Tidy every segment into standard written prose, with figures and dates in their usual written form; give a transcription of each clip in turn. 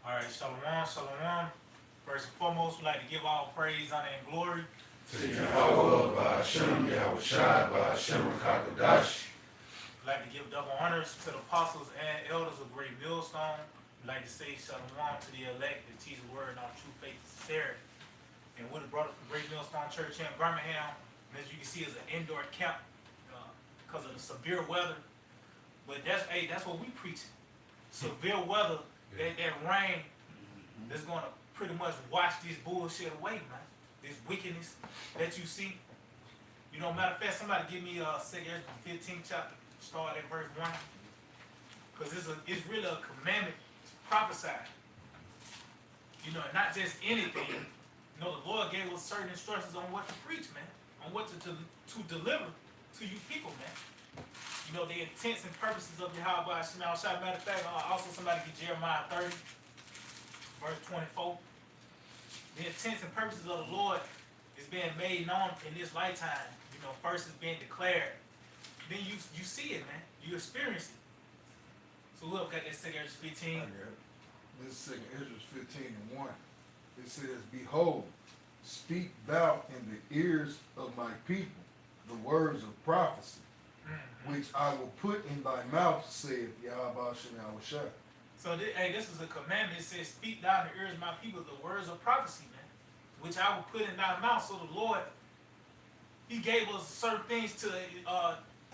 All right, shalom, shalom. First and foremost, we'd like to give all praise, honor, and glory. To Yahweh, Ba'ashem, Yahweh Shai, Ba'ashem, Rakakadash. We'd like to give double honors to the apostles and elders of Great Millstone. We'd like to say shalom to the elect that teach the word in our true faith and sincerity. And what it brought us to Great Millstone Church here in Birmingham, and as you can see, is an indoor camp because of the severe weather. But that's what we preaching. Severe weather, that rain that's going to pretty much wash this bullshit away, man. This wickedness that you see. You know, matter of fact, somebody give me 2 Ezra 15th chapter, start at verse 1. Because it's really a commandment to prophesy. You know, not just anything. You know, the Lord gave us certain instructions on what to preach, man. On what to deliver to you people, man. You know, the intents and purposes of Yahweh Shemal Shai. Matter of fact, also somebody get Jeremiah 30, verse 24. The intents and purposes of the Lord is being made known in this lifetime. You know, first it's being declared. Then you see it, man. You experience it. So who else got that 2 Ezra 15? This is 2 Ezra 15:1. It says, Behold, speak thou in the ears of my people the words of prophecy, which I will put in thy mouth, saith Yahweh Shai. So this is a commandment. It says, speak thou in the ears of my people the words of prophecy, man, which I will put in thy mouth. So the Lord, he gave us certain things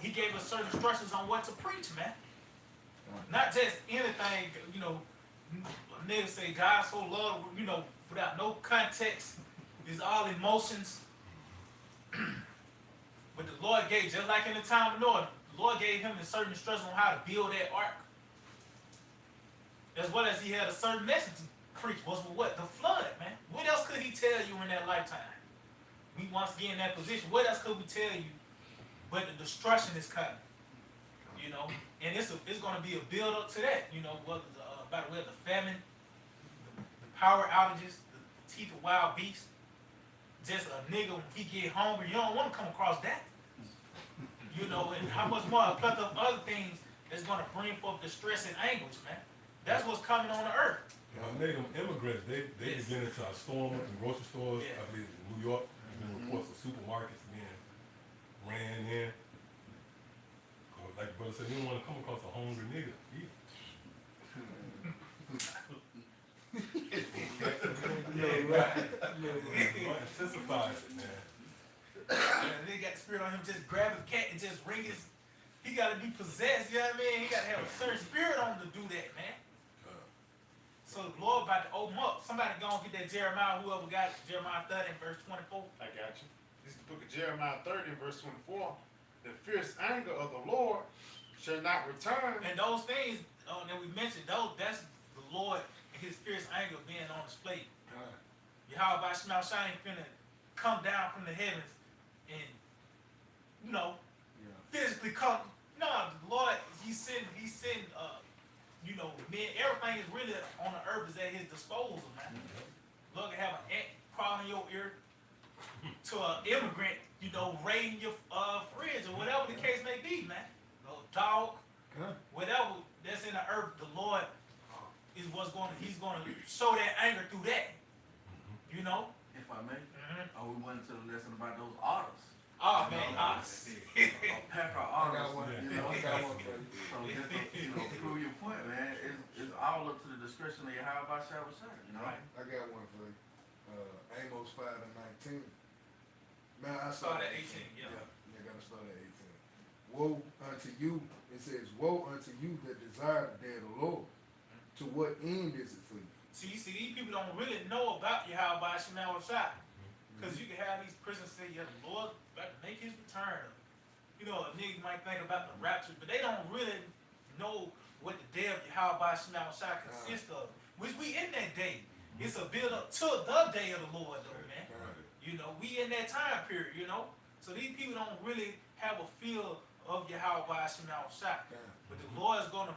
he gave us certain instructions on what to preach, man. Not just anything, you know, niggas say God so loved, you know, without no context, it's all emotions. But the Lord gave, just like in the time of Noah, the Lord gave him a certain instructions on how to build that ark. As well as he had a certain message to preach. Was what? The flood, man. What else could he tell you in that lifetime? We once again in that position. What else could we tell you? But the destruction is coming. You know, and it's going to be a build up to that. You know, whether by the way of the famine, the power outages, the teeth of wild beasts. Just a nigga when he get hungry, you don't want to come across that. You know, and how much more a plethora of other things that's going to bring forth distress and anguish, man. That's what's coming on the earth. Native immigrants, they begin into our storm and grocery stores. Yeah. I believe in New York, there's been reports of supermarkets being ran in. Like the brother said, you don't want to come across a hungry nigga either. Anticipate it, man. And they got the spirit on him, just grab a cat and just ring his. He got to be possessed, you know what I mean? He got to have a certain spirit on him to do that, man. So the Lord about to open up. Somebody go and get that Jeremiah, whoever got it, Jeremiah 30 verse 24. I got you. This is the book of Jeremiah 30 verse 24. The fierce anger of the Lord shall not return. And those things that we mentioned, that's the Lord and his fierce anger being on display. Yahweh Shemal Shai ain't finna come down from the heavens and, you know, physically come. No, the Lord, he send you know, man, everything is really on the earth is at his disposal, man. Look, have an ant crawling your ear to an immigrant, you know, raiding your fridge or whatever the case may be, man. No dog, whatever that's in the earth, the Lord is he's gonna show that anger through that. You know? If I may, we went into the lesson about those otters. Oh man, otters. Pepper I otters. got one. You know, I got one for you. so just to prove your point, man, it's all up to the discretion of Yahweh Shai. You know, Right. I got one for you. Amos 5:19. Man, I Start at started 18, yeah. Yeah, gotta start at 18. Woe unto you, it says, woe unto you that desire the day of the Lord. To what end is it for you? See, these people don't really know about Yahweh Shemal Shai. Because you can have these Christians say, yeah, the Lord about to make his return. You know, a nigga might think about the rapture, but they don't really know what the day of Yahweh Shemal Shai consists of. Which we in that day. It's a build up to the day of the Lord, though, man. You know, we in that time period, you know. So these people don't really have a feel of Yahweh Shemal Shai. But the Lord is going to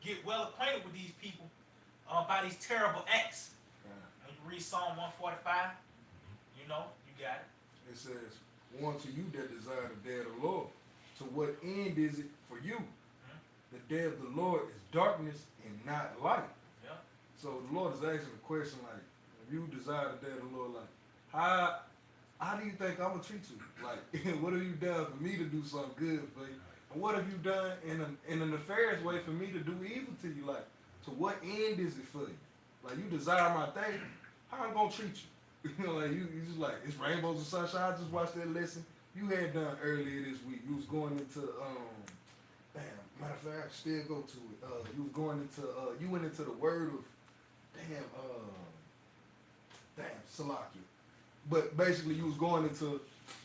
get well acquainted with these people by these terrible acts. And you read Psalm 145, you know, you got it. It says, woe unto you that desire the day of the Lord. To what end is it for you? The day of the Lord is darkness and not light. Yeah. So the Lord is asking the question like, if you desire the day of the Lord, like, how do you think I'm gonna treat you? Like, what have you done for me to do something good for you? And what have you done in a nefarious way for me to do evil to you? Like, to what end is it for you? Like, you desire my day, how I'm gonna treat you? You know, like you just like it's rainbows and sunshine. I just watched that lesson you had done earlier this week. You was going into matter of fact, I still go to it. You was going into you went into the word of Salakia. But basically you was going into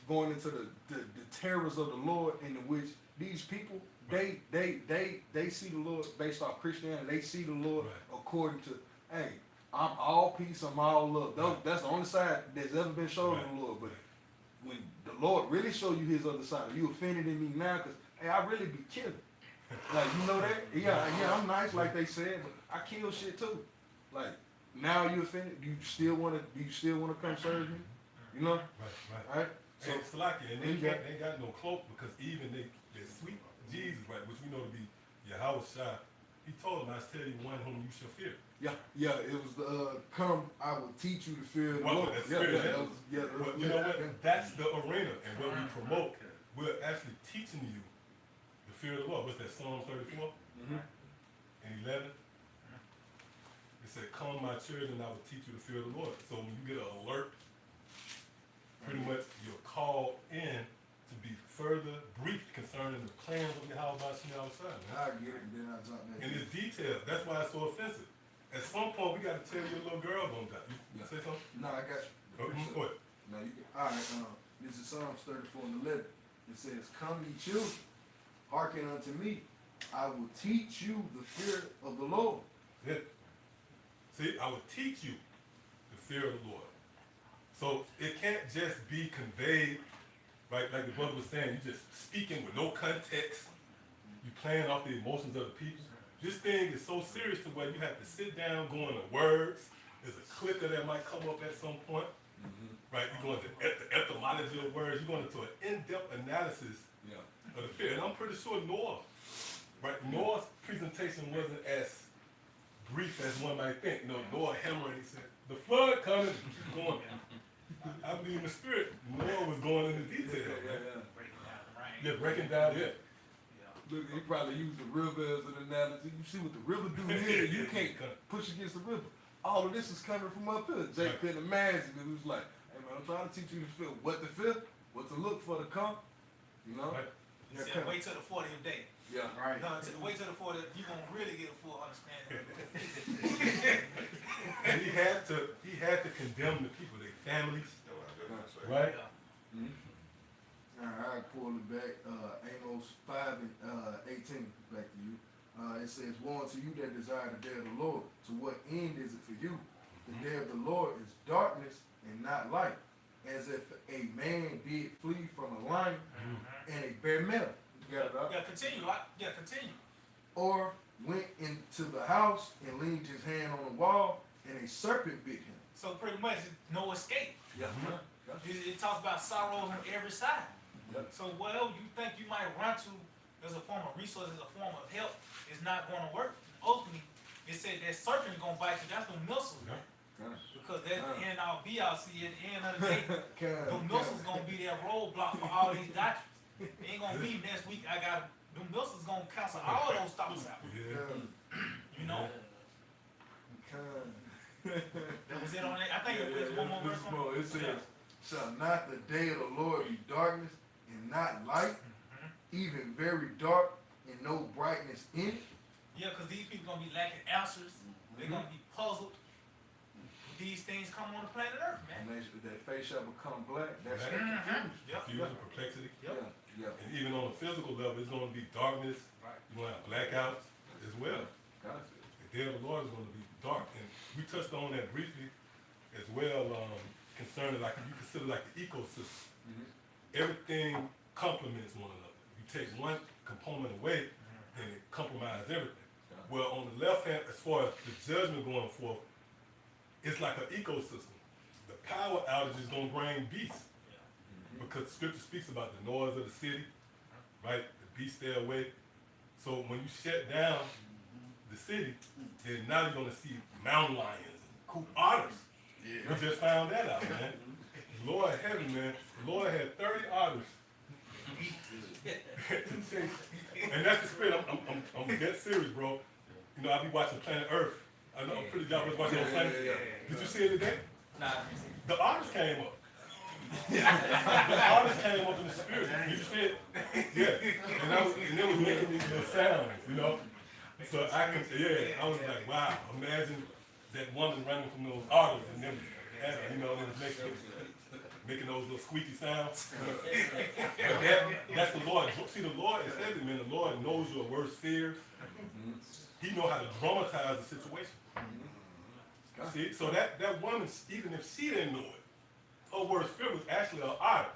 the terrors of the Lord, in which these people they see the Lord based off Christianity. They see the Lord according to, hey, I'm all peace, I'm all love. That's the only side that's ever been shown of the Lord. But when the Lord really show you his other side, you offended in me now because, hey, I really be killing. Like, you know that? Yeah, I'm nice like they said, but I kill shit too. Like, now you offended, do you still wanna come serve me? You know? Right? So Salaki, and they ain't got no cloak, because even they sweet Jesus, right, which we know to be Yahweh Shai, he told them, I tell you one whom you shall fear. Yeah, it was the come, I will teach you to fear the Well, Lord. that's But you know what? That's the arena, and what we promote, we're actually teaching you the fear of the Lord. What's that, Psalm 34 and 11? It said, come my children, I will teach you the fear of the Lord. So when you get an alert, pretty much you're called in to be further briefed concerning the plans of Yahweh Bashim outside. I get it, and then I jump back. And it's detailed. That's why it's so offensive. At some point, we got to tell your little girl gonna die. You say something? No, I got you. What? No, you can. All right. This is Psalms 34 and 11. It says, "Come, ye children, hearken unto me. I will teach you the fear of the Lord." Yeah. See, I will teach you the fear of the Lord. So it can't just be conveyed, right? Like the brother was saying, you just speaking with no context. You playing off the emotions of the people. This thing is so serious to where you have to sit down, go into words. There's a clicker that might come up at some point, right? You're going to the etymology of words. You're going into an in-depth analysis of the fear. And I'm pretty sure Noah, right? Noah's presentation wasn't as brief as one might think. You know, Noah hammering, he said, the flood coming, keep going. I believe in the spirit, Noah was going into detail, right? Breaking down, Look, he probably used the river as an analogy. You see what the river do here, you can't push against the river. All of this is coming from up here. Jake couldn't imagine. It was like, hey man, I'm trying to teach you to feel what to feel, what to look for to come. You know? Right. He said, wait till the 40th day. Yeah. Right. No, wait till the 40th, you're gonna really get a full understanding. And he had to condemn the people, their families, right? I pull it back. Amos 5 and 18. Back to you. It says, "Woe unto you that desire the day of the Lord. To what end is it for you? The day of the Lord is darkness and not light, as if a man did flee from a lion and a bare metal." You got it up? Continue. Or went into the house and leaned his hand on the wall, and a serpent bit him. So pretty much, no escape. Yeah. It talks about sorrows on every side. Yep. So whatever you think you might run to as a form of resource, as a form of help, is not going to work. Ultimately, it said that serpent going to bite you. That's the missiles, man. Because that's the end all be all. See, at the end of the day, the missiles going to be that roadblock for all these doctrines. It ain't going to be next week. The missiles going to cancel all those thoughts out. You know? That was it on that. I think it was one more verse. It says, "Shall not the day of the Lord be darkness and not light, even very dark and no brightness in it?" Yeah, because these people gonna be lacking answers. They're gonna be puzzled. These things come on the planet Earth, man. And that face shall become black. That's Right. confusion. Confusion, perplexity. Yeah. And even on the physical level, it's going to be darkness. You're going to have blackouts as well. Gotcha. The day of the Lord is going to be dark. And we touched on that briefly as well, concerning, like, you consider like the ecosystem. Everything complements one another. You take one component away, and it compromises everything. Well, on the left hand, as far as the judgment going forth, it's like an ecosystem. The power outage is going to bring beasts. Because scripture speaks about the noise of the city, right? The beasts stay away. So when you shut down the city, city, then now you're gonna see mountain lions and cool otters. Yeah. We just found that out, man. Lord heaven, man. The Lord had 30 otters. And that's the spirit. I'm dead serious, bro. You know, I be watching Planet Earth. I know I'm pretty job was watching on Sunday. Did you see it today? Nah, The otters came up. The otters came up in the spirit. You see it? Yeah. And they was making these little sounds, you know? So I can, I was like, wow, imagine that woman running from those otters and them, you know, they was making those little squeaky sounds. But that's the Lord. See, the Lord is heavy, man. The Lord knows your worst fears. He knows how to dramatize the situation. See, so that woman, even if she didn't know it, her worst fear was actually an otter.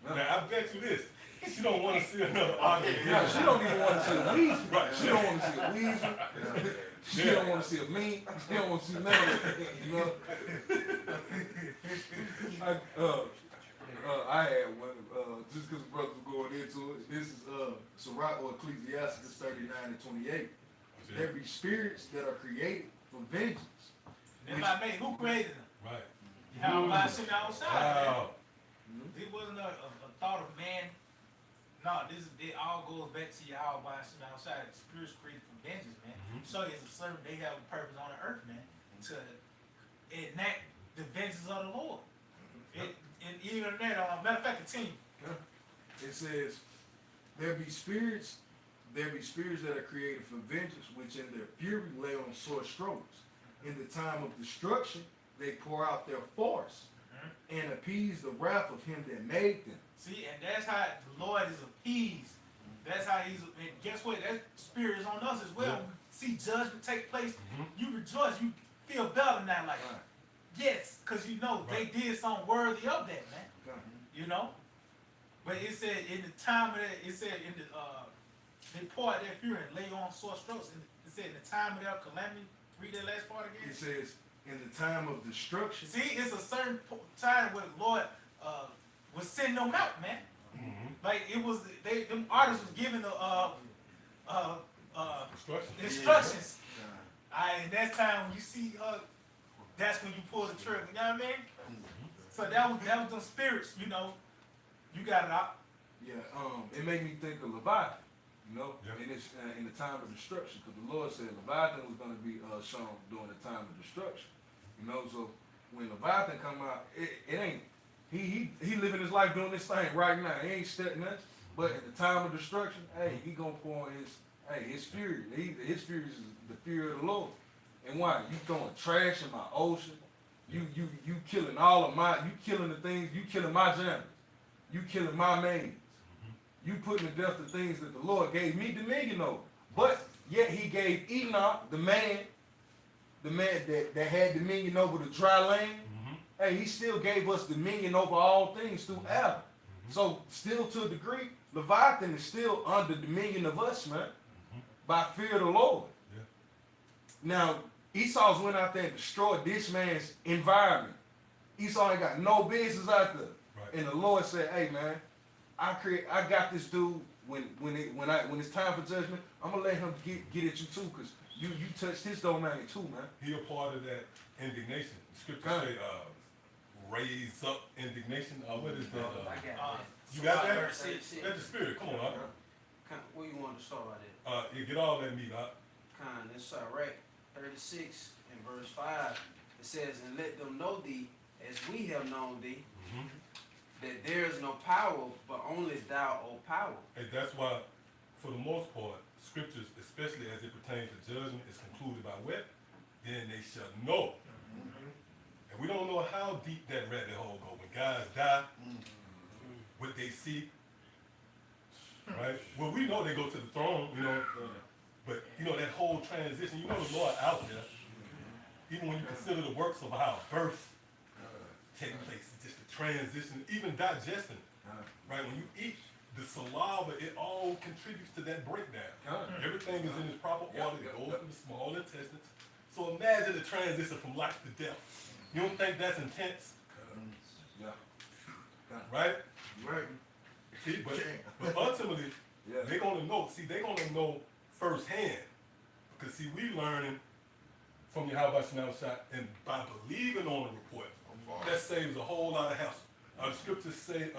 Now, I bet you this. She don't want to see another otter. Yeah, she don't even want to see a weasel. Right. She don't want to see a weasel. She don't want to see a mink. She don't want to see none of that. You know. I had one just because brothers were going into it. This is Sirach or Ecclesiastes 39 and 28. There be spirits that are created for vengeance. then my mate, who created them? Right. How am I sitting outside? Wow. It wasn't a thought of man. No, it all goes back to y'all by sitting outside. Spirits created for vengeance, man. So it's a certain, they have a purpose on the earth, man, to enact the vengeance of the Lord. And even that, matter of fact, continue. It says, there be spirits that are created for vengeance, which in their fury lay on sore strokes. In the time of destruction, they pour out their force and appease the wrath of him that made them. See, and that's how the Lord is appeased. That's how he's, and guess what? That spirit is on us as well. Yeah. When you see judgment take place, you rejoice, you feel better now, like, yes, because you know they did something worthy of that, man. You know? But it said in the time of that, it said in the, they pour out their fury and lay on sore strokes. And it said in the time of their calamity, read that last part again. It says, in the time of destruction. See, it's a certain time where the Lord was sending them out, man. Like it was, them artists was giving the instructions. And that time when you see that's when you pull the trigger. You know what I mean? So that was them spirits. You know, you got it out. Yeah, it made me think of Leviathan, you know, Yeah. and it's in the time of destruction, because the Lord said Leviathan was going to be shown during the time of destruction, you know. So when Leviathan come out, it ain't he living his life doing this thing right now. He ain't stepping nothing, but at the time of destruction, hey, he gonna pour on his fury. His fury is the fear of the Lord. And why? You throwing trash in my ocean. You killing all of you killing the things, you killing my jammers. You killing my maids. You putting to death the things that the Lord gave me dominion over. But yet he gave Enoch, the man that had dominion over the dry land. Hey, he still gave us dominion over all things through Adam. So still to a degree, Leviathan is still under dominion of us, man. By fear of the Lord. Yeah. Now, Esau's went out there and destroyed this man's environment. Esau ain't got no business out there. Right. And the Lord said, "Hey, man, I got this dude. When it's time for judgment, I'm gonna let him get at you too, cause you touched his domain too, man." He a part of that indignation. Scripture say, raise up indignation. What is that? I got that. You got that? Verse 6. That's the spirit. Come on, Where you want to start at? you get all that meat up. It's Sirach 36 and verse 5. It says, "And let them know thee as we have known thee, that there is no power, but only thou, O power." And that's why, for the most part, scriptures, especially as it pertains to judgment, is concluded by what? Then they shall know. And we don't know how deep that rabbit hole go. When guys die, what they see, right? Well, we know they go to the throne, you know, but you know that whole transition. You know the Lord out there. Even when you consider the works of how birth take place, just the transition, even digesting, right? When you eat, the saliva, it all contributes to that breakdown. Everything is in its proper order. It goes in the small intestines. So imagine the transition from life to death. You don't think that's intense? Right? Right. See, but ultimately, Yeah. they're gonna know. See, they're gonna know firsthand see, we learning from Yahweh Shah, and by believing on the report, that saves a whole lot of hassle. The scriptures say,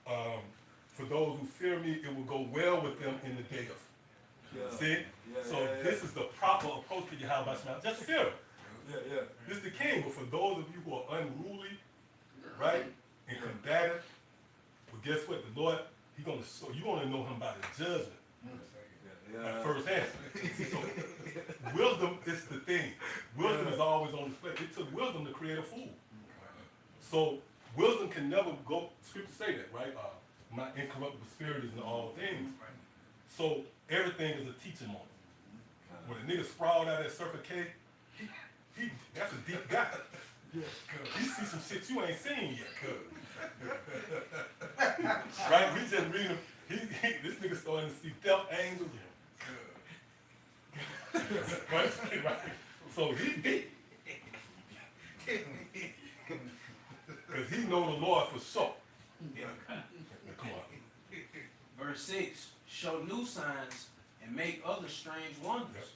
for those who fear me, it will go well with them in the day of. Yeah. See? So this is the proper approach to Yahweh Shah. Just fear him. Yeah. This is the king, but for those of you who are unruly, right, and combative, well, guess what? The Lord, He gonna show you gonna know Him by the judgment at first hand. So wisdom is the thing. Wisdom is always on display. It took wisdom to create a fool. So wisdom can never go. Scripture say that, right? My incorruptible spirit is in all things. So everything is a teaching moment. When a nigga sprawled out at Circle K, he that's a deep guy. He see some shit you ain't seen yet, cuz. Right? We just read him. This nigga starting to see death angels. Right? So he deep. Because he know the Lord for sure. Come on. Verse 6, show new signs and make other strange wonders.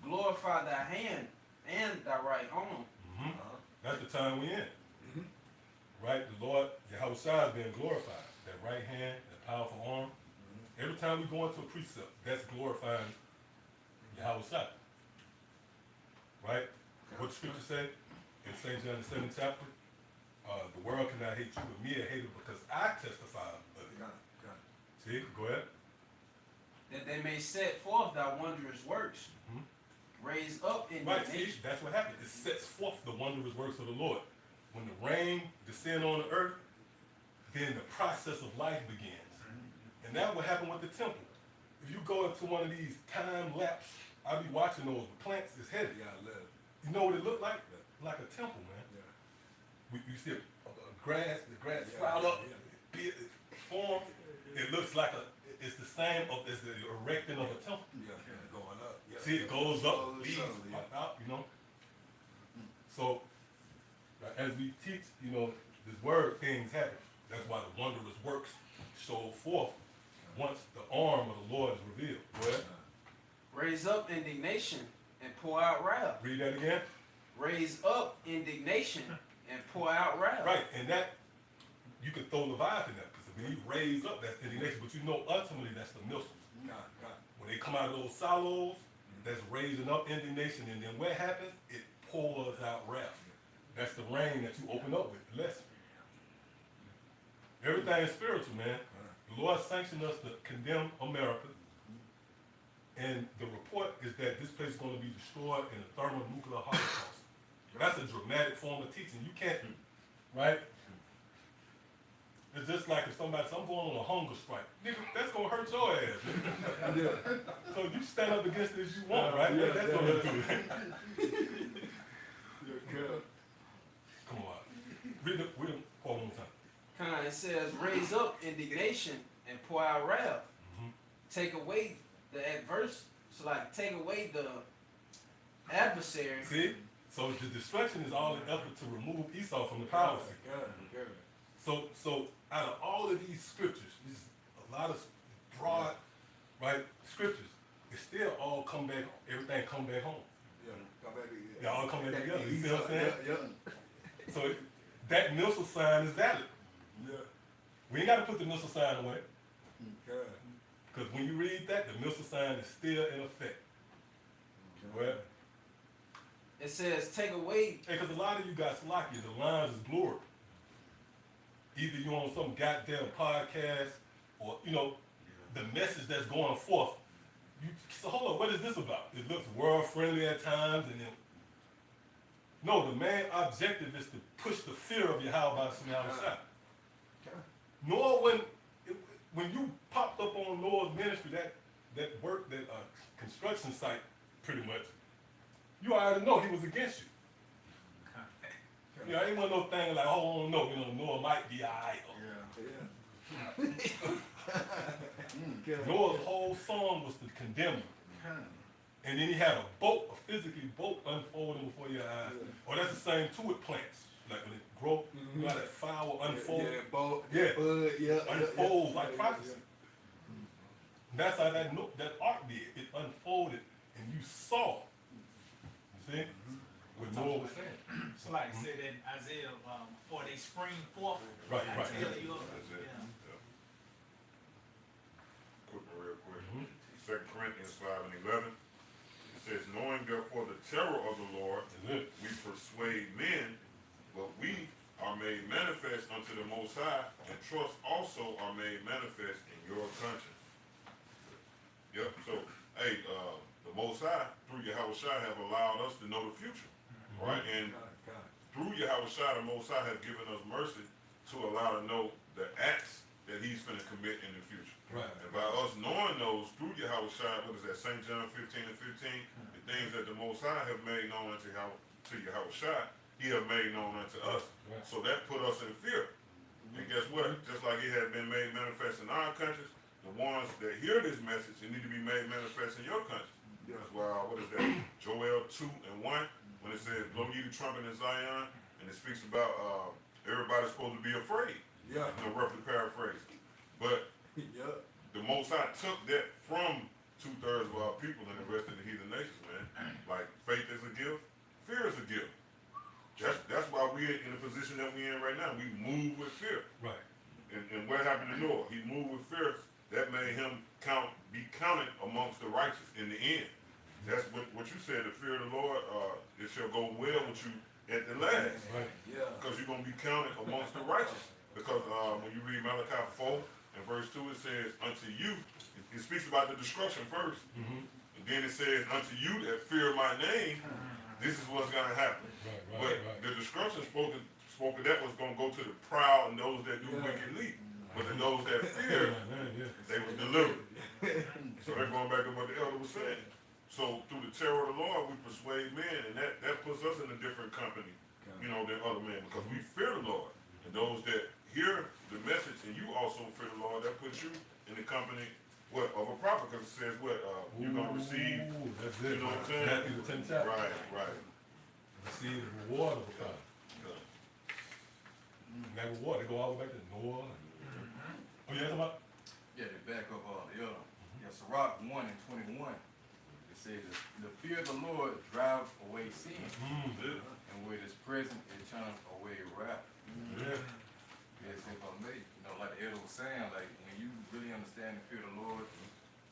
Glorify thy hand and thy right arm. Mm-hmm. That's the time we in. Right? The Lord, Yahweh Shah is being glorified. That right hand, that powerful arm. Every time we go into a precept, that's glorifying Yahweh Shah. Right? What the scripture said in St. John the 7th chapter, the world cannot hate you, but me I hate it because I testify of it. See, go ahead. That they may set forth thy wondrous works. Raise up in Right, the see, nation. that's what happened. It sets forth the wondrous works of the Lord. When the rain descends on the earth, then the process of life begins. And that will happen with the temple. If you go into one of these time lapse, I'll be watching those. The plants is heavy. You know what it looked like? Like a temple, man. You see the grass sprout up, it forms. It looks like it's the same as the erecting of a temple. Going up. See, it goes up, leaves pop out, you know. So, as we teach, you know, this word, things happen. That's why the wondrous works show forth once the arm of the Lord is revealed. Go ahead. Raise up indignation and pour out wrath. Read that again. Raise up indignation and pour out wrath. Right, and that, you can throw Leviathan in that, because when you raise up, that's indignation, but you know ultimately that's the missiles. When they come out of those silos, that's raising up indignation, and then what happens? It pours out wrath. That's the rain that you open up with, the lesson. Everything is spiritual, man. The Lord sanctioned us to condemn America, and the report is that this place is going to be destroyed in a thermonuclear holocaust. That's a dramatic form of teaching. You can't, right? It's just like if somebody says, I'm going on a hunger strike. Nigga, that's going to hurt your ass. So you stand up against it as you want, right? That's going to do it. Come on. Read the quote one more time. It says, raise up indignation and pour out wrath. Take away the adverse, so like take away the adversary. See? So the destruction is all an effort to remove Esau from the power seat. So out of all of these scriptures, these a lot of broad, right, scriptures, it still all come back, everything come back home. They all come back together. You see what I'm saying? So that missile sign is valid. We ain't got to put the missile sign away. Because when you read that, the missile sign is still in effect. Well, It says, take away. because a lot of you guys like you, the lines is blurred. Either you on some goddamn podcast, or you know, the message that's going forth. So hold on, what is this about? It looks world friendly at times, and then no, the main objective is to push the fear of Yahweh outside. Nor when you popped up on Noah's ministry, that work, that construction site, pretty much, you already know he was against you. You know, ain't one no thing like, oh no, you know, Noah might be alright. Noah's whole song was to condemn you. And then he had a boat, a physically boat unfolding before your eyes. Or that's the same too with plants. Like when it grow, you know how that flower unfold. Unfolds like prophecy. And that's how that ark did. It unfolded Isaiah, before they spring forth. Right, I right. tell you, That's it. yeah. Quick, real quick. Mhm. 2 Corinthians 5:11. It says, knowing therefore the terror of the Lord, That's it. we persuade men, but we are made manifest unto the Most High, and trust also are made manifest in your conscience. Yep, so, hey, the Most High, through Yahushua, have allowed us to know the future, right? And through Yahushua, the Most High has given us mercy to allow to know the acts that he's finna commit in the future. Right. And by us knowing those through Yahushua, what is that, St. John 15:15, the things that the Most High have made known unto Yahushua, he have made known unto us. Right. So that put us in fear. And guess what? Just like it has been made manifest in our countries, the ones that hear this message, it need to be made manifest in your country. That's why, what is that, Joel 2:1, when it says, blow ye the trumpet in Zion, and it speaks about everybody's supposed to be afraid. Yeah. Roughly paraphrased. But Yeah. the Most High took that from 2/3 of our people and the rest of the heathen nations, man. Like, faith is a gift, fear is a gift. That's why we're in the position that we're in right now. We move with fear. Right. And what happened to Noah? He moved with fear. That made him be counted amongst the righteous in the end. That's what you said, the fear of the Lord, it shall go well with you at the last. Right. Yeah. Because you're going to be counted amongst the righteous. Because when you read Malachi 4 and verse 2, it says, unto you, it speaks about the destruction first. Mm-hmm. And then it says, unto you that fear my name, this is what's going to happen. Right, But the destruction spoke of that was going to go to the proud and those that do Yeah. wickedly. But to those that fear, they were delivered. So they're going back to what the elder was saying. So through the terror of the Lord, we persuade men, and that puts us in a different company, than other men, because we fear the Lord. And those that hear the message, and you also fear the Lord, that puts you in the company of a prophet, because it says you're going to receive. Ooh, that's it. You know what I'm saying? Matthew the 10th chapter. Right. Receive the reward of a prophet. Yeah. And that reward, they go all the way back to Noah. Oh, yeah, about? Yeah, to back up the other. Yeah, Sirach 1:21. It says, the fear of the Lord drives away sin, and where it is present, it turns away wrath. Yeah. Yes, if I may, like the elder was saying, like when you really understand the fear of the Lord,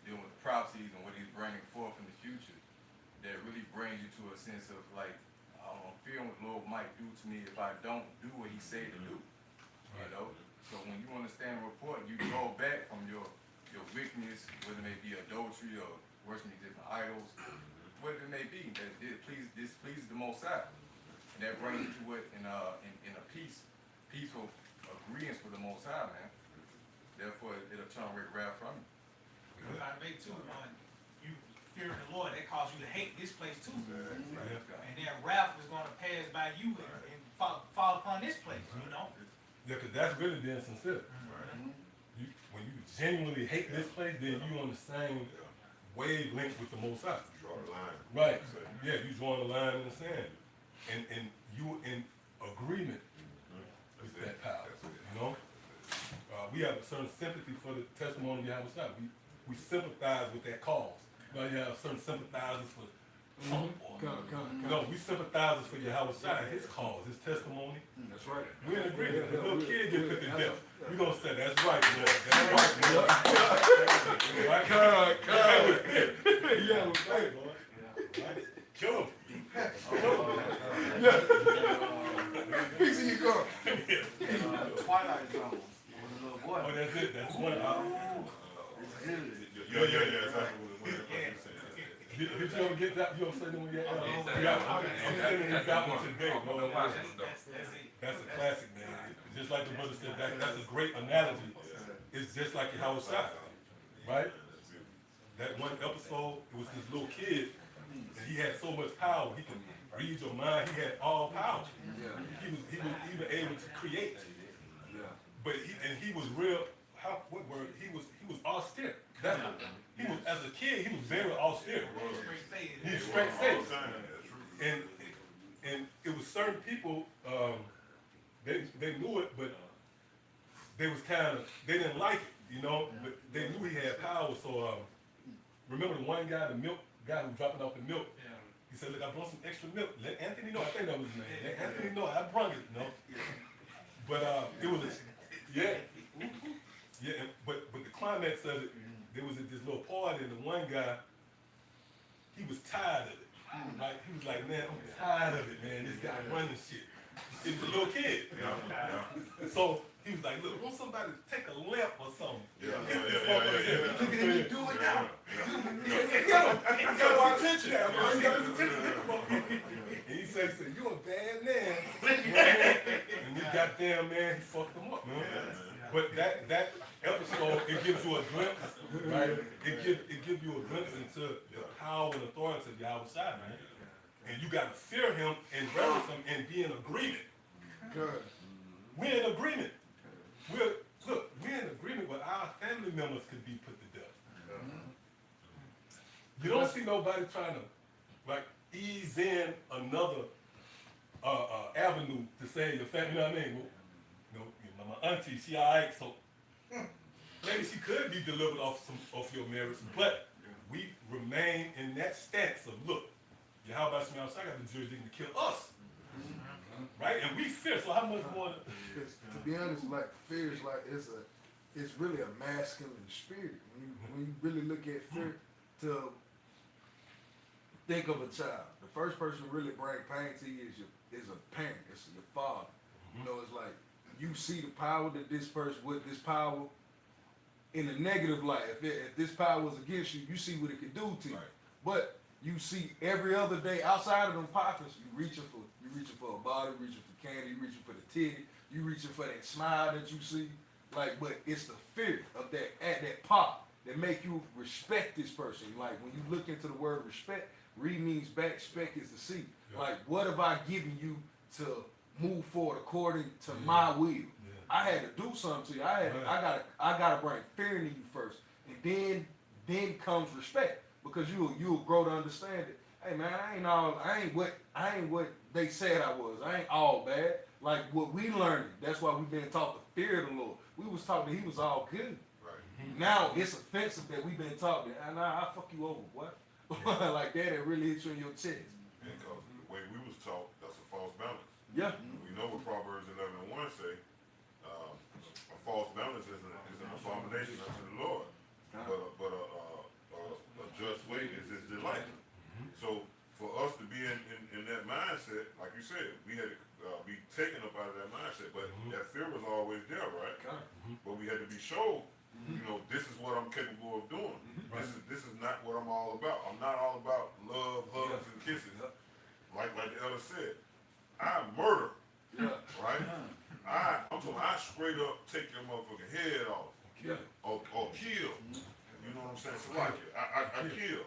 dealing with prophecies and what he's bringing forth in the future, that really brings you to a sense of like, fearing what the Lord might do to me if I don't do what he said to do. You know? So when you understand the report, you go back from your wickedness, whether it may be adultery or worshiping different idols, whatever it may be, that this pleases the Most High. And that brings you to what in a peaceful agreement with the Most High, man. Therefore, it'll turn away wrath from you. You gotta make too, you fear the Lord, that causes you to hate this place too. Yeah. And then wrath is gonna pass by you and fall upon this place, Yeah, because that's really being sincere. When you genuinely hate this place, then you on the same wavelength with the Most High. Draw the line. Right. Yeah, you drawing the line in the sand. And you in agreement with that power. You know? We have a certain sympathy for the testimony of Yahweh. We sympathize with that cause. You have certain sympathizers for Trump. We sympathizers for Yahweh, his cause, his testimony. That's right. We're in agreement. If a little kid get put to death, we gonna say, that's right, Lord. That's right, Lord. Right? Yeah, that's right, Lord. Right? Kill him. Easy you go. Twilight Zone with a little boy. Oh, that's it. That's one. It's good. Yeah, exactly what you're saying. Did you ever get that? You ever say that when you I'm sending you that one today, bro. That's it. That's a classic, man. Just like the brother said, that's a great analogy. It's just like your house shot, right? That one episode, it was this little kid, and he had so much power. He could read your mind. He had all power. He was even able to create. But he was real. He was austere. He was, as a kid, he was very austere. He was straight faced. And it was certain people, they knew it, but they didn't like it, but they knew he had power. So remember the one guy, the milk guy who was dropping off the milk, He said, look, I brought some extra milk. Let Anthony know. I think that was his name. Let Anthony know. I brought it, you know. But it was, yeah. Yeah, but the climax of it, there was at this little party, and the one guy, he was tired of it. Right? He was like, man, I'm tired of it, man. This guy running shit. He was a little kid. So he was like, look, want somebody to take a lamp or something? Yeah. Look at him, do it now. I got my attention. And he said, you a bad man. And this goddamn man, he fucked him up, man. But that episode, it gives you a glimpse, right? It gives you a glimpse into the power and authority of Yahweh Shai, man. And you gotta fear him and reverence him and be in agreement. Good. We're in agreement. We're in agreement where our family members could be put to death. You don't see nobody trying to like ease in another avenue to save your family. You know what I mean? Well, my auntie, she alright, so maybe she could be delivered off your marriage, but we remain in that stance of look, Yahweh Shai got the jurisdiction to kill us. Right? And we fear, so how much more? Because to be honest, like fear is like it's really a masculine spirit. When you really look at fear, to think of a child, the first person to really bring pain to you is a parent. It's your father. You know, it's like you see the power that this person with this power in a negative light. If this power was against you, you see what it could do to you. Right. But you see every other day outside of them pockets, you reaching for a body, reaching for candy, you reaching for the titty, you reaching for that smile that you see. Like, but it's the fear of that pop that make you respect this person. Like when you look into the word respect, re means back, spec is to see. Yeah. Like, what have I given you to move forward according to my will? Yeah. I had to do something to you. I gotta bring fear into you first, and then comes respect, because you'll grow to understand it. Hey man, I ain't what they said I was. I ain't all bad. Like what we learned, that's why we've been taught to fear the Lord. We was taught that he was all good. Right. Now it's offensive that we've been taught that I fuck you over, what? Like that, it really hits you in your chest. Because the way we was taught, that's a false balance. Yeah. We know what Proverbs 11:1 say. A false balance is an abomination unto the Lord, but a just weight is his delight. So for us to be in that mindset, like you said, we had to be taken up out of that mindset. But that fear was always there, right? But we had to be shown, you know, this is what I'm capable of doing. This is not what I'm all about. I'm not all about love, hugs, and kisses. Like the elder said, I murder, right? I'm talking, I straight up take your motherfucking head off, or kill. You know what I'm saying? So like I kill.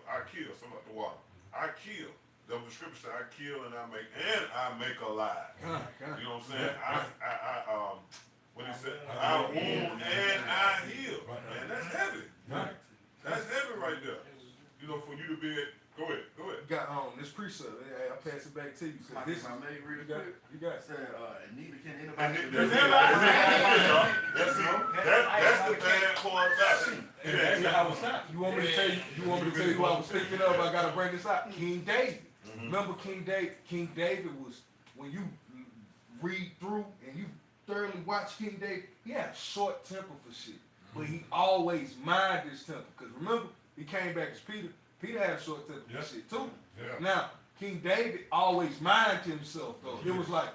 Some out the water. I kill. That was the scripture said, I kill and I make alive. You know what I'm saying? What he said, I wound and I heal. Man, that's heavy. That's heavy right there. You know, for you to be go ahead. Got this precept. Hey, I'll pass it back to you. So this I may real you got quick. you got Said, and neither can And anybody. that's the bad part about it. You want me to tell you who I was thinking of? I gotta bring this out. King David. Remember King David? King David was, when you read through and you thoroughly watch King David, he had a short temper for shit. But he always minded his temper. Because remember, he came back as Peter. Peter had a short temper for shit too. Yeah. Now, King David always minded himself though. It was like,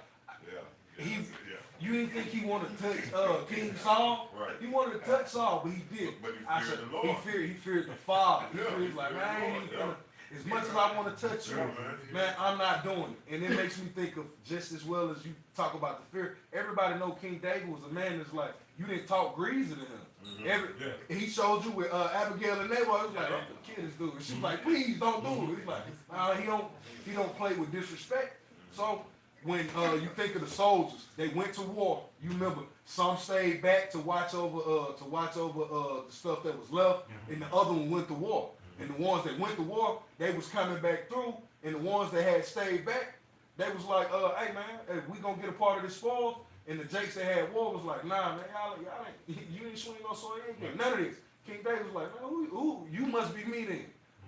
you didn't think he wanted to touch King Saul? Right. He wanted to touch Saul, but he did. But he feared the Lord. He feared the Father. Yeah, He feared like, he man, I feared ain't the even Lord, gonna, as much as I want to touch you, Yeah, man, I'm not doing it. And it makes me think of, just as well as you talk about the fear, everybody know King David was a man that's like, you didn't talk greasy to him. He showed you with Abigail and Nabal. He was like, I'm gonna kill this dude. And she was like, please don't do it. He's like, he don't play with disrespect. So when you think of the soldiers, they went to war. You remember some stayed back to watch over the stuff that was left, and the other one went to war. And the ones that went to war, they was coming back through, and the ones that had stayed back, they was like, hey man, we gonna get a part of this spoil. And the Jakes that had war was like, nah man, y'all ain't, you ain't swing no sword, you ain't getting none of this. King David was like, man, who you must be me then.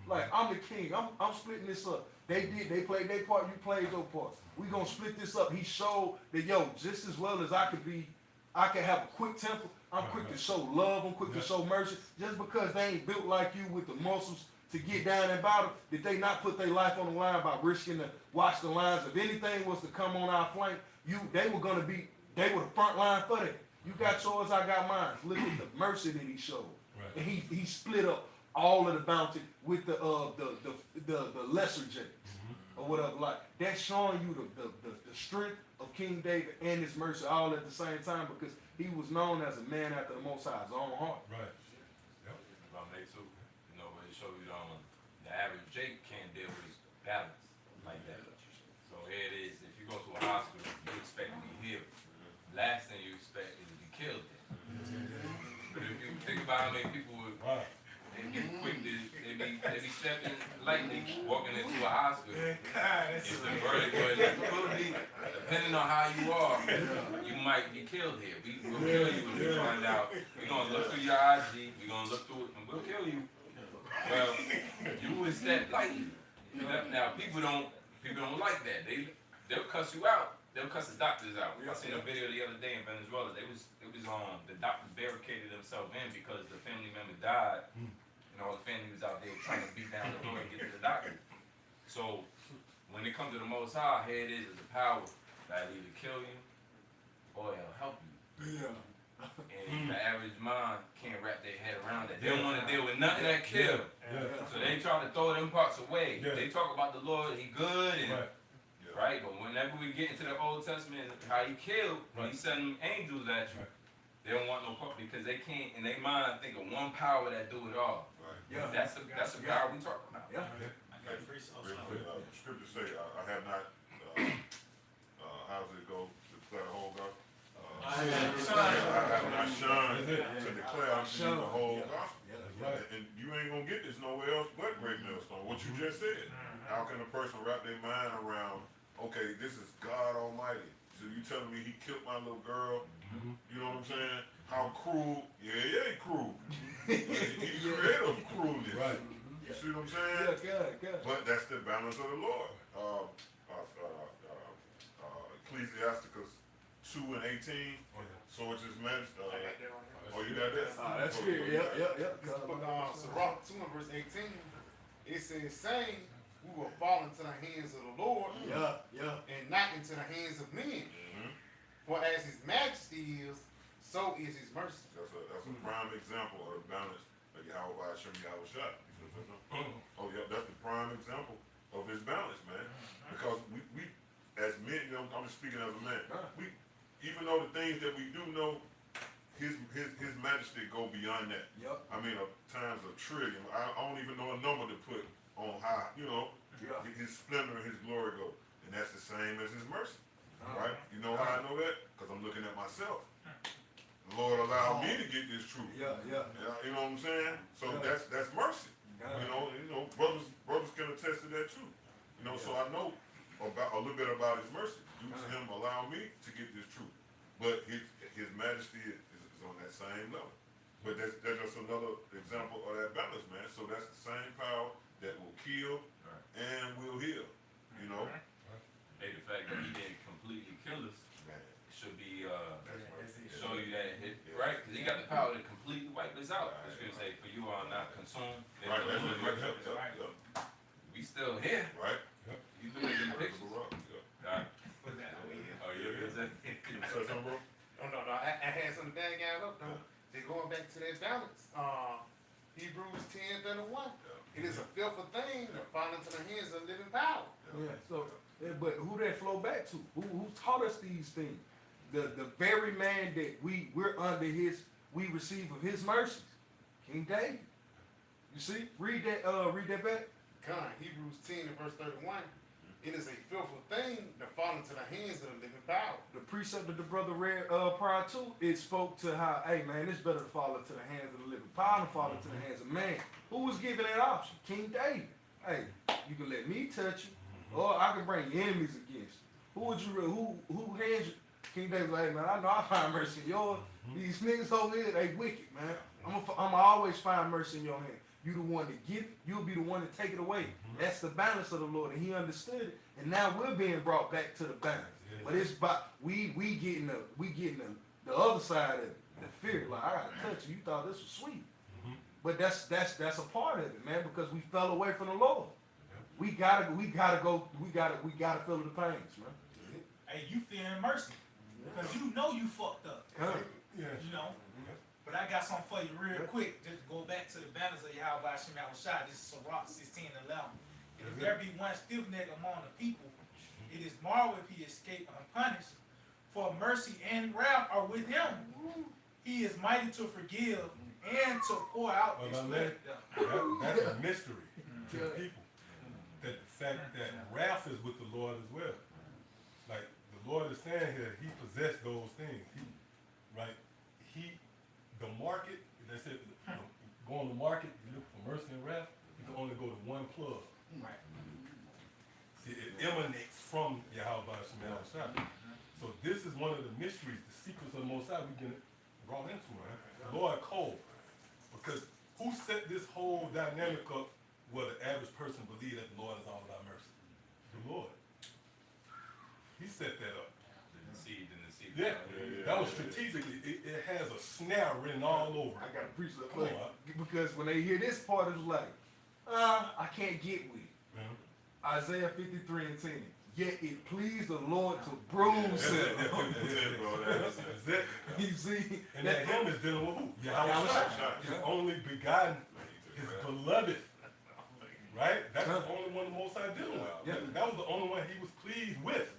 Like, I'm the king. I'm splitting this up. They played their part, you played your part. We gonna split this up. He showed that, yo, just as well as I can have a quick temper. I'm quick to show love. I'm quick to show mercy. Just because they ain't built like you with the muscles to get down and battle, did they not put their life on the line by risking to watch the lines? If anything was to come on our flank, they were the front line for that. You got yours, I got mine. Look at the mercy that he showed. Right. And he split up all of the bounty with the lesser J or whatever. Like, that's showing you the strength of King David and his mercy all at the same time, because he was known as a man after the Most High's own heart. Right. Yep. If I may too, you know, it shows you the average Jake can't deal with his balance like that. So here it is, if you go to a hospital, you expect to be healed. Last thing you expect is to be killed there. But if you think about how many people would Right. they be quick to they be stepping lightly walking into a hospital. If the verdict was depending on how you are, you might be killed here. We'll kill you when we find out. We're gonna look through your IG, we're gonna look through it, and we'll kill you. Well, you would step lightly. Now people don't like that. They'll cuss you out. They'll cuss the doctors out. I seen a video the other day in Venezuela. It was the doctors barricaded themselves in because the family member died. And all the family was out there trying to beat down the door and get to the doctor. So when it comes to the Most High, here it is a power that'll either kill you or it'll help you. Yeah. And the average mind can't wrap their head around that. They don't want to deal with nothing that kill. Yeah. So they try to throw them parts away. Yeah. They talk about the Lord, he good and Right. right, but whenever we get into the Old Testament, how he killed, when he sent them angels at you, Right. they don't want no part because they can't in their mind think of one power that do it all. Yeah. That's the power we talking about. Yeah. I got free sauce. Real quick, scripture say, I have not, how's it go, declare the whole gospel? I have not shunned to declare unto you the whole gospel. That's right. And you ain't gonna get this nowhere else but Great Millstone, what you just said. How can a person wrap their mind around, okay, this is God Almighty, so you telling me he killed my little girl, you know what I'm saying? How cruel, he cruel. He's the creator of cruelness. Right. You see what I'm saying? Good. But that's the balance of the Lord. Ecclesiasticus 2 and 18. Oh, yeah. So it's his majesty. I got that on here. Oh, you got that? That's good. Yep. This book, Sirach 2 and verse 18, it says, saying, we will fall into the hands of the Lord Yeah. and not into the hands of men. Mhm. For as his majesty is, so is his mercy. That's a prime example of the balance of Yahweh Hashem Yahweh Shai. Oh, yeah, that's the prime example of his balance, man. Because we as men, you know, I'm just speaking as a man. We, even though the things that we do know, his majesty go beyond that. Yep. I mean, times a trillion. I don't even know a number to put on how, you know, Yeah. his splendor and his glory go. And that's the same as his mercy, right? You know how I know that? Because I'm looking at myself. The Lord allowed me to get this truth. Yeah. Yeah, you know what I'm saying? So Yeah. that's mercy. You know, brothers can attest to that too. You know, so I know about a little bit about his mercy due to him allowing me to get this truth. But his majesty is on that same level. But that's just another example of that balance, man. So that's the same power that will kill and will heal. You know? Hey, the fact that he didn't completely kill us Man, should be that's show you that right, because he got the power to completely wipe us out. It's gonna say, for you are not consumed. right. That's Right. right. We still here. Right. You look at them pictures. Yeah. Oh, you're gonna say? You say something, bro? No, I had some bad guys up though. They're going back to that balance. Hebrews 10:31. It is a fearful thing to fall into the hands of living power. Yeah. So, but who that flow back to? Who taught us these things? The very man that we're under we receive of his mercies, King David. You see, read that back. Con, Hebrews 10 and verse 31. It is a fearful thing to fall into the hands of the living power. The precept that the brother read prior to, it spoke to how, hey man, it's better to fall into the hands of the living power than fall into the hands of man. Who was given that option? King David. Hey, you can let me touch you, or I can bring enemies against you. Who would you who hands you? King David was like, man, I know I find mercy in yours. These niggas over here, they wicked, man. I'm always find mercy in your hand. You the one to give it, you'll be the one to take it away. That's the balance of the Lord, and he understood it. And now we're being brought back to the balance. But it's by we getting the other side of it, the fear. Like, I gotta touch you. You thought this was sweet. But that's a part of it, man, because we fell away from the Lord. We gotta feel the pains, man. Hey, you fearing mercy. Because you know you fucked up. Yeah. You know? But I got something for you real quick. Just go back to the balance of Yahweh Hashem Yahushua. This is Sirach 16 and 11. If there be one stiff-necked among the people, it is marvel if he escape unpunished. For mercy and wrath are with him. He is mighty to forgive and to pour out his Well, wrath. that's a mystery to the people. That the fact that wrath is with the Lord as well. Like the Lord is saying here, he possessed those things. The market, they said, go on the market, you look for mercy and wrath, you can only go to one plug. Right. See, it emanates from Yahweh Hashem Yahushua. So this is one of the mysteries, the secrets of the Most High we've been brought into, man. The Lord called. Because who set this whole dynamic up where the average person believe that the Lord is all about mercy? The Lord. He set that up. Yeah, that was strategically, it has a snare written all over I it. gotta preach that Come for on, you. Because when they hear this part, it's like, I can't get with it. man. Isaiah 53 and 10. Yet it pleased the Lord to bruise That's him. it, bro. That's it. That's it. You see? And that him is dealing with who? Yahweh Yahweh Shai. His only begotten, his beloved. Right? That's the only one the Most High dealing with. Yeah. That was the only one he was pleased with.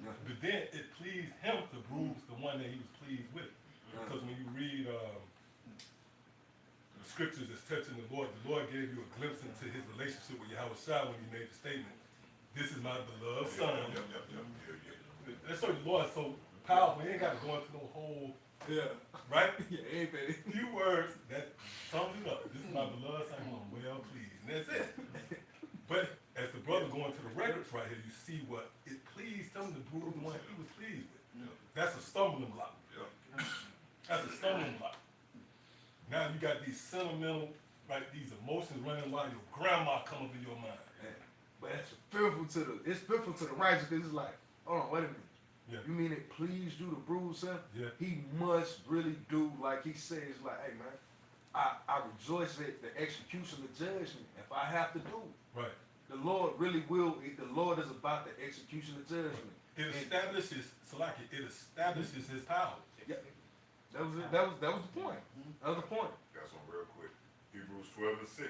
Yeah. But then it pleased him to bruise the one that he was pleased with. Because when you read the scriptures that's touching the Lord gave you a glimpse into his relationship with Yahweh Shai when he made the statement, this is my beloved son. That's so the Lord is so powerful, he ain't got to go into no whole, Yeah. right? Yeah, amen. Few words that sums it up. This is my beloved son, whom I'm well pleased. And that's it. But as the brother going to the records right here, you see what it pleased him to bruise the one he was pleased with. That's a stumbling block. That's a stumbling block. Now you got these sentimental, right, these emotions running while your grandma come up in your mind. But it's fearful to the righteous, because it's like, hold on, wait a minute. Yeah. You mean it pleased you to bruise him? Yeah. He must really do like he says, like, hey man, I rejoice at the execution of judgment. If I have to do it, Right. the Lord really will. The Lord is about the execution of judgment. It establishes, Salaki, it establishes his power. Yeah, that was it. That was the point. That was the point. Got some real quick. Hebrews 12 and 6.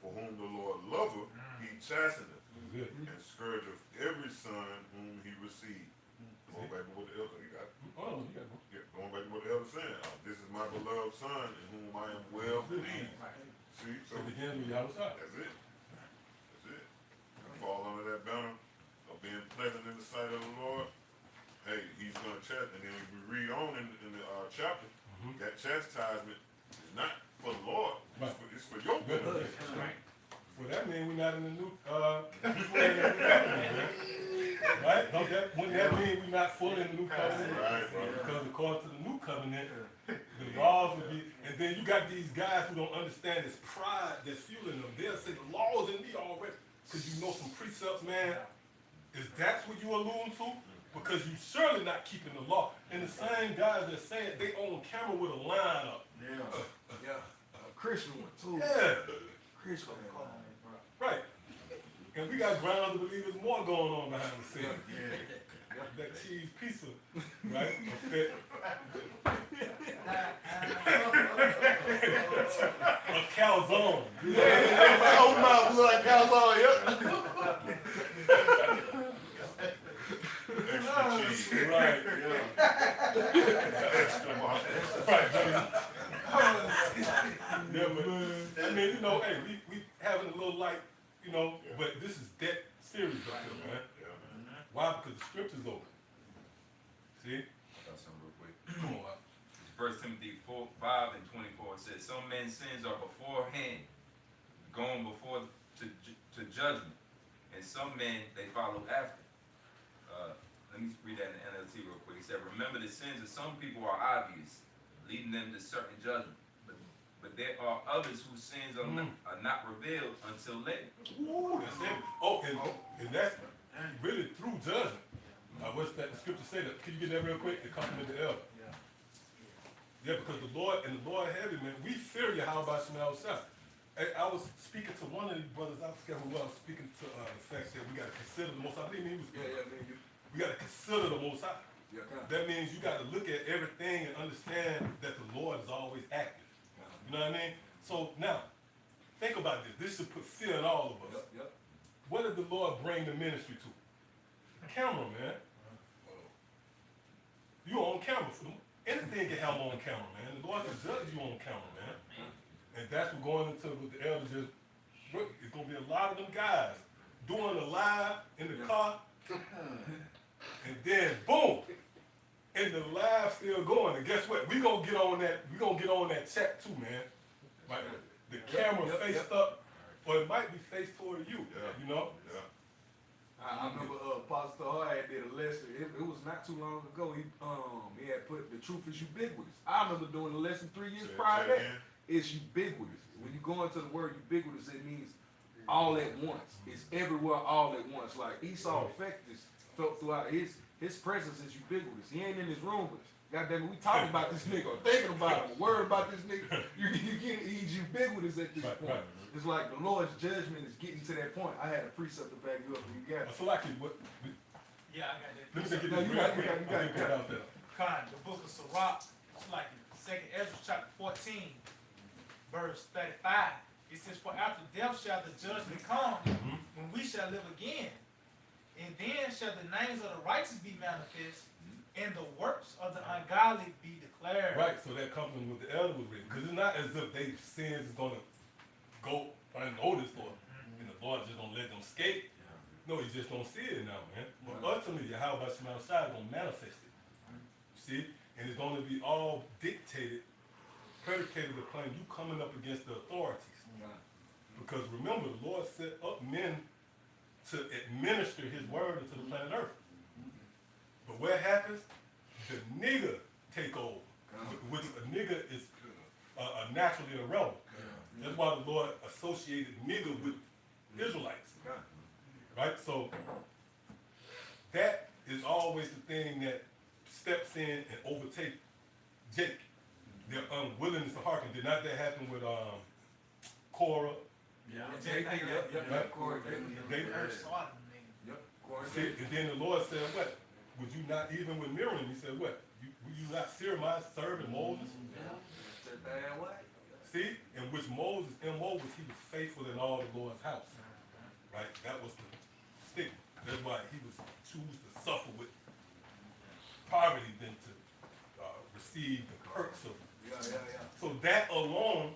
For whom the Lord loveth, he chasteneth, Good. and scourgeth every son whom he received. Going back to what the elder, you got, Oh, you got it. yeah, going back to what the elder saying. This is my beloved son in whom I am well pleased. See, so It begins with Yahweh Shai. that's it. That's it. You fall under that banner of being pleasant in the sight of the Lord. Hey, he's gonna chastise. And then if we read on in the chapter, that chastisement is not for the Lord. Right. It's for your Good. benefit. Well, that means we're not in the new, right? Wouldn't that mean we're not fully in the new covenant? Right. Because according to the new covenant, the laws would be, and then you got these guys who don't understand this pride that's fueling them. They'll say the laws in me already, because you know some precepts, man. Is that what you alluding to? Because you surely not keeping the law. And the same guys that say it, they on camera with a line up. Yeah. A Christian one too. Yeah, Christian one. right. And we got grounds to believe there's more going on behind the scenes. That cheese pizza, right? A calzone. My own mouth look like calzone. Extra cheese. Right. Extra mark. Right. Yeah, but I mean, you know, hey, we having a little light, you know, but this is dead serious right here, man. Yeah, man. Why? Because the scripture's open. See? I got something real quick. Come on. It's 1 Timothy 5 and 24. It says, some men's sins are beforehand, going before to judgment, and some men they follow after. Let me read that in the NLT real quick. It said, remember the sins of some people are obvious, leading them to certain judgment. but there are others whose sins are not revealed until later. Ooh, that's it. Oh, and that's really through judgment. What's that the scripture say that? Can you get that real quick? The compliment the elder. Yeah, because the Lord heavy, man, we fear you. How about Shemel Shah? I was speaking to one of these brothers, I forget who I was speaking to the fact that we got to consider the Most High. I think he was, we got to consider the Most High. That means you got to look at everything and understand that the Lord is always active. You know what I mean? So now, think about this. This should put fear in all of us. What did the Lord bring the ministry to? Camera, man. You on camera for them. Anything can have on camera, man. The Lord can judge you on camera, man. And that's what going into what the elders just, it's gonna be a lot of them guys doing a live in the car, and then boom, and the live still going. And guess what? We gonna get on that chat too, man. Like the camera faced up, or it might be faced toward you. You know? I remember Pastor Hart did a lesson. It was not too long ago. He had put the truth is ubiquitous. I remember doing the lesson 3 years prior to that. It's ubiquitous. When you go into the word ubiquitous, it means all at once. It's everywhere all at once. Like Esau effect is felt throughout his presence is ubiquitous. He ain't in his room, but goddamn it, we talking about this nigga, or thinking about him, or worried about this nigga. He's ubiquitous at this point. Right. It's like the Lord's judgment is getting to that point. I had a precept to back you up, and you got it. So like what? Yeah, I got that. Let me just get No, this you real got it, quick. you got it, you got it. Out there. Con, the book of Sirach, it's like 2nd Ezra chapter 14, verse 35. It says, for after death shall the judgment come, when we shall live again. And then shall the names of the righteous be manifest, and the works of the ungodly be declared. Right, so that comes in with the elder was written. Because it's not as if their sins is going to go unnoticed and the Lord just going to let them escape. No, you just don't see it now, man. But ultimately, how about Shemel Shah is going to manifest it. See? And it's going to be all dictated, predicated upon you coming up against the authorities. Because remember, the Lord set up men to administer his word into the planet Earth. But what happens? The nigger take over. Which a nigger is naturally a rebel. That's why the Lord associated nigger with Israelites. Right? So that is always the thing that steps in and overtakes Jake. Their unwillingness to hearken. Did not that happen with Korah? Corey, David. First Sodom, nigga. See, and then the Lord said, what? Would you not, even with Miriam, he said, what? Would you not fear my servant Moses? See, in which Moses, in Moses, he was faithful in all the Lord's house. Right? That was the stigma. That's why he was choose to suffer with poverty than to receive the perks of it. So that alone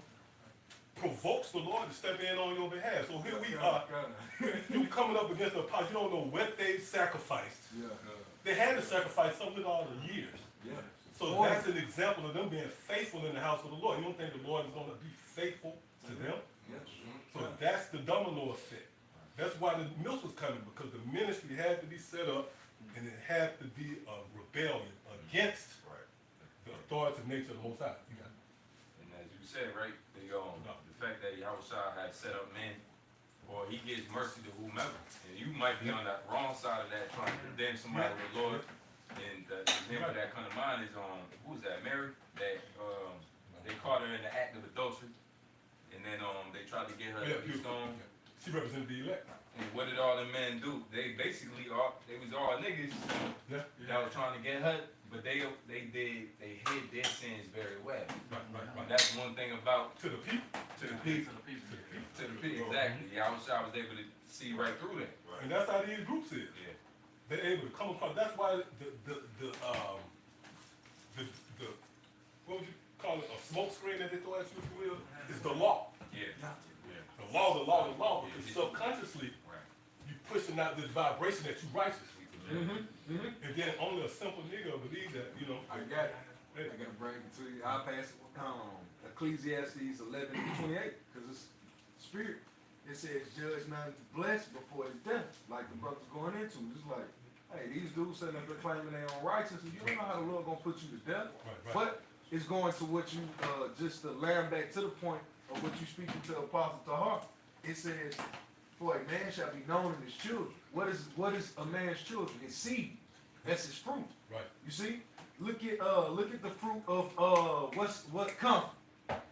provokes the Lord to step in on your behalf. So here we are. You coming up against the apostle, you don't know what they sacrificed. They had to sacrifice something all the years. So that's an example of them being faithful in the house of the Lord. You don't think the Lord is going to be faithful to them? So that's the domino effect. That's why the mills was coming, because the ministry had to be set up and it had to be a rebellion against the authoritative nature of the Most High. You got it. And as you said, right, the fact that Yahushua had set up men, or he gives mercy to whomever. And you might be on that wrong side of that, trying to condemn somebody with the Lord. And the example that comes to mind is who's that? Mary, that they caught her in the act of adultery, and then they tried to get her to be stoned. She represented the elect. And what did all the men do? They basically they was all niggas that was trying to get her, but they hid their sins very well. And that's one thing about To the people. exactly. Yahushua was able to see right through that. And that's how these groups is. Yeah. They're able to come across. That's why the what would you call it? A smoke screen that they throw at you, if you will, is the law. Yeah. The law. Because subconsciously, you pushing out this vibration that you righteous. And then only a simple nigga will believe that, you know. I got it. I gotta bring it to you. I'll pass it. Ecclesiastes 11:28, because it's spirit. It says, judge not blessed before it's done. Like the brother's going into. It's like, hey, these dudes sitting up there claiming their own righteousness, and you don't know how the Lord gonna put you to death. Right. But is going to what you, just to land back to the point of what you speaking to Apostle Tahar. It says, for a man shall be known in his children. What is a man's children? His seed. That's his fruit. Right. You see? Look at the fruit of what comfort.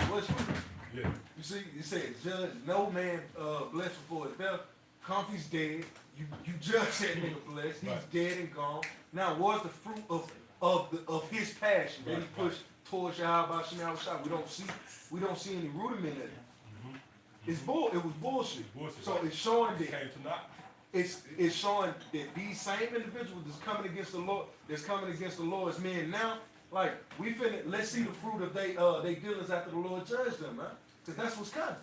What's fruit? Yeah. You see, it says, judge no man blessed before his death. Comfy's dead. You judge that nigga blessed. He's Right. dead and gone. Now, what's the fruit of his passion that he Right, pushed towards Yahweh Shem Shah? We don't see any rudiment in it. It was bullshit. Bullshit, So right. it's showing that Came to knock. it's showing that these same individuals that's coming against the Lord's men now, like let's see the fruit of they dealings after the Lord judged them, man. Cause that's what's coming.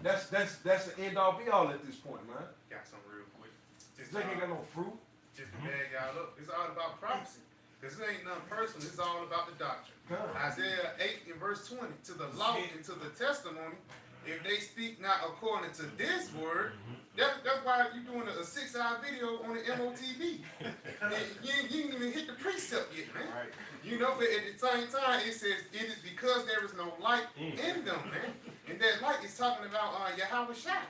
That's the end all be all at this point, man. Got something real quick. Just, They ain't got no fruit. just to bag y'all up. It's all about prophecy. Cause it ain't nothing personal. It's all about the doctrine. God. Isaiah 8 and verse 20. To the law and to the testimony, if they speak not according to this word, that's why you doing a 6-hour video on the MOTV. you ain't even hit the precept yet, man. Right. You know, but at the same time, it says it is because there is no light in them, man. And that light is talking about Yahweh Shai.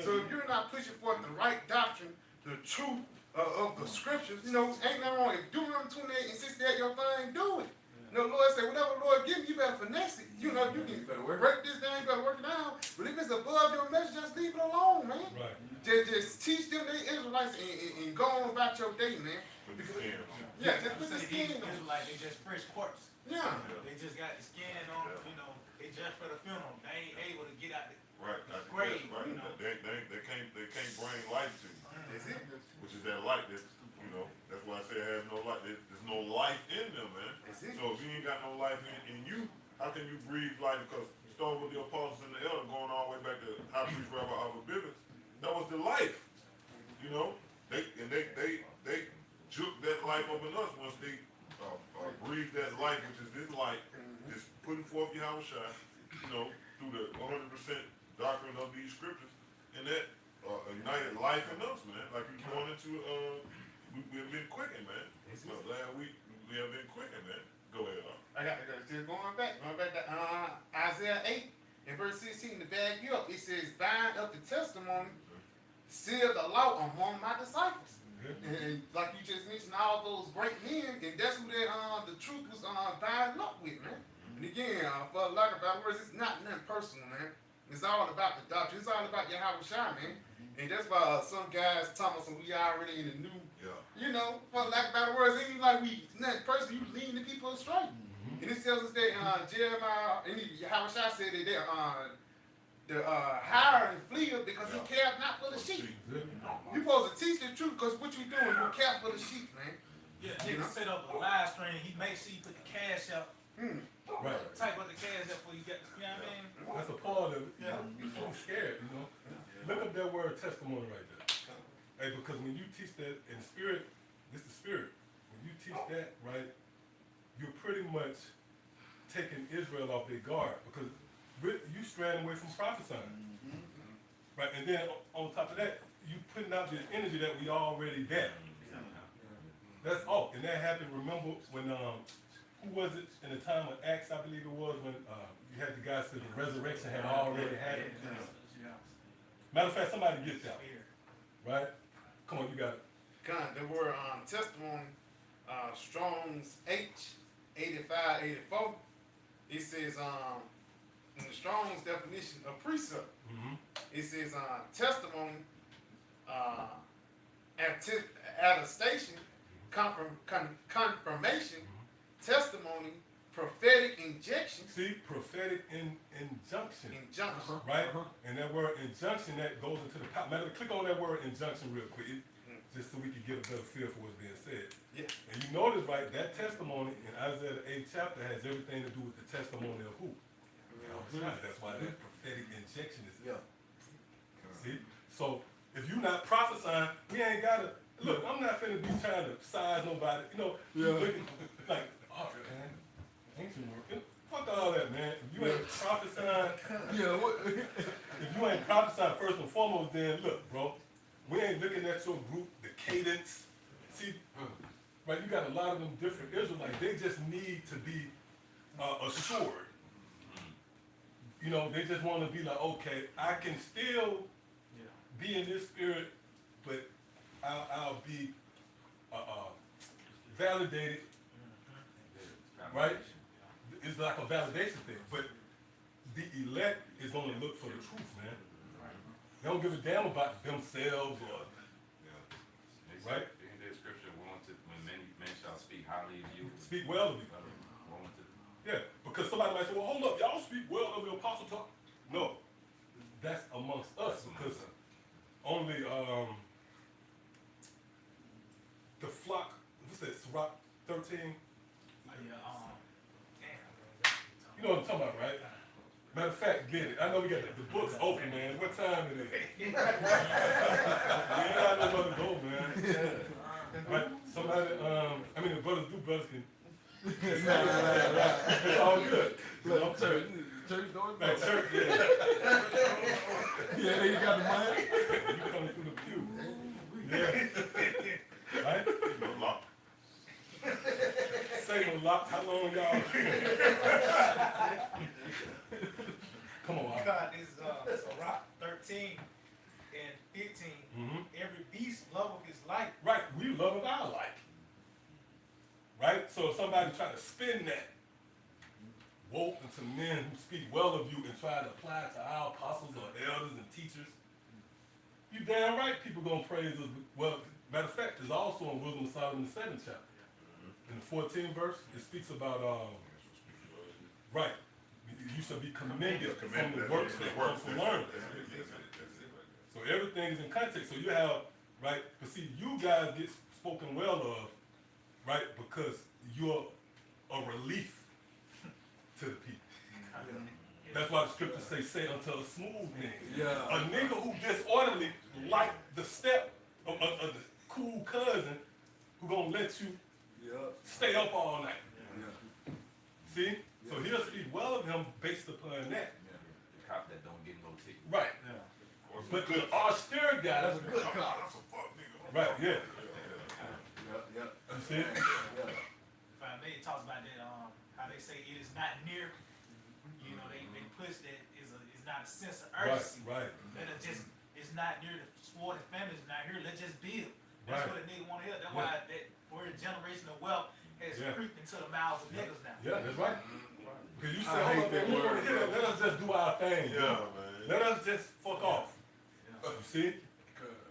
So if you're not pushing forth the right doctrine, the truth of the scriptures, you know, ain't nothing wrong. If Deuteronomy 28 and 68 your thing, do it. You know, Lord said, whatever the Lord give you, you better finesse it. You know, you can break this down, you better work it down. But if it's above your measure, just leave it alone, man. Right. Just teach them they Israelites and go on about your day, man. With the skin. Yeah, just put the Say skin these on. Israelites, they just fresh corpse. Yeah. They just got the skin on, you know, they just for the funeral. They ain't able to get out the Right, that's grave, right. you know. They can't bring life to you, That's it. which is that light that, you know, that's why I say it has no light. There's no life in them, man. That's it. So if you ain't got no life in you, how can you breathe life? Because starting with the apostles and the elder, going all the way back to High Priest Rabbi Abba Bivens, that was the life. You know, they took that life up in us once they breathed that life, which is this light, just putting forth Yahweh Shai, you know, through the 100% doctrine of these scriptures, and that ignited life in us, man. Like we going into, we've been quickened, man. Last week we have been quickened, man. Go ahead, I got just going back to Isaiah 8 and verse 16 to bag you up. It says, bind up the testimony, seal the law among my disciples. And like you just mentioned, all those great men, and that's who the truth was bound up with, man. And again, for lack of better words, it's not nothing personal, man. It's all about the doctrine. It's all about Yahweh Shai, man. And that's why some guys talking about we already in the new, Yeah. you know, for lack of better words, it ain't like we nothing personal. You leading the people astray. And it tells us that Jeremiah and Yahweh Shai said that they're hiring flee because he cared not for the sheep. You supposed to teach the truth because what you doing, you care for the sheep, man. Yeah, You nigga know? set up a live stream. He makes sure you put the cash out. Right. Type up the cash out before you get, you know what I mean? That's a part of it. Yeah. I'm scared, you know. Look up that word testimony right there. Hey, because when you teach that in spirit, it's the spirit. When you teach that, right, you're pretty much taking Israel off their guard because you straying away from prophesying. Right, and then on top of that, you putting out this energy that we already got. That's all. And that happened, remember when who was it in the time of Acts, I believe it was, when you had the guy said the resurrection had already happened. Matter of fact, somebody get that. Right? Come on, you got it. God, the word testimony, Strong's H8584. It says in the Strong's definition of precept, it says testimony, attestation, confirmation, testimony, prophetic injection, See, prophetic injunction. injunction. Right? And that word injunction that goes into the power. Matter of fact, click on that word injunction real quick, just so we can get a better feel for what's being said. Yeah. And you notice, right, that testimony in Isaiah the 8th chapter has everything to do with the testimony of who? That's why that prophetic injection is there. See? So if you're not prophesying, we ain't gotta look, I'm not finna be trying to size nobody, you know, looking like, oh man, ancient work. Fuck all that, man. If you ain't prophesying, if you ain't prophesying first and foremost, then look, bro, we ain't looking at your group, the cadence. See, right, you got a lot of them different Israelites. They just need to be assured. You know, they just want to be like, okay, I can still be in this spirit, but I'll be validated, right? It's like a validation thing, but the elect is going to look for the truth, man. They don't give a damn about themselves or, right? In the scripture, when men shall speak highly of you. Speak well of you. Yeah, because somebody might say, well, hold up, y'all speak well of the apostle talk. No, that's amongst us because only the flock, what's that, Sirach 13? You know what I'm talking about, right? Matter of fact, get it. I know we got the books open, man. What time it is? Yeah, I know where to go, man. Right? Somebody, I mean, the brothers can. It's all good. You know, Church doors. like church, yeah. Yeah, you got the money. You coming through the pew. Yeah. Right? Lock. Satan locked. How long y'all? Come on, Al. God, this is Sirach 13 and 15. Every beast loveth his life. Right, we love of our like. Right? So if somebody try to spin that, woke into men who speak well of you and try to apply it to our apostles or elders and teachers, you damn right people gonna praise us. Well, matter of fact, there's also in Wisdom of Solomon, the 7th chapter. In the 14th verse, it speaks about, right, you should be commended from the works that come from learning. So everything is in context. So you have, right, but see, you guys get spoken well of, right, because you're a relief to the people. That's why the scriptures say unto a smooth thing. Yeah. A nigga who disorderly, like the step of the cool cousin who gonna let you Yeah. stay up all night. Yeah. See? So he'll speak well of him based upon that. The cop that don't get no ticket. Right. But the austere guy, That's a good call. That's a fuck nigga. right, yeah. Yeah. You see? Yeah. If I may, it talks about that, how they say it is not near. You know, they push that is not a sense of Right, urgency. right. That it's not near the sport and family's not here. Let's just build. That's Right. what a nigga want to hear. That's Yeah. why that word generational wealth has Yeah. creeped into the mouths of niggas now. Yeah, that's right. Because you say, I hold hate on, that man, we word, wanna hear that. Let us just do our thing. Yeah, man. Let us just fuck off. You see?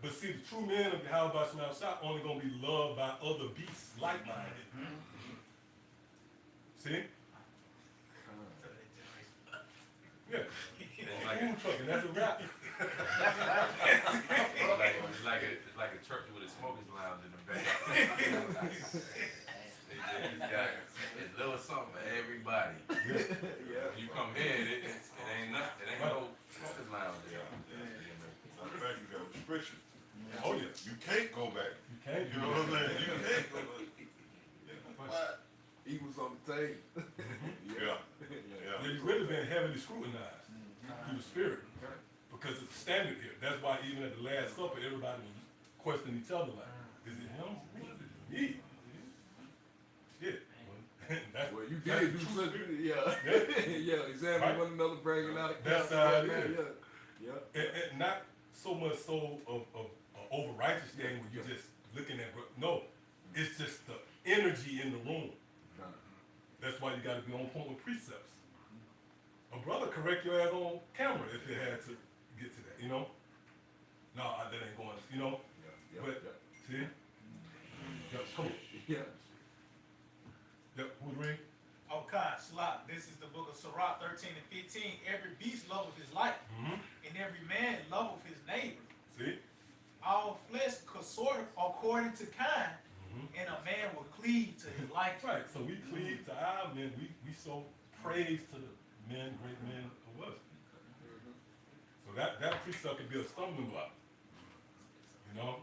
But see, the true men of the How About Smell Shop only gonna be loved by other beasts like-minded. See? Yeah. Food trucking, that's a wrap. It's like a church with a smokers lounge in the back. They just got a little something for everybody. Yeah. You come in, it ain't nothing. It ain't no smokers lounge there. Matter of fact, you got restriction. Oh, yeah. You can't go back. You can't You do know what I'm that. saying? You can't go back. What? He was on the table. Yeah. Yeah, Yeah. you've really been heavily scrutinized through the spirit. Because it's a standard here. That's why even at the Last Supper, everybody was questioning each other like, is it him? Who is it? Me? Shit. That's, Well, you that's did the do true something. spirit. Yeah. Yeah, examine Right. one another, bringing out a That's counsel, how it yeah, is. Yeah. And not so much so of over righteous thing where you're just looking at, no, it's just the energy in the room. That's why you gotta be on point with precepts. A brother correct your ass on camera if it had to get to that, you know? No, that ain't going, you know? Yeah. But, see? Yep, come on. Yeah. Yep, who's ring? Oh, God, Shalak, this is the book of Sirach 13 and 15. Every beast loveth his life, and every man loveth his neighbor. See? All flesh consort according to kind, and a man will cleave to his life. Right, so we cleave to our men, we show praise to the men, great men of us. So that precept could be a stumbling block. You know?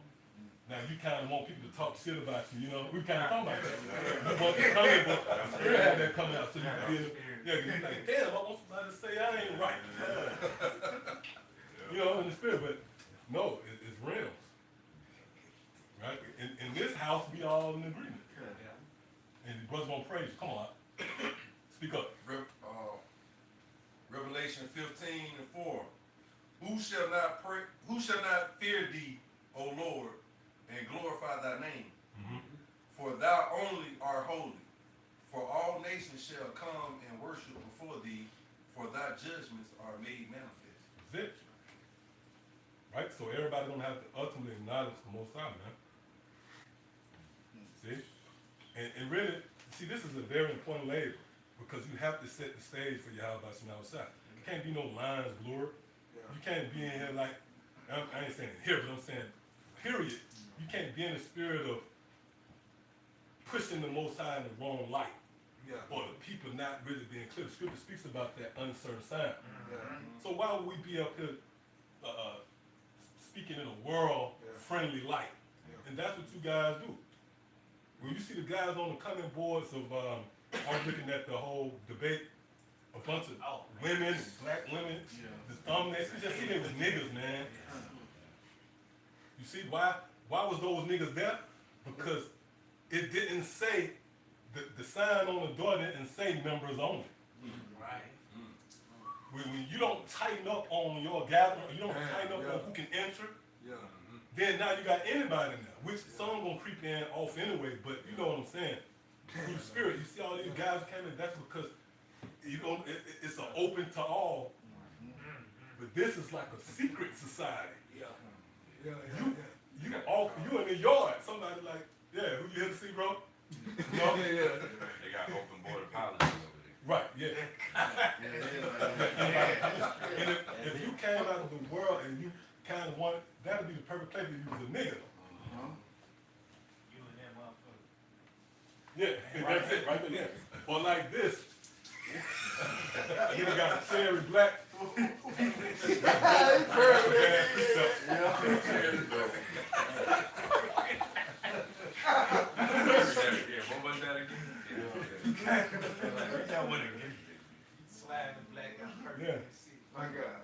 Now you kind of want people to talk shit about you, you know? We kind of talking about that. You want to come in, but the spirit had that coming out, so you feel, yeah, cause you're like, damn, I want somebody to say I ain't right. You know, in the spirit, but no, it's realms. Right? In this house, we all in agreement. And the brothers gonna praise you. Come on. Speak Speak up. Revelation 15:4. Who shall not fear thee, O Lord, and glorify thy name? Mhm. For thou only art holy. For all nations shall come and worship before thee, for thy judgments are made manifest. That's it. Right? So everybody gonna have to ultimately acknowledge the Most High, man. See? And really, see, this is a very important labor because you have to set the stage for Yahweh Shai. You can't be no lines blurred. You can't be in here like, I ain't saying here, but I'm saying, period. You can't be in the spirit of pushing the Most High in the wrong light. Yeah. Or the people not really being clear. The scripture speaks about that uncertain sign. Yeah. So why would we be up here speaking in a world-friendly light? Yeah. And that's what you guys do. When you see the guys on the coming boards of, I was looking at the whole debate, a bunch of women, black women, the thumbnails, you just see they was niggas, man. You see why was those niggas there? Because it didn't say, the sign on the door didn't say members only. Right. When you don't tighten up on your gathering, you don't tighten up on who can enter, Yeah. then now you got anybody in there, which some gonna creep in off anyway, but you know what I'm saying. Through the spirit, you see all these guys came in, that's because you know it's an open to all. But this is like a secret society. Yeah. Yeah. You in the yard, somebody like, yeah, who you here to see, bro? No? Yeah. They got open border policy over there. Right, yeah. And if you came out of the world and you kind of wanted, that'd be the perfect place if you was a nigga. You and that motherfucker. Yeah, that's it, right there. Or like this. You got a cherry black. What was that again? Slide the black out perfect. Yeah. I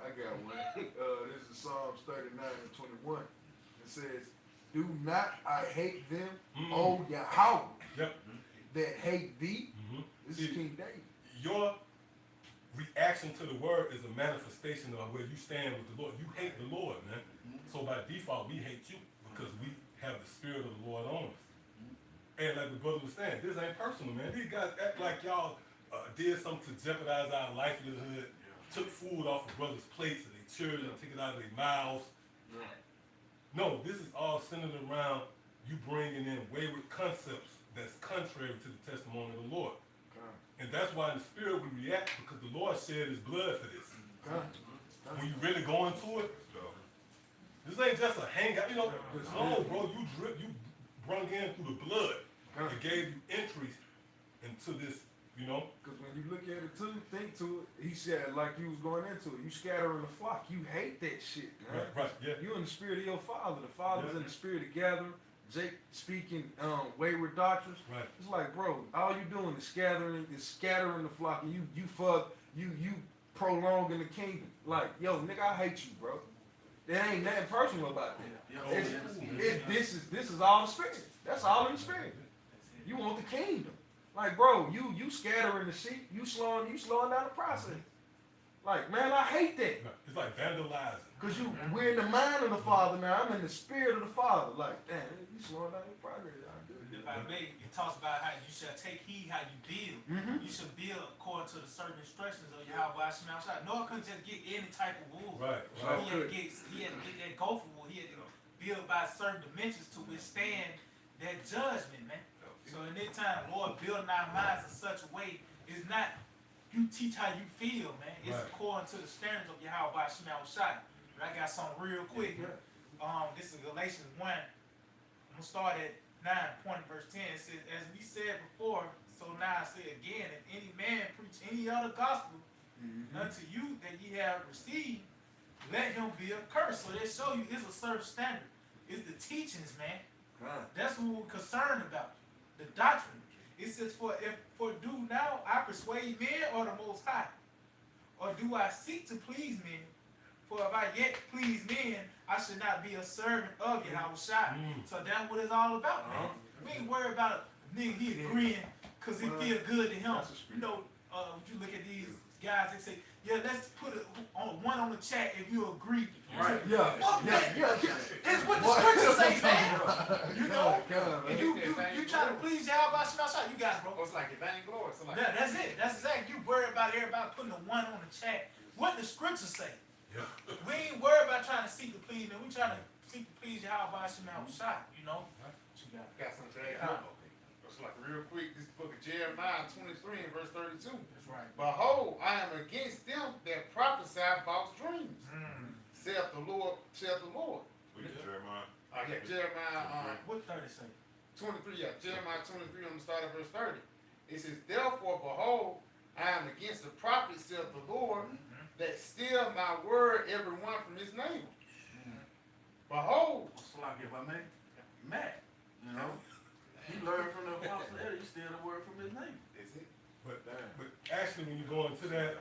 got one. This is Psalms 39:21. It says, "Do not I hate them, O Yahweh, Yep. that hate thee." Mhm. This is King David. Your reaction to the word is a manifestation of where you stand with the Lord. You hate the Lord, man. So by default, we hate you because we have the spirit of the Lord on us. And like the brother was saying, this ain't personal, man. These guys act like y'all did something to jeopardize our livelihood, took food off of brothers' plates and their children, took it out of their mouths. No, this is all centered around you bringing in wayward concepts that's contrary to the testimony of the Lord. And that's why in the spirit we react, because the Lord shed his blood for this. When you really go into it, this ain't just a hangout, you know. No, bro, you brung in through the blood. It gave you entries into this, you know. Because when you look at it too, think to it, he said like you was going into it, you scattering the flock. You hate that shit, man. Right, yeah. You in the spirit of your father. The father's in the spirit of gathering. Jake speaking wayward doctrines. Right. It's like, bro, all you doing is scattering the flock, and you prolonging the kingdom. Like, yo, nigga, I hate you, bro. There ain't nothing personal about that. This is all the spirit. That's all in the spirit. You want the kingdom. Like, bro, you scattering the sheep. You slowing down the process. Like, man, I hate that. It's like vandalizing. Cause we're in the mind of the Father now. I'm in the spirit of the Father. Like, damn, you slowing down your progress. If I may, it talks about how you shall take heed how you build. You should build according to the certain instructions of Yahweh Shema Shai. Noah couldn't just get any type of wool. Right. He had to get that gopher wool. He had to build by certain dimensions to withstand that judgment, man. So in this time, Lord, building our minds in such a way, it's not you teach how you feel, man. It's according to the standards of Yahweh Shema Shai. But I got something real quick. This is Galatians 1. I'm gonna start at 9, verse 10. It says, "As we said before, so now I say again, if any man preach any other gospel unto you that ye have received, let him be accursed." So they show you it's a certain standard. It's the teachings, man. That's what we're concerned about. The doctrine. It says, for do now I persuade men or the Most High? Or do I seek to please men? For if I yet please men, I should not be a servant of Yahweh Shai. So that's what it's all about, man. We ain't worried about a nigga he agreeing because he feel good to him. You know, would you look at these guys and say, yeah, let's put it on one on the chat if you agree. Right. Yeah, Fuck that. It's what the What? scriptures say, man. You know? God, And man. you try to please Yahweh Shemashah, you got it, bro. Oh, it's like a vain glory. It's like, Yeah, that's it. That's exactly. You worry about everybody putting a one on the chat. What the scriptures say. Yeah. We ain't worried about trying to seek to please them. We trying to seek to please Yahweh Shemashah, you know? What you got? got something to add. It's like real quick, this book of Jeremiah 23 and verse 32. That's right. Behold, I am against them that prophesy false dreams, saith the Lord, saith the Lord. We get Jeremiah. Yeah, Jeremiah What 30 say? 23, yeah, Jeremiah 23 on the start of verse 30. It says, therefore, behold, I am against the prophets, saith the Lord, that steal my word, every one from his neighbor. Behold, It's like if I make Matt, you know, he learned from the apostle there, he steal the word from his name. is it? But actually, when you go into that,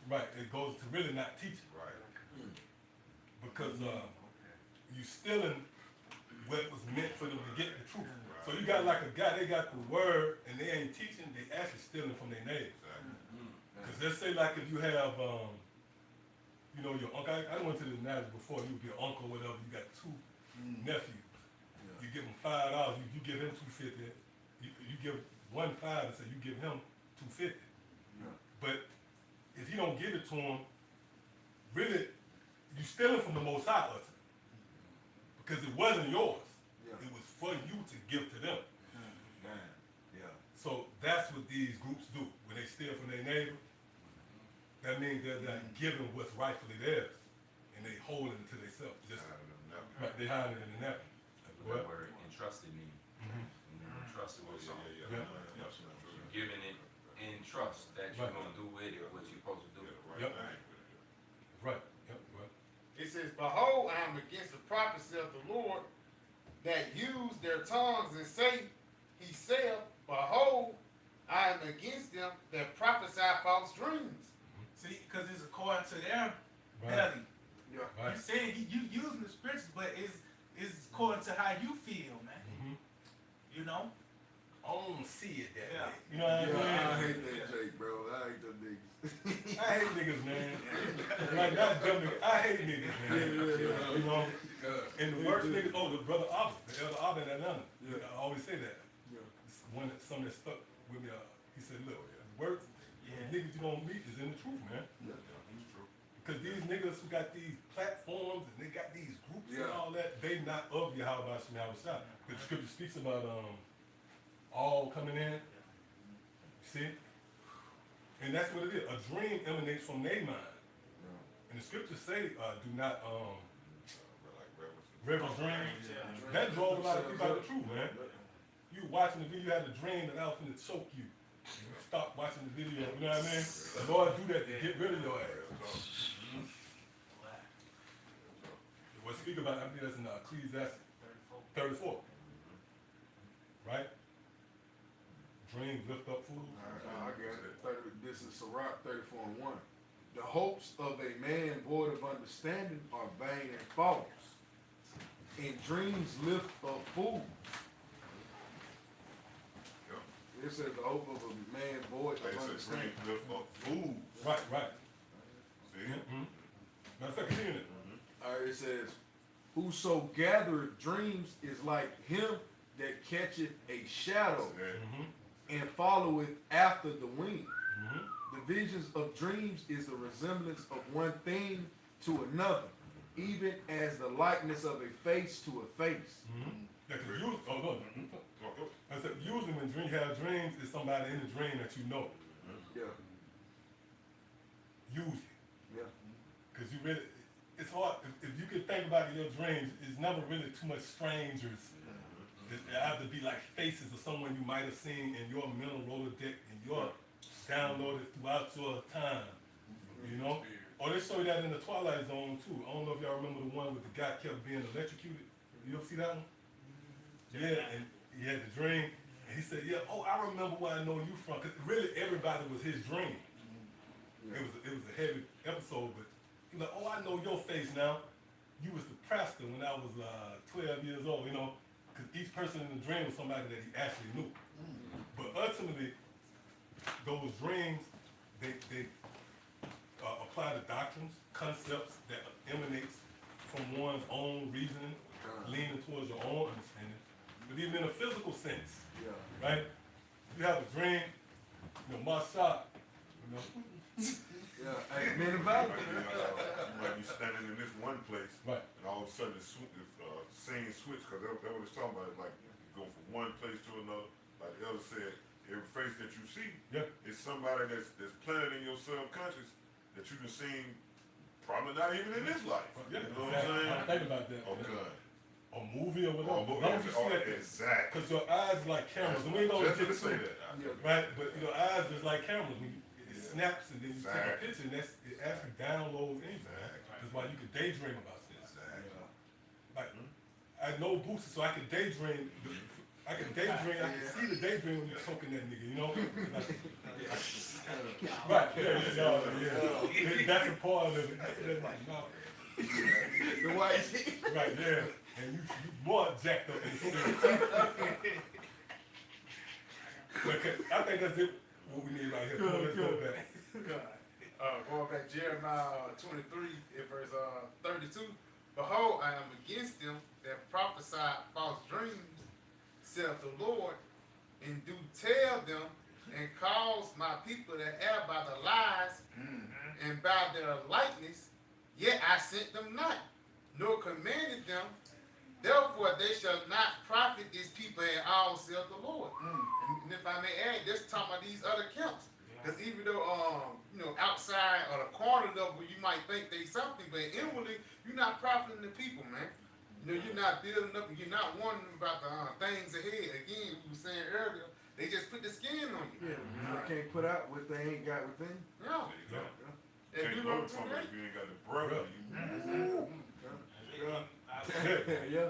right, it goes to really not teaching, Right. because you stealing what was meant for them to get the truth. So you got like a guy, they got the word and they ain't teaching, they actually stealing from their neighbors. Because let's say like if you have, you know, your uncle, I went to the analogy before, you would be an uncle or whatever, you got two nephews. You give them $5, you give him $2.50. You give one $5 and say you give him $2.50. But if you don't give it to him, really, you stealing from the Most High ultimately. Because it wasn't yours. Yeah. It was for you to give to them. Man, yeah. So that's what these groups do. When they steal from their neighbor, that means they're not giving what's rightfully theirs. And they hold it to themselves. Just right, they hide it in the napkin. What word entrusted mean? Entrusted with something. Yeah. You're giving it in trust that you're Right. gonna do with it what you're supposed to do. Yep. Right. Yep. Right. It says, behold, I am against the prophets of the Lord that use their tongues and say, he saith, behold, I am against them that prophesy false dreams. See, because it's according to their Right. belly. Yeah. Right. You saying you using the scriptures, but it's according to how you feel, man. Mhm. You know? I don't see it that Yeah. way. You know what I mean? Yeah, I hate that Jake, bro. I hate them niggas. I hate niggas, man. Like not dumb niggas. I hate niggas, man. You know. And the worst niggas, the brother Abba, the elder Abba in Atlanta. Yeah. I always say that. Yeah. It's something that stuck with me. He said, "Look, the worst niggas you gonna meet is in the truth, man. Yeah. Because these niggas who got these platforms and they got these groups and Yeah. all that, they not of Yahweh Shem Yahushua. But the scripture speaks about all coming in. See? And that's what it is. A dream emanates from their mind. And the scriptures say, do not reverence dreams. That drove a lot of people out of the truth, man. You watching the video, you had a dream that I was gonna choke you. And you stop watching the video, you know what I mean? The Lord do that to get rid of your ass. What speak about, I think that's in Ecclesiastes 34. Right? Dreams lift up fools. I got it. This is Sirach 34:1. The hopes of a man void of understanding are vain and false, and dreams lift up fools. It says the hope of a man void They of said understanding. dreams lift up fools. Right, right. See? Mm-hmm. Matter of fact, continue it. It says, whoso gathereth dreams is like him that catcheth a shadow Yeah. Mm-hmm. and followeth after the wind. Mm-hmm. The visions of dreams is the resemblance of one thing to another, even as the likeness of a face to a face. Mm-hmm. That could use, I said, usually when you have dreams, it's somebody in the dream that you know. Yeah, Usually. yeah, Because you really, it's hard, if you could think about your dreams, it's never really too much strangers. It either be like faces of someone you might have seen in your mental Rolodex and your downloaded throughout your time, you know? Or they show you that in the Twilight Zone too. I don't know if y'all remember the one with the guy kept being electrocuted. You ever see that one? Yeah, and he had the dream, and he said, "Yeah, I remember where I know you from." Because really, everybody was his dream. It was a heavy episode, but he was like, "Oh, I know your face now. You was the pastor when I was 12 years old." You know, because each person in the dream was somebody that he actually knew. But ultimately, those dreams, they apply to doctrines, concepts that emanates from one's own reasoning, leaning towards your own understanding. But even in a physical sense, Yeah. right? You have a dream, you know, my shot, you know, Yeah, hey, man, about it. You might be standing in this one place, right, and all of a sudden the scene switch, cause that's what it's talking about, like, you go from one place to another, like the elder said, every face that you see, yeah, is somebody that's planted in your subconscious that you can see probably not even in this life. yeah. You know what Exactly. I'm I'm saying? thinking about that. Okay. A movie or whatever. Oh, As long as you see that, exactly. because your eyes are like cameras, and we ain't gonna Just get to say to it, that. right? But your eyes is like cameras. When it Yeah. snaps and then you take a Exactly. picture, and it actually downloads in you. Exactly. That's why you can daydream about this. Exactly. Like, I know boosters, so I can daydream. I can daydream. I can see the daydream when you're choking that nigga. You know? Right? Yeah. That's a part of it. That's my mouth. The white. Right there. And you more jacked up than shit. I think that's it. What we need right here. Come on, let's go back. Going back Jeremiah 23 in verse 32. Behold, I am against them that prophesy false dreams, saith the Lord, and do tell them, and cause my people to err by the lies and by their likeness. Yet I sent them not, nor commanded them. Therefore they shall not profit these people at all, saith the Lord. And if I may add, this talking about these other camps. Because even though, outside or the corner level, you might think they something, but inwardly, you're not profiting the people, man. You know, you're not building up, and you're not wondering about the things ahead. Again, we were saying earlier, they just put the skin on you. Yeah, they can't put out what they ain't got within. Yeah. There you go. And Can't you go know, to somebody if you ain't got the breath in you. Yeah.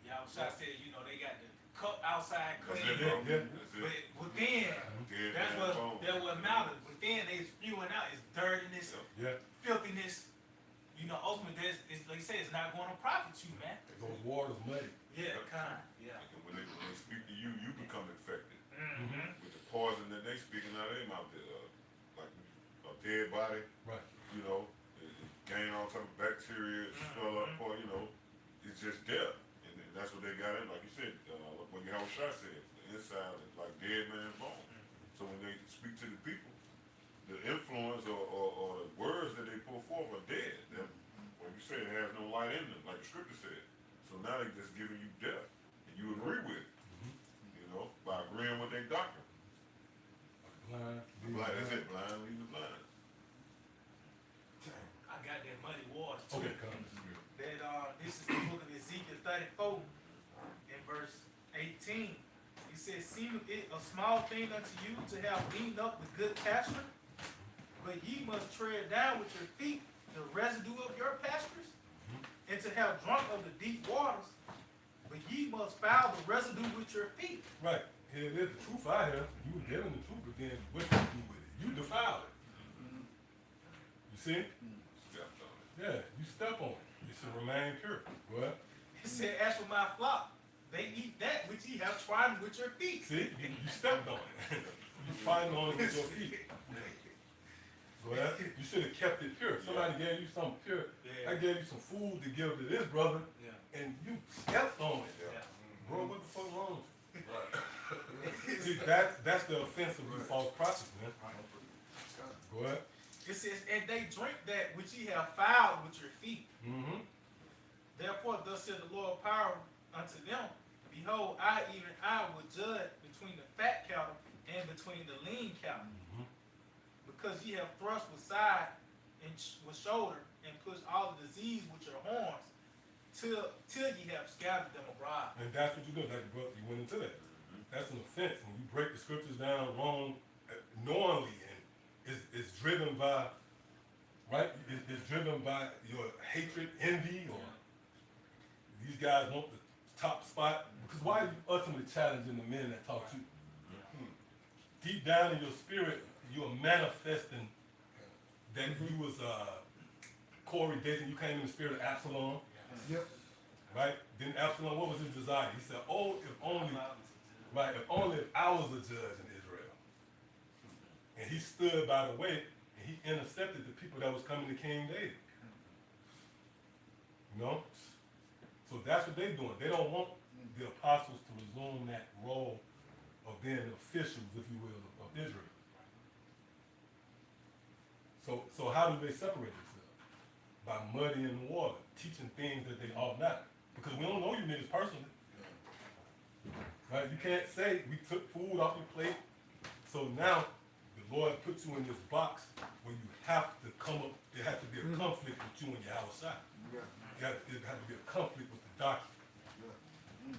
Y'all shot said, they got the cup outside That's clean. it, bro. Yeah. That's But it. within, Dead that's man what bone. matters. Within, they spewing out is dirtiness, Yeah. filthiness. Ultimately, it's like you say, it's not going to profit you, man. Those waters muddy. Yeah, kind. Yeah. And when they speak to you, you become infected Mm-hmm. with the poison that they speaking out of their mouth. Like a dead body, Right. it gain all type of bacteria, swell up, or it's just death. And then that's what they got in, like you said, what your house shot said, the inside is like dead man's bone. So when they speak to the people, the influence or the words that they pull forth are dead. Like you said, it has no light in them, like the scripture said. So now they're just giving you death, and you agree with it, by agreeing with their doctrine. Blind. Blind, that's it, blind leading the blind. I got that muddy waters too. Okay, come. That this is the book of Ezekiel 34 in verse 18. He says, seemeth it a small thing unto you to have eaten up the good pasture, but ye must tread down with your feet the residue of your pastures, and to have drunk of the deep waters, but ye must foul the residue with your feet. Right. Here it is, the truth out here. You were given the truth, but then what you do with it? You defile it. You see? Stepped on it. Yeah, you step on it. It should remain pure. What? He said, as for my flock, they eat that which ye have trodden with your feet. See? You stepped on it. You fighting on it with your feet. Well, you should have kept it pure. Somebody gave you something pure. Yeah. I gave you some food to give to this brother, Yeah. and you stepped on it. Yeah. Bro, what the fuck wrong with you? See, that's the offense of you false prophets, man. Go ahead. It says, and they drink that which ye have fouled with your feet. Mm-hmm. Therefore, thus said the Lord power unto them, behold, even I will judge between the fat cattle and between the lean cattle. Mhm. Because ye have thrust with side and with shoulder, and pushed all the disease with your horns, till ye have scattered them abroad. And that's what you do. Like, bro, you went into that. That's an offense. When you break the scriptures down wrong, knowingly, and it's driven by, right? It's driven by your hatred, envy, or these guys want the top spot. Because why are you ultimately challenging the men that taught you? Deep down in your spirit, you are manifesting that you was Corey Dayton. You came in the spirit of Absalom. Yep. Right? Then Absalom, what was his desire? He said, oh, if only, right, if only if I was a judge in Israel. And he stood by the way, and he intercepted the people that was coming to King David. You know? So that's what they're doing. They don't want the apostles to resume that role of being officials, if you will, of Israel. So how do they separate themselves? By muddying the water, teaching things that they ought not. Because we don't know you niggas personally. Right? You can't say we took food off your plate. So now the Lord puts you in this box where you have to come up, there has to be a conflict with you and your outside. Yeah, There has to be a conflict with the doctrine. yeah.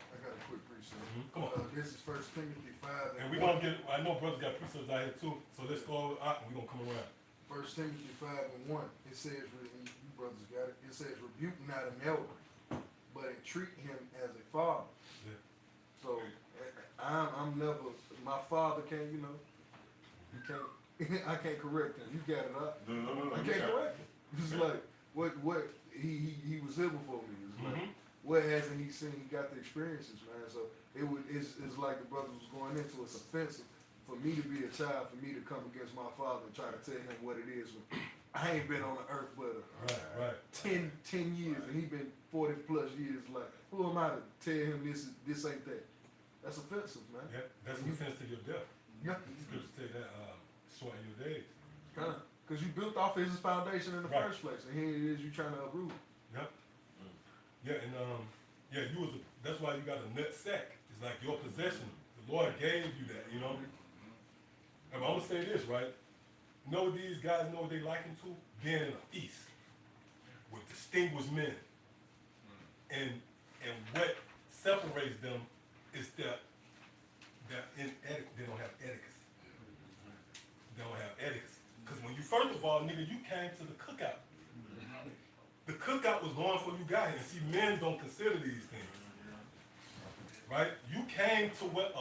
I got a quick precept. Come on. This is 1 Timothy 5 And we're gonna get, I know brothers got precepts out here too, so let's go out and we're gonna come around. 1 Timothy 5:1, it says, and you brothers got it, it says, rebuke not an elder, but entreat him as a father. Yeah. So, I'm never, my father can't, you know, he can't, I can't correct him. You got it up. No. I can't correct him. It's like, what, he was here before me. It's like, Mhm. what hasn't he seen? He got the experiences, man. So, it's like the brothers was going into, it's offensive for me to be a child, for me to come against my father and try to tell him what it is. I ain't been on the earth but Right. 10 years, and he been 40 plus years. Like, who am I to tell him this ain't that? That's offensive, man. Yeah, that's an offense to your death. Yeah, Scripture say that, shorten your days. kind of, because you built off his foundation in the Right. first place, and here it is you trying to uproot. Yep. Yeah, and that's why you got a nut sack. It's like your possession. The Lord gave you that, you know. And I'm gonna say this, right? Know these guys know what they liken to? Being in a feast with distinguished men. And what separates them is that they don't have etiquette. They don't have etiquette. Because when you, first of all, nigga, you came to the cookout. The cookout was going for you guys. And see, men don't consider these things. Right? You came to what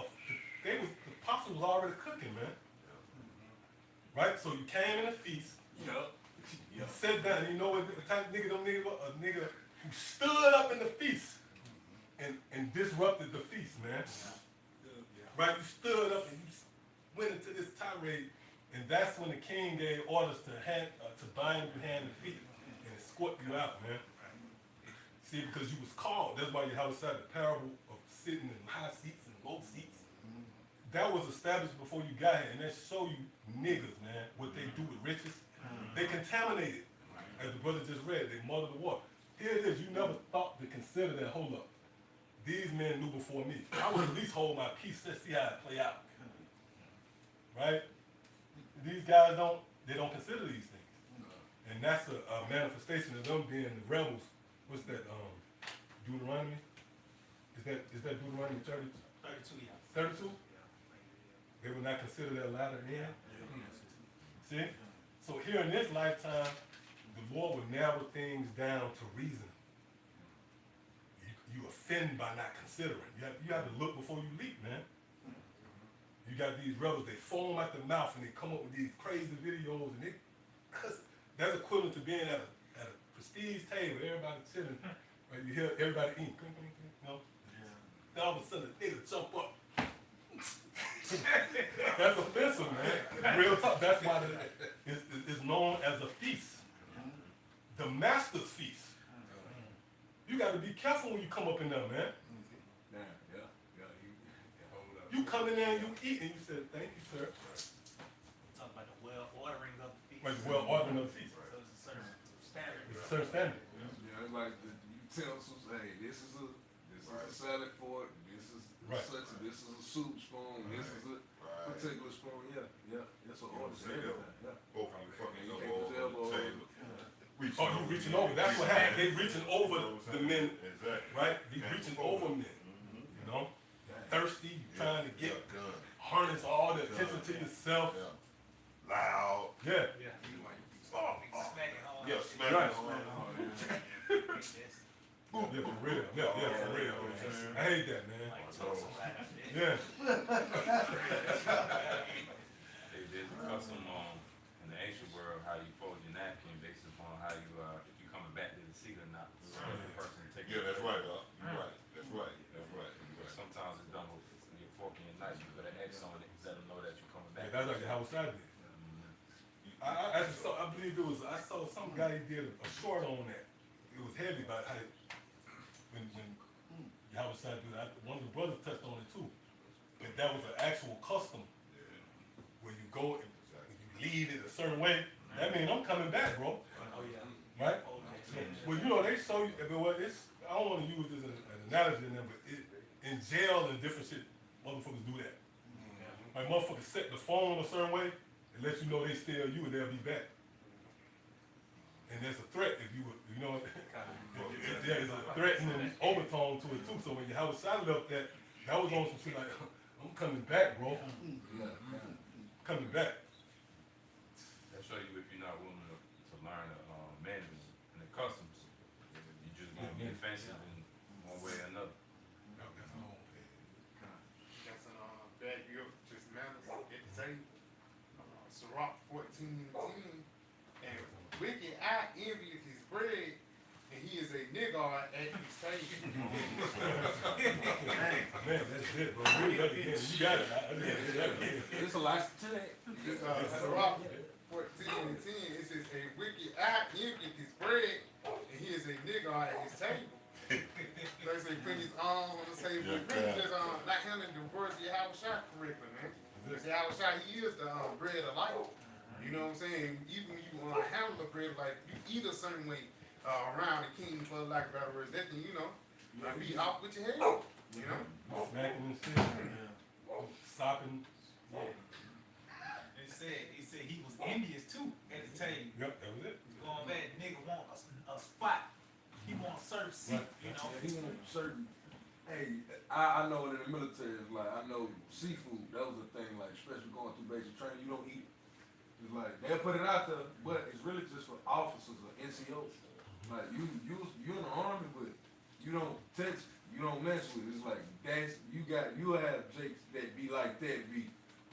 the apostle was already cooking, man. Right? So you came in a feast. You sat down, and you know what the type of nigga, a nigga who stood up in the feast and disrupted the feast, man. Right? You stood up and you went into this tirade, and that's when the king gave orders to bind you hand and feet and escort you out, man. See, because you was called. That's why you have inside the parable of sitting in high seats and low seats. That was established before you got here, and that show you niggas, man, what they do with riches. They contaminate it. As the brother just read, they muddy the water. Here it is, you never thought to consider that, hold up. These men knew before me. I would at least hold my peace, let's see how it play out. Right? These guys don't consider these things. And that's a manifestation of them being the rebels. What's that, Deuteronomy? Is that Deuteronomy 32? 32, yeah. 32? They would not consider that latter end. See? So here in this lifetime, the Lord would narrow things down to reason. You offend by not considering. You have to look before you leap, man. You got these rebels, they foam at the mouth and they come up with these crazy videos and they cuss. That's equivalent to being at a prestige table, everybody chilling, right? You hear everybody eating, you know? Then all of a sudden, a nigga jump up. That's offensive, man. Real talk. That's why it's known as a feast. The master's feast. You got to be careful when you come up in there, man. You come in there and you eat and you say, thank you, sir. Talk about the well ordering of the feast. Like, well, ordering of the feast. So it's a certain standard. It's a certain standard. Yeah, it's like the utensils. Hey, this is a salad fork. This is Right. such. This is a soup spoon. This is a particular spoon. Yeah. That's an order for everything. Yeah. Both of them fucking You elbows can't on put the your table. Oh, you reaching over. That's what happened. They reaching over the men, Exactly. right? They reaching over men. You know? Thirsty, you trying to get, harness all the attention to yourself. Loud. Yeah. Yeah. Smacking hard. Yeah, smack Right. it hard. Yes. Yeah, for real. Yeah, for real. I hate that, man. Like, talk somebody out there. Yeah. There's a custom in the ancient world how you fold your napkin based upon how you if you coming back to the seat or not. So the person take Yeah, that's right, Doc. You're right. That's right. That's right. Sometimes it's done with your fork and your knife. You put an X on it, let them know that you're coming back. Yeah, guy he did a short on that. It was heavy, but when Yahweh Shai do that, one of the brothers touched on it too. But that was an actual custom where you go and you lead it a certain way. That means I'm coming back, bro. Oh, yeah. Right? Okay. Well, you know, they show you, I mean, well, I don't want to use this as an analogy in there, but in jail and different shit, motherfuckers do that. Like motherfuckers set the phone a certain way and let you know they still you and they'll be back. And there's a threat if you know, if there is a threatening overtone to it too. So when your house shot left that was on some shit like, I'm coming back, bro. Coming back. I'll show you if you're not willing to learn the manual and the customs. You just gonna be offensive in one way or another. Got some bad guilt, just manners at the table. Sirach 14:10. And wicked eye envieth his bread, and he is a nigger at his table. Man, that's it, bro. You got it. There's a lot to that. Sirach 14:10. It says, a wicked eye envieth his bread, and he is a nigger at his table. Like I say, put his arms on the table. Really just not handling the words of Yahweh Shai correctly, man. Because Yahweh Shai, he is the bread of life. You know what I'm saying? Even when you handle the bread, like you eat a certain way around the king, for lack of better words, that can, you know, be off with your head. You know? Smacking and shit. Sopping. He said he was envious too at the table. Yep, that was it. He's going back, nigga want a spot. He want a certain seat, you know. He want certain. Hey, I know it in the military. It's like I know seafood. That was a thing. Like especially going through basic training, you don't eat it. It's like they'll put it out there, but it's really just for officers or NCOs. Like you're in the army, but you don't touch, you don't mess with it. It's like you have Jakes that be like that.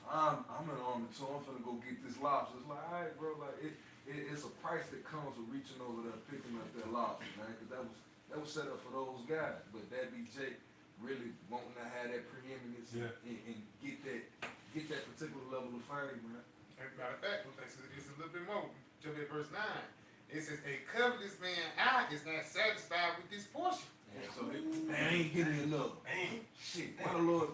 I'm in the army, so I'm finna go get this lobster. It's like, all right, bro, like it's a price that comes with reaching over there, picking up that lobster, man. Cause that was set up for those guys. But that be Jake really wanting to have that preeminence and get that particular level of fame, man. And matter of fact, it's a little bit more. Jump at verse 9. It says, a covetous man's eye is not satisfied with this portion. Yeah, so man, I ain't getting enough. Man, shit, why the Lord,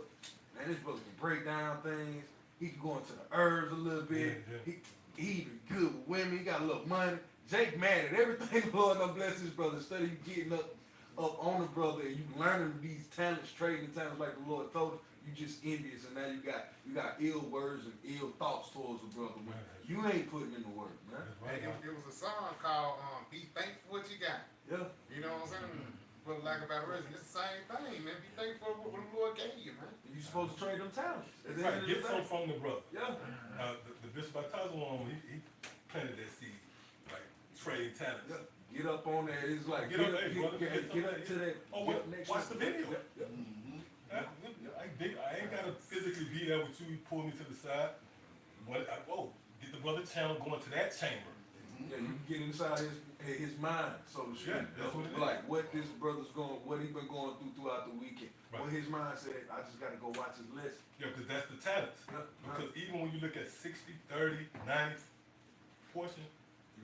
man, this brother can break down things. He can go into the herbs a little bit. He even good with women. He got a little money. Jake mad at everything the Lord done bless his brother. Instead of you getting up on the brother and you learning these talents, trading talents like the Lord told you just envious, and now you got ill words and ill thoughts towards the brother. Man. You ain't putting in the work, man. And it was a song called Be Thankful for What You Got. Yeah. You know what I'm saying? For lack of better words, it's the same thing, man. Be thankful for what the Lord gave you, man. You supposed to trade them talents. Right, get some from the brother. Yeah. The Bishop Atazawan, he planted that seed, like trade talents. Yeah. Get up on that. It's like Get up to that. Oh, watch the video. I ain't gotta physically be there with you. You pull me to the side. Get the brother channel going to that chamber. Yeah, you can get inside his mind, so to speak. Yeah, that's what it is. Like what this brother's what he been going through throughout the weekend. Right. What his mind said, I just gotta go watch his lesson. Yeah, because that's the talents. Yeah. Because even when you look at 60, 30, 90 portion,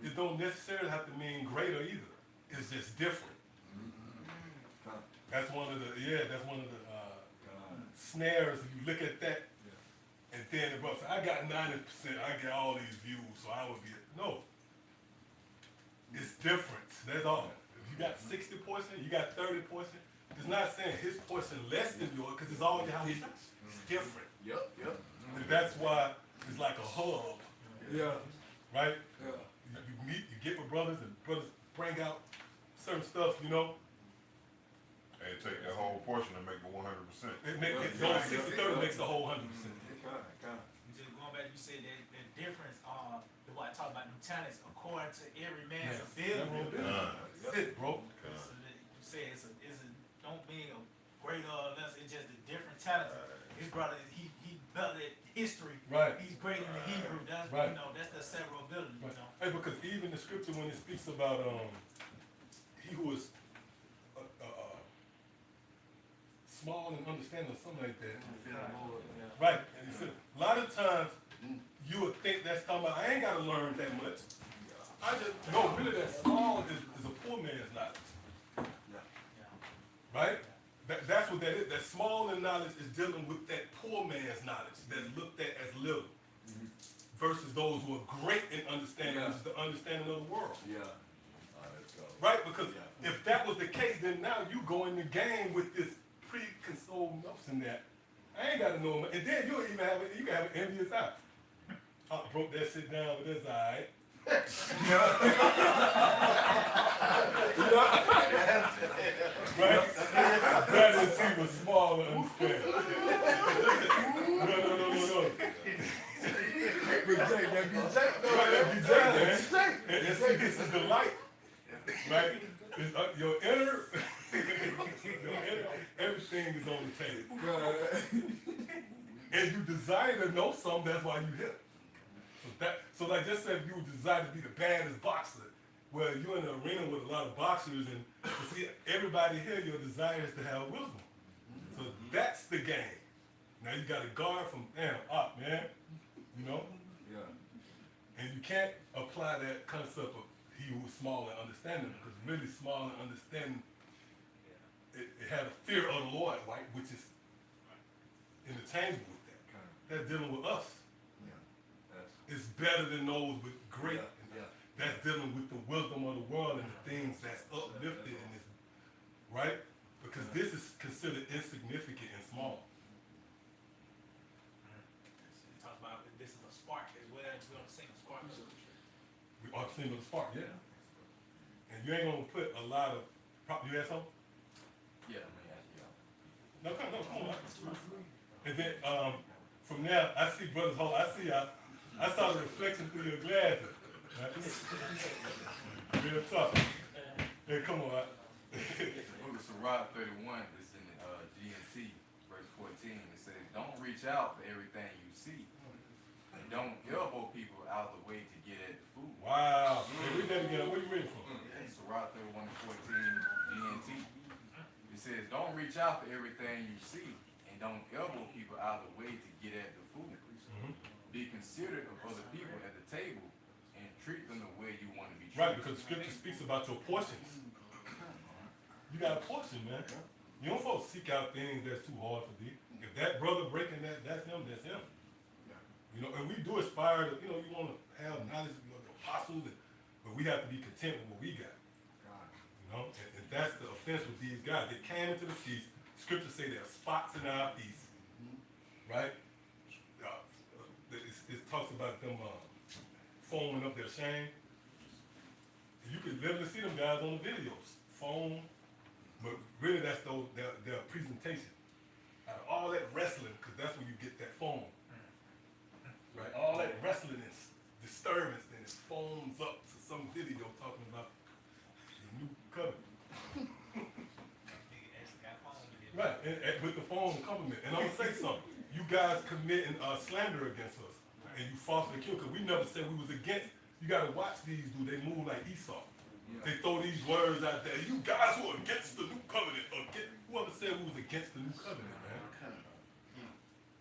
it don't necessarily have to mean greater either. It's just different. That's one of the snares. If you look at that, and then the brother, I got 90%. I get all these views, so I would be no. It's different. That's all. If you got 60 portion, you got 30 portion. It's not saying his portion less than yours, because it's all your house. It's different. Yep. And that's why it's like a hub. Yeah. Right? Yeah. You meet, you get with brothers, and brothers bring out certain stuff, you know. And take that whole portion and make it 100%. It goes 60-30 makes the whole 100%. Just going back, you said that difference the what I talked about them talents according to every man's ability. That's it, bro. You say it's a don't mean a greater or less, it's just a different talent. His brother, he built it history. Right. He's great in the Hebrew. That's Right. you know, that's the several ability, you know. Hey, because even the scripture when it speaks about he who is small and understanding or something like that. Right. And he said, a lot of times you would think that's talking about I ain't gotta learn that much. I just, no, really that small is a poor man's knowledge. Right? That's what that is. That small in knowledge is dealing with that poor man's knowledge that's looked at as little. Versus those who are great in understanding, which is the understanding of the world. Yeah. Right? Because if that was the case, then now you go in the game with this preconceived notion that I ain't gotta know him. And then you'll even have you can have an envious eye. I broke that shit down, but that's alright. Right? Rather than see what's small and understand. No. But Jay, that be Jay. Right, that be Jay, man. And see, this is the light. Right? It's, your inner, everything is on the table. And you desire to know something, that's why you here. So like just say if you desire to be the baddest boxer, well, you're in an arena with a lot of boxers, and you see, everybody here, your desire is to have wisdom. So that's the game. Now you got to guard from, up, man. You know? Yeah. And you can't apply that concept of he who is small and understanding, because really small and understanding, it had a fear of the Lord, right, which is interchangeable with that. That's dealing with us. It's better than those with great. That's dealing with the wisdom of the world and the things that's uplifted in this, right? Because this is considered insignificant and small. It talks about that this is a spark as well. We're gonna sing a spark. We are seeing the spark, yeah. And you ain't gonna put a lot of. You had something? Yeah, man, yeah. No, come on. And then from there, I see Brothers Hall. I saw the reflection through your glasses. Right? Real tough. Hey, come on. Book of Sirach 31 is in the GNT, verse 14. It says, "Don't reach out for everything you see, and don't elbow people out of the way to get at the food." Wow. Hey, read that again. Where you reading from? Sirach 31 and 14 GNT. It says, "Don't reach out for everything you see, and don't elbow people out of the way to get at the food. Be considerate of other people at the table and treat them the way you want to be treated." Right, because the scripture speaks about your portions. You got a portion, man. You don't folks seek out things that's too hard for thee. If that brother breaking that, that's him, that's him. You know, and we do aspire to, you know, you want to have knowledge of the apostles, but we have to be content with what we got. You know, and that's the offense with these guys. They came into the feast. Scripture say there are spots in our feast, right? It talks about them foaming up their shame. You could literally see them guys on the videos, foam, but really that's their presentation. Out of all that wrestling, because that's when you get that foam. Right? All that wrestling is disturbance, then it foams up to some video talking about the new covenant. Right, and with the phone compliment. And I'm gonna say something. You guys committing slander against us, and you falsely accused, because we never said we was against. You gotta watch these dudes. They move like Esau. They throw these words out there. You guys who are against the new covenant, whoever said we was against the new covenant, man?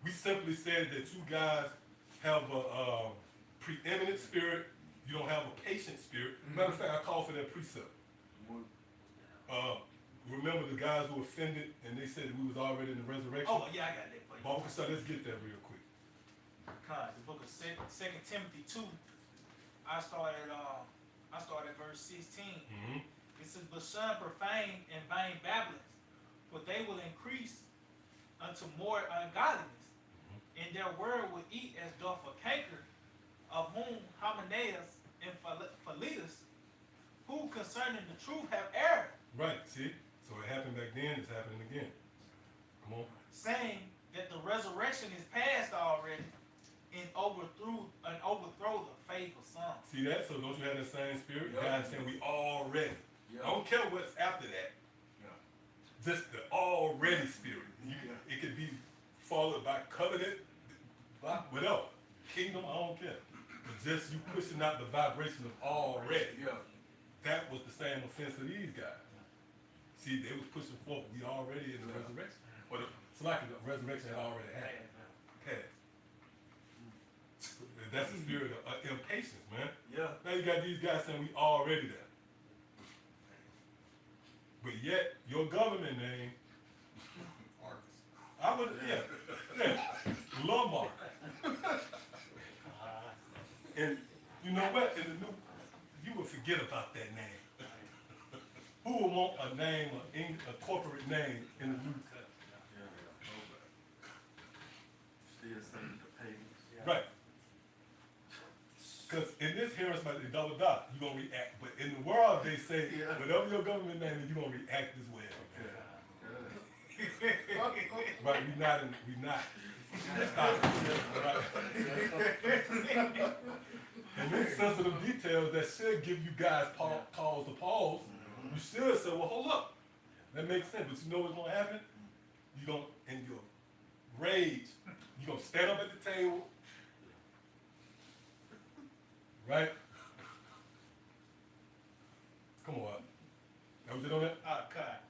We simply said that you guys have a preeminent spirit. You don't have a patient spirit. Matter of fact, I call for that precept. Remember the guys who offended and they said we was already in the resurrection? Oh yeah, I got that for you. But so let's get that real quick. The book of 2 Timothy 2. I started at verse 16. It says, "But shun profane and vain babblings, for they will increase unto more ungodliness, and their word will eat as doth a canker, of whom Hymenaeus and Philetus, who concerning the truth have erred, Right, see? So it happened back then, it's happening again. Come on. saying that the resurrection is past already, and overthrow the faith of some." See that? So don't you have that same spirit? God saying we already. I don't care what's after that. Just the already spirit. It could be followed by covenant, by whatever. Kingdom, I don't care. But just you pushing out the vibration of already. That was the same offense of these guys. See, they was pushing forth, we already in the resurrection. Or it's like the resurrection had already happened. Passed. And And that's the spirit of impatience, man. Yeah. Now you got these guys saying we already there. But yet, your government name, I would, yeah, Lombard. And you know what? In the new, you would forget about that name. Who would want a name, a corporate name in the New Testament? Still sending the pagans. Right. Because in this hearing, somebody say double dot, you're going to react. But in the world, they say, whatever your government name is, you're going to react as well. Right, we not. Right. And then sensitive details that should give you guys cause to pause. You should say, well, hold up. That makes sense. But you know what's going to happen? You're going to, in your rage, you're going to stand up at the table. Right? Come on. That was it on that? Cut.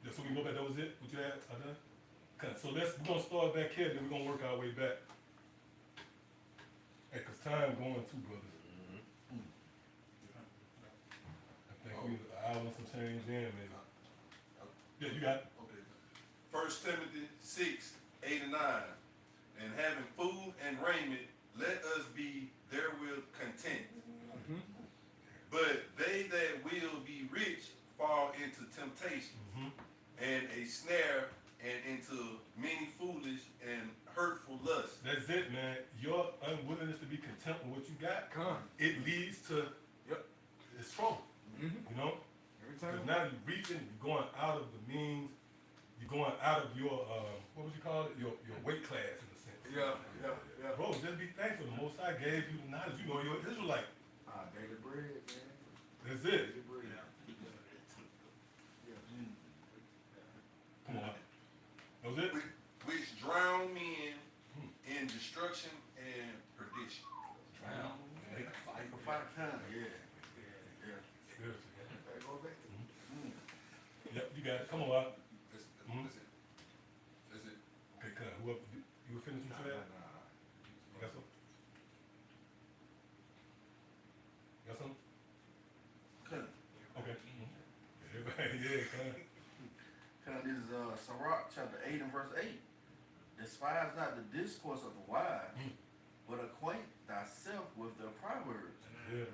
Yeah, so we can go back. That was it? What you had? Done? Okay, so we're going to start back here, then we're going to work our way back. Hey, because time going too, brothers. I think we an hour and some change in, maybe. Yeah, you got it. Okay. 1 Timothy 6, 8 and 9. And having food and raiment, let us be therewith content. But they that will be rich fall into temptation and a snare and into many foolish and hurtful lusts. That's it, man. Your unwillingness to be content with what you got, it leads to it's trouble. You know? Every Because time. now you're reaching, you're going out of the means, you're going out of your, what would you call it? Your weight class in a sense. Yeah. Bro, just be thankful. The Most High gave you the knowledge. You know, you're an Israelite. Daily bread, man. That's it. Daily bread. Come on. That was it? Which drown men in destruction and perdition. Drown. Fight for 5 times. Yeah. Seriously. Gotta go back. Yep, you got it. Come on, Rob. That's it. That's it. Okay, cut. Whoever, you were finished with that? You got some? Got some? Cut. Okay. Everybody, yeah, cut. This is Sirach chapter 8 and verse 8. Despise not the discourse of the wise, but acquaint thyself with the proverbs. Yeah.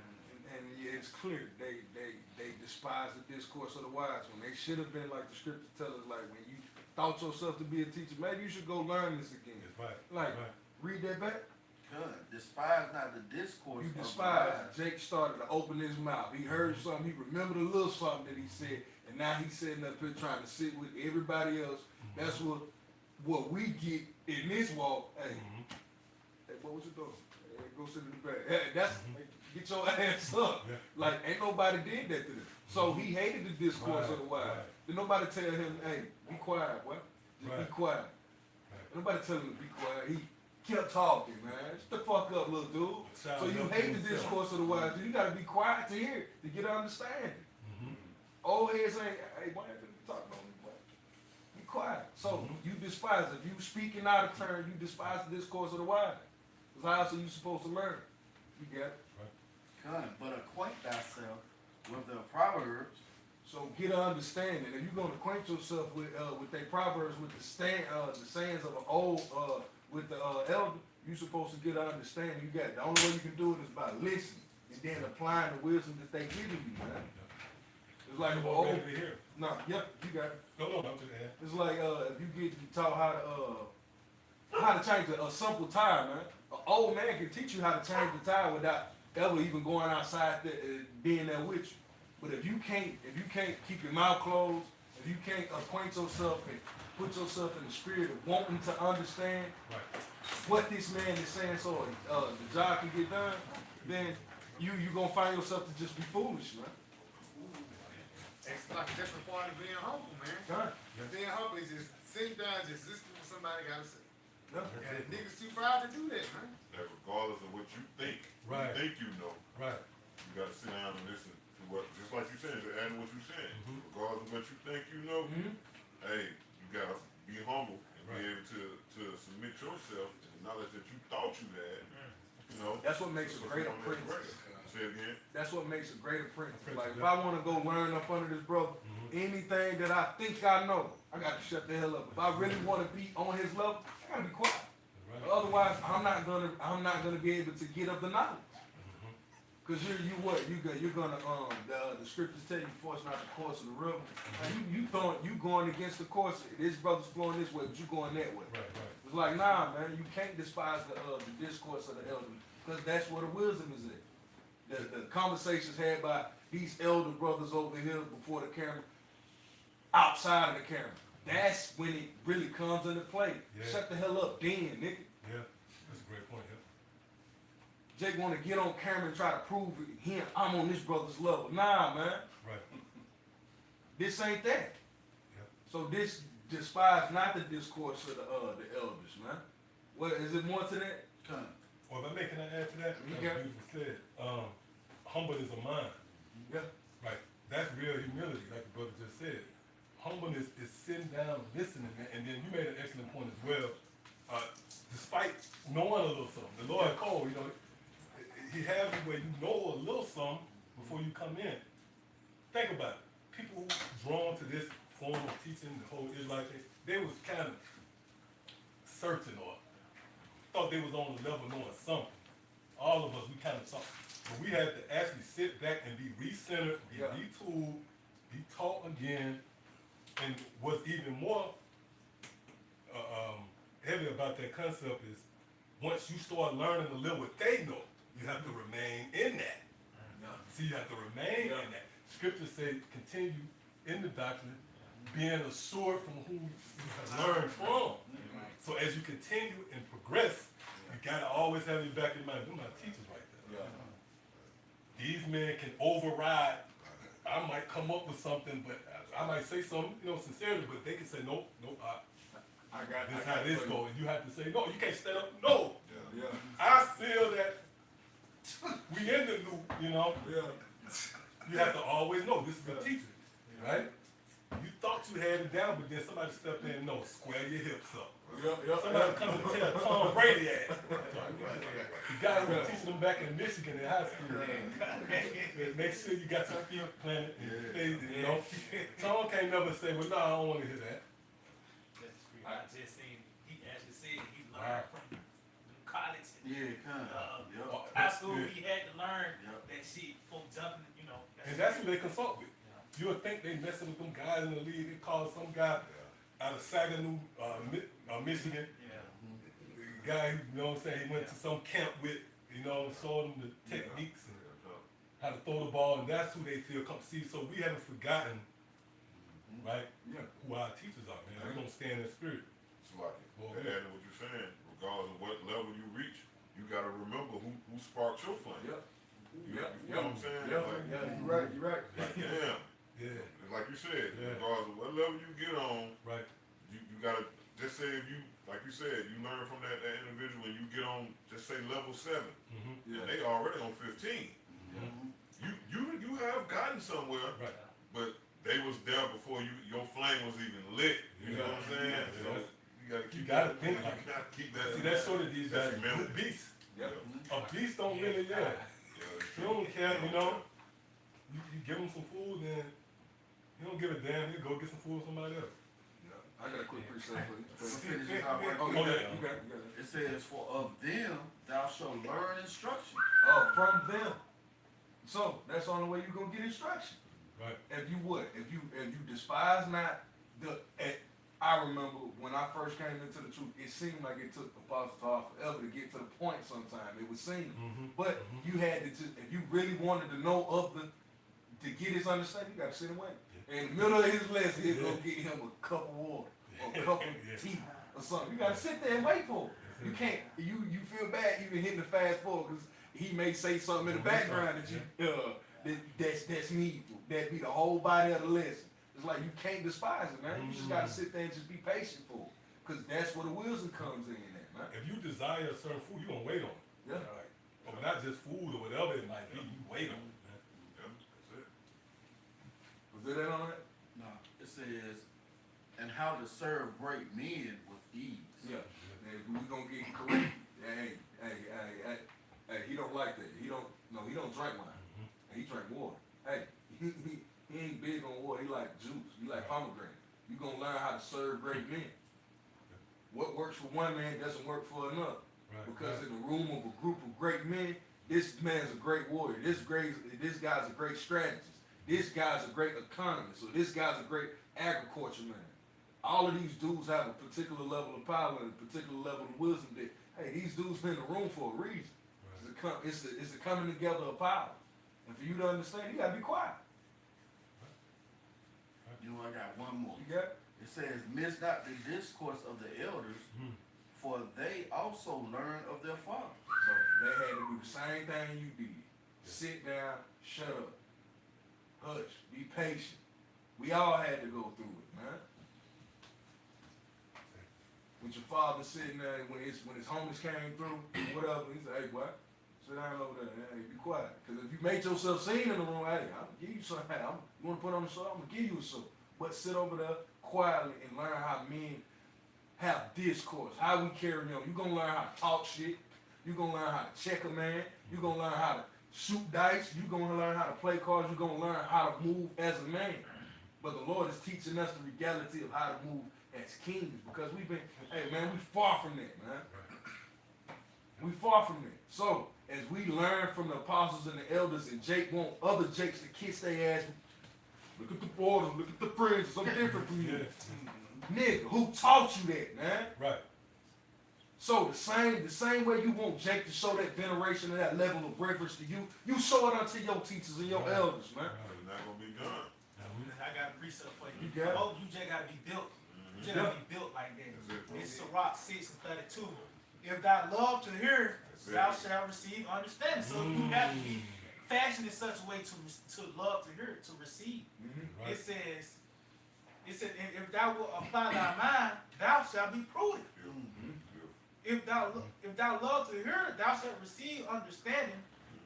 And yeah, it's clear they despise the discourse of the wise when they should have been like the scripture tells us, like when you thought yourself to be a teacher, maybe you should go learn this again. That's right. Like right. read that back. Good. Despise not the discourse You of the despise. wise. Jake started to open his mouth. He heard something. He remembered a little something that he said, and now he's sitting up here trying to sit with everybody else. That's what we get in this walk. Hey, hey, what was you doing? Hey, go sit in the back. Hey, that's get your ass up. Yeah. Like ain't nobody did that to them. So he hated the discourse of the wise. Right. Did nobody tell him, hey, be quiet, what? Just Right. be quiet. Right. Nobody tell him to be quiet. He kept talking, man. Shut the fuck up, little dude. So you hate the discourse of the wise. You gotta be quiet to hear it, to get an understanding. Old heads ain't, hey, why ain't you talking on me, boy? Be quiet. So you despise it. If you speaking out of turn, you despise the discourse of the wise. Because how else are you supposed to learn? You get it? Good. But acquaint thyself with the proverbs. So get an understanding. If you're gonna acquaint yourself with their proverbs, with the sayings of an old, with the elder, you're supposed to get an understanding. You got the only way you can do it is by listening and then applying the wisdom that they giving you, man. It's like an old. Here. No, yep, you got it. No, I'm just ahead. It's like if you get taught how to change a simple tire, man. An old man can teach you how to change the tire without ever even going outside being there with you. But if you can't keep your mouth closed, if you can't acquaint yourself and put yourself in the spirit of wanting to understand what this man is saying, so the job can get done, then you gonna find yourself to just be foolish, man. It's like that's the part of being humble, man. Right. Being humble is just sitting down, just listening to what somebody gotta say. Yeah. And niggas too proud to do that, man. That regardless of what you think, Right. you think you know, Right. you gotta sit down and listen to what, just like you said, to add what you saying. Regardless of what you think you know, hey, you gotta be humble and be able to submit yourself to the knowledge that you thought you had, what makes a great apprentice. Say it again. That's what makes a great apprentice. Like if I want to go learn up under this brother, anything that I think I know, I got to shut the hell up. If I really want to be on his level, I got to be quiet. Otherwise, I'm not gonna be able to get up the knowledge. Cause you're gonna the scriptures tell you force not the course of the river. You going against the course. This brother's flowing this way, but you going that way. Right. It's like, nah, man, you can't despise the discourse of the elders, because that's where the wisdom is at. The conversations had by these elder brothers over here before the camera, outside of the camera. That's when it really comes into play. Yeah. Shut the hell up, then, nigga. Yeah, that's a great point. Yeah. Jake want to get on camera and try to prove I'm on this brother's level. Nah, man, Right. this ain't that. Yeah. So this despise not the discourse of the elders, man. What is it more to that? Well, if I can I add to that? You That got was beautiful said. Humble is a mind. Yeah. Right. That's real humility, like the brother just said. Humbleness is sitting down, listening, and then you made an excellent point as well. Despite knowing a little something, the Lord called, He has you where you know a little something before you come in. Think about it. People who drawn to this form of teaching, the whole Israelite thing, they was kind of searching or thought they was on the level knowing something. All of us, we kind of thought. But we had to actually sit back and be recentered, be retooled, be taught again. And what's even more heavy about that concept is once you start learning to live what they know, you have to remain in that. See, you have to remain in that. Scripture says continue in the doctrine, being assured from who you have learned from. So as you continue and progress, you gotta always have your back in mind. They're my teachers right there. These men can override. I might come up with something, but I might say something, sincerely, but they can say, nope, I got this is how this goes. And you have to say, no, you can't stand up. No, Yeah. I feel that we in the loop, Yeah. You have to always know this is a teacher, right? You thought you had it down, but then somebody stepped in and square your hips up. Somebody comes and tell Tom Brady that. The guy who was teaching them back in Michigan in high school. Make sure you got your feet planted and phased, Tom can't never say, well, no, I don't want to hear that. I just seen, he actually said he learned from college. High school, he had to learn that shit before jumping, And that's who they consult with. You would think they messing with them guys in the league. They call some guy out of Saginaw, Michigan. The guy, he went to some camp with, showed them the techniques and how to throw the ball, and that's who they feel come see. So we haven't forgotten, right? Yeah. Who our teachers are, man. We're gonna stand in spirit. Salaki. Well, And what you're saying, regardless of what level you reach, you gotta remember who sparked your flame. You know what I'm saying? Like, You're right. like, damn. Yeah. Like you said, Yeah. regardless of what level you get on, Right. you gotta just say if you, like you said, you learn from that individual and you get on, just say level 7, and they already on 15. You have gotten somewhere, Right. but they was there before your flame was even lit. You know what I'm saying? Yeah. So you gotta keep You gotta that. think You like gotta keep that. See, that's sort of these That's guys, humility. good beasts. Yep. A beast don't really, he don't care, You give him some food, then he don't give a damn. He'll go get some food from somebody else. I got a quick precept for you. Finish this out right Oh, quick. you got it. It says, for of them thou shalt learn instruction. From them. So that's the only way you're gonna get instruction. Right. If you despise not I remember when I first came into the truth, it seemed like it took Apostle Todd forever to get to the point sometime. It would seem. But you had to if you really wanted to know to get his understanding, you gotta sit and wait. In the middle of his lesson, he's gonna get him a cup of water or a cup of tea or something. You gotta sit there and wait for it. You can't you feel bad even hitting the fast forward because he may say something in the background that that's needful. That be the whole body of the lesson. It's like you can't despise it, man. You just gotta sit there and just be patient for it. Cause that's where the wisdom comes in at, man. If you desire a certain food, you're gonna wait on it. Yeah. Right. Or not just food or whatever it might be, you wait on it, man. That's it. Was there that on that? No, it says, and how to serve great men with ease. Yeah. Hey, we gonna get correct. hey, he don't like that. He don't drink wine. And he drink water. Hey, he ain't big on water. He like juice. He like pomegranate. You gonna learn how to serve great men. What works for one man doesn't work for another. Right. Because in the room of a group of great men, this man's a great warrior. This guy's a great strategist. This guy's a great economist. Or this guy's a great agriculture man. All of these dudes have a particular level of power and a particular level of wisdom that, hey, these dudes been in the room for a reason. Right. It's the coming together of power. And for you to understand, you gotta be quiet. You know, I got one more. You got it? It says, miss not the discourse of the elders, for they also learn of their fathers. So they had to do the same thing you did. Sit down, shut up, hush, be patient. We all had to go through it, man. With your father sitting there when his homies came through, whatever, he said, hey, boy, sit down over there, hey, be quiet. Because if you make yourself seen in the room, hey, I'm gonna give you something. Hey, you wanna put on the show? I'm gonna give you a show. But sit over there quietly and learn how men have discourse, how we carry on. You're gonna learn how to talk shit. You're gonna learn how to check a man. You're gonna learn how to shoot dice. You're gonna learn how to play cards. You're gonna learn how to move as a man. But the Lord is teaching us the reality of how to move as kings, because we've been, hey man, we far from that, man. We far from that. So as we learn from the apostles and the elders, and Jake want other Jakes to kiss their ass. Look at the borders, look at the princes, I'm different from you. Nigga, who taught you that, man? Right. So the same way you want Jake to show that veneration and that level of reverence to you, you show it unto your teachers and your elders, man. It's not gonna be done. I got a precept for you. You got it? Oh, you just gotta be built. You just gotta be built like that. It's Sirach 6:32. If thou love to hear, thou shalt receive understanding. So you have to be fashioned in such a way to love to hear, to receive. Right. It says, if thou wilt apply thy mind, thou shalt be prudent. If thou love to hear, thou shalt receive understanding.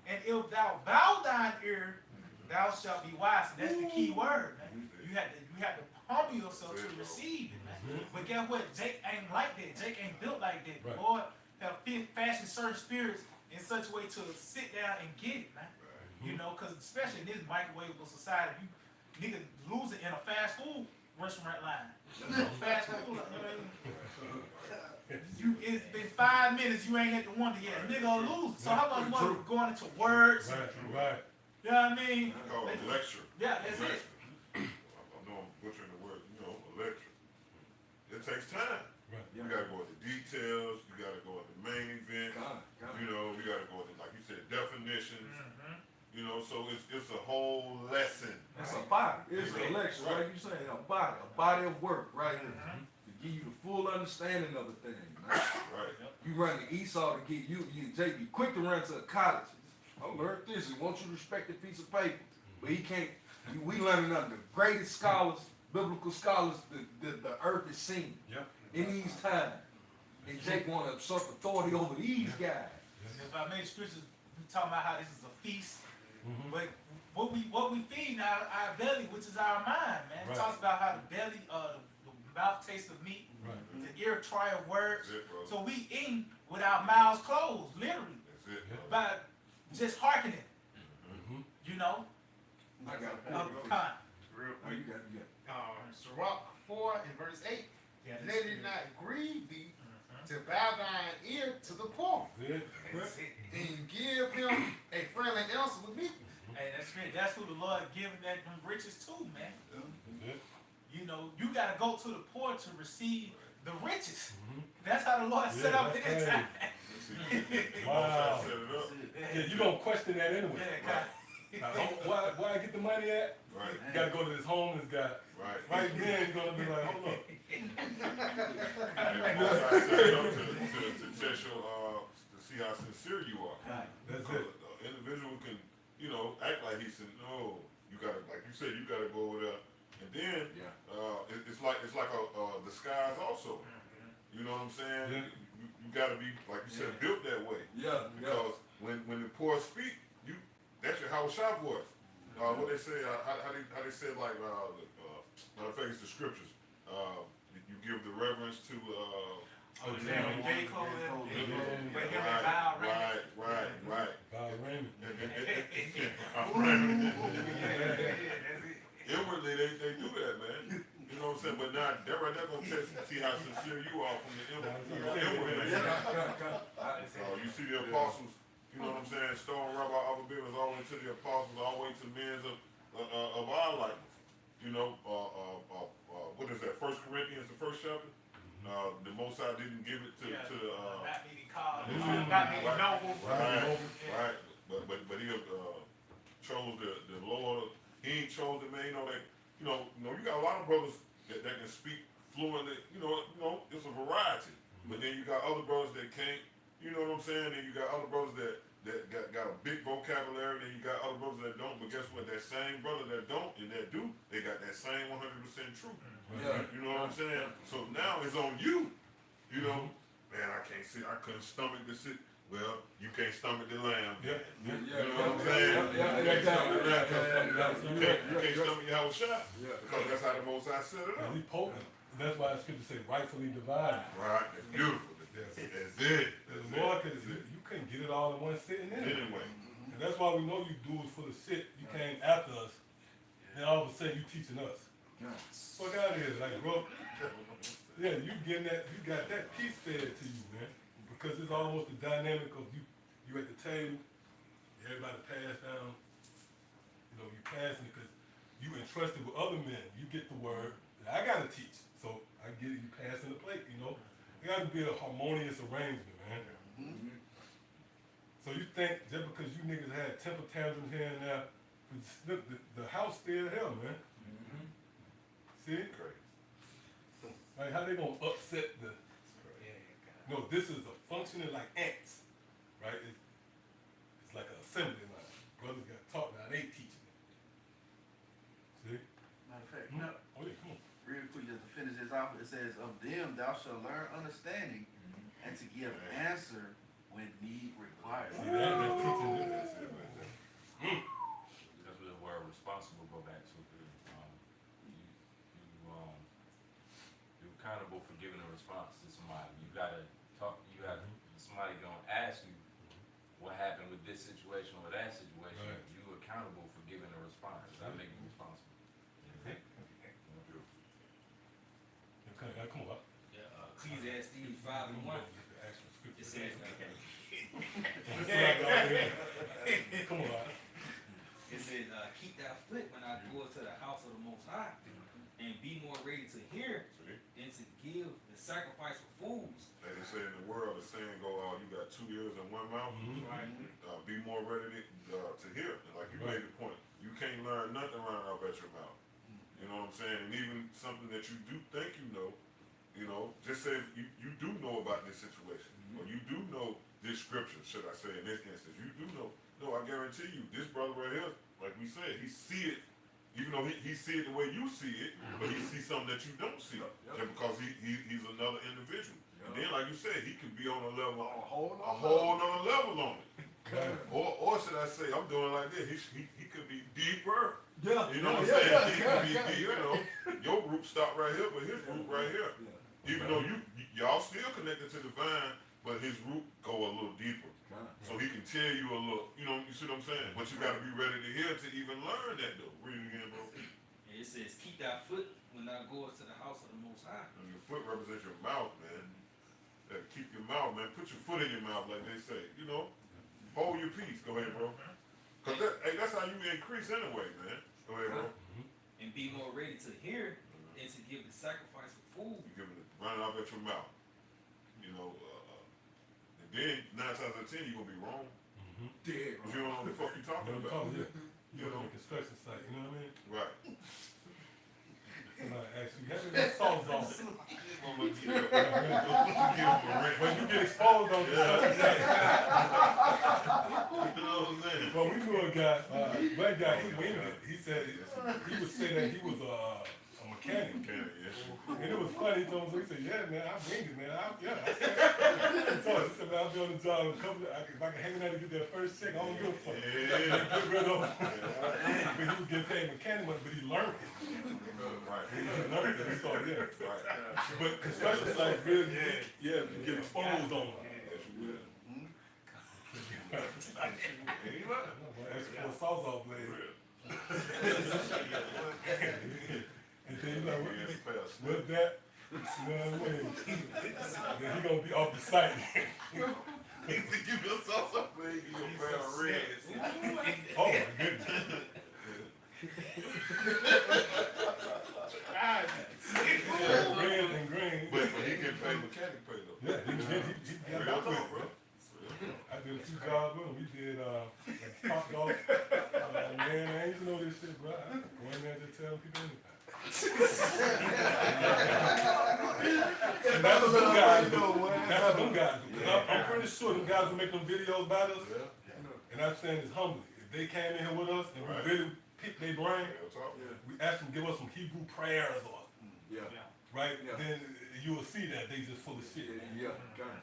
And if thou bow thine ear, thou shalt be wise. And that's the key word, man. You have to humble yourself to receive it, man. But guess what? Jake ain't like that. Jake ain't built like that. Right. The Lord have fashioned certain spirits in such a way to sit down and get it, man. You know, because especially in this microwavable society, you nigga lose it in a fast food restaurant line. Fast food, you know what I mean? It's been 5 minutes, you ain't at the one to yet. Nigga gonna lose it. So how much money going into words? Right. You know what I mean? It's called a lecture. Yeah, that's it. I know I'm butchering the word, a lecture. It takes time. Right. You gotta go into details, you gotta go into main event, you gotta go into, like you said, definitions. So it's a whole lesson. It's a body. It's a lecture, like you saying, a body of work, right here. To give you the full understanding of the thing, man. Right. You run to Esau to get you Jake, be quick to run to a college. I learned this. He wants you to respect a piece of paper. But he can't. We learning under the greatest scholars, biblical scholars the earth has seen in these times. And Jake want to usurp authority over these guys. If I made scriptures, we talking about how this is a feast. But what we feed our belly, which is our mind, man. It talks about how the belly, the mouth tastes of meat, the ear try of words. So we eating with our mouths closed, literally, That's it. by just hearkening. You know, I got of kind. Real Oh, quick. you got it. Sirach 4 and verse 8. Yeah, Let it not grieve thee to bow thine ear to the poor, and give him a friendly answer with me. Hey, that's who the Lord giving them riches to, man. You know, you gotta go to the poor to receive the riches. That's how the Lord set up his time. Wow. Set it up. Yeah, you gonna question that anyway. Yeah, Where I get the money at? Right. You gotta go to this homeless guy. Right. Right then, you're gonna be like, hold up. And also I set it up to test your, to see how sincere you are. That's Because it. the individual can, act like he said, no, you gotta, like you said, you gotta go over there. And then, it's like a disguise also. You know what I'm saying? Yeah. You gotta be, like you said, built that way. Because when the poor speak, that's your house shop voice. What they say, how they say, like, matter of fact, it's the scriptures. You give the reverence to, J. Cole, with him and Bow, right. see how sincere you are from the inward. You see the apostles, you know what I'm saying, stone rubber, other builders, all the way to the apostles, all the way to men of our likeness. You know, what is that, 1 Corinthians, the first chapter? The Most High didn't give it to the, not needing called, not needing noble. right, but he, chose the Lord, he ain't chose the man, you know, you got a lot of brothers that can speak fluently, you know, it's a variety. But then you got other brothers that can't, you know what I'm saying? And you got other brothers that got a big vocabulary, and you got other brothers that don't. But guess what? That same brother that don't and that do, they got that same 100% truth. Yeah. You know what I'm saying? So now it's on you. You know, man, I couldn't stomach the shit. Well, you can't stomach the lamb. Yeah. You know what I'm saying? You can't stomach the lamb. You can't stomach your house shot. Because that's how the Most High set it up. And he potent. That's why the scripture say rightfully divided. Right, that's beautiful. That's it. The Lord could, you couldn't get it all in one sitting Anyway. And that's why we know you dudes full of shit. You came after us, then all of a sudden you teaching us. Fuck out of here, like, bro. Yeah, you getting that, you got that piece fed to you, man. Because it's almost the dynamic of you at the table, everybody pass down, you know, you passing it because you entrusted with other men. You get the word, and I gotta teach. So I get it, you passing the plate, you know. It gotta be a harmonious arrangement, man. So you think just because you niggas had temper tantrums here and there, look, the house still here, man. See? Like how they gonna upset the? No, this is a functioning like ants, right? It's like an assembly line. Brothers got taught now, they teaching it. See? Matter of fact, Oh yeah, come on. real quick, just to finish this off, it says, "Of them thou shalt learn understanding, and to give answer when need requires." See that? That's teaching this. That's where the word responsible go back to. You're accountable for giving a response to somebody. You gotta talk. Somebody gonna ask you what happened with this situation or that situation. Right. You accountable for giving a response. That make you responsible. Okay, come on. Ecclesiastes 5:1. It says, Come on. it says, keep thy foot when I go to the house of the Most High, and be more ready to hear than to give the sacrifice for fools. Like they say in the world, the saying go, you got 2 ears and 1 mouth. Be more ready to hear. And like you made the point, you can't learn nothing right out at your mouth. You know what I'm saying? And even something that you do think you know, just say you do know about this situation, or you do know this scripture, should I say, in this instance, you do know. No, I guarantee you, this brother right here, like we said, he see it, even though he see it the way you see it, but he sees something that you don't see, just because he's another individual. And then, like you said, he could be on a level, a whole nother level on it. Or should I say, I'm doing like this, he could be deeper. Yeah. You know what I'm saying? He could be deep, you know, your root stop right here, but his root right here. Even though y'all still connected to the vine, but his root go a little deeper. So he can tell you a little, you know, you see what I'm saying? But you gotta be ready to hear to even learn that though. Read it again, bro. And it says, keep thy foot when thou goest to the house of the Most High. And your foot represents your mouth, man. You gotta keep your mouth, man. Put your foot in your mouth, like they say. You know, hold your peace. Go ahead, bro. Cause that's how you increase anyway, man. Go ahead, bro. And be more ready to hear and to give the sacrifice for food. You give it running off at your mouth. You know, and then 9 times out of 10 you're gonna be wrong. Dead. Cause you don't know what the fuck you talking about. You know, construction site, you know what I mean? Right. Somebody asks you, have you been salt off? I'm gonna give him a ring. When you get exposed on construction site. You know what I'm saying? Well, we knew a guy, black guy, he winged it. He said, he would say that he was a mechanic. And it was funny, he told me, he said, yeah, man, I winged it, man. I said, he said, man, I'll be on the job a couple of, if I can hang out and get that first check, I don't give a fuck. Get rid of it. But he was getting paid mechanic money, but he learned it. Right. He learned it, so yeah. Right. But construction sites really, you get exposed on them. Extra for a sawzall blade. And then you know, with that, You know what I mean? Then he gonna be off the site. He said, give yourself something, you gonna wear a red. Oh my goodness. Yeah, red and green. But he can pay mechanic pay though. Yeah, he got Real about talk, bro. I did a few jobs with him. We did like pop golf. Man, I ain't even know this shit, bro. I go in there and just tell people anything. And that's what them guys do. That's what them guys do. 'Cause I'm pretty sure them guys who make them videos about us, and I'm saying this humbly, if they came in here with us and Right. we really picked their brain, Real talk. we asked them to give us some Hebrew prayers or, Yeah. right? Yeah. Then you will see that they just full of shit. Yeah. Gun.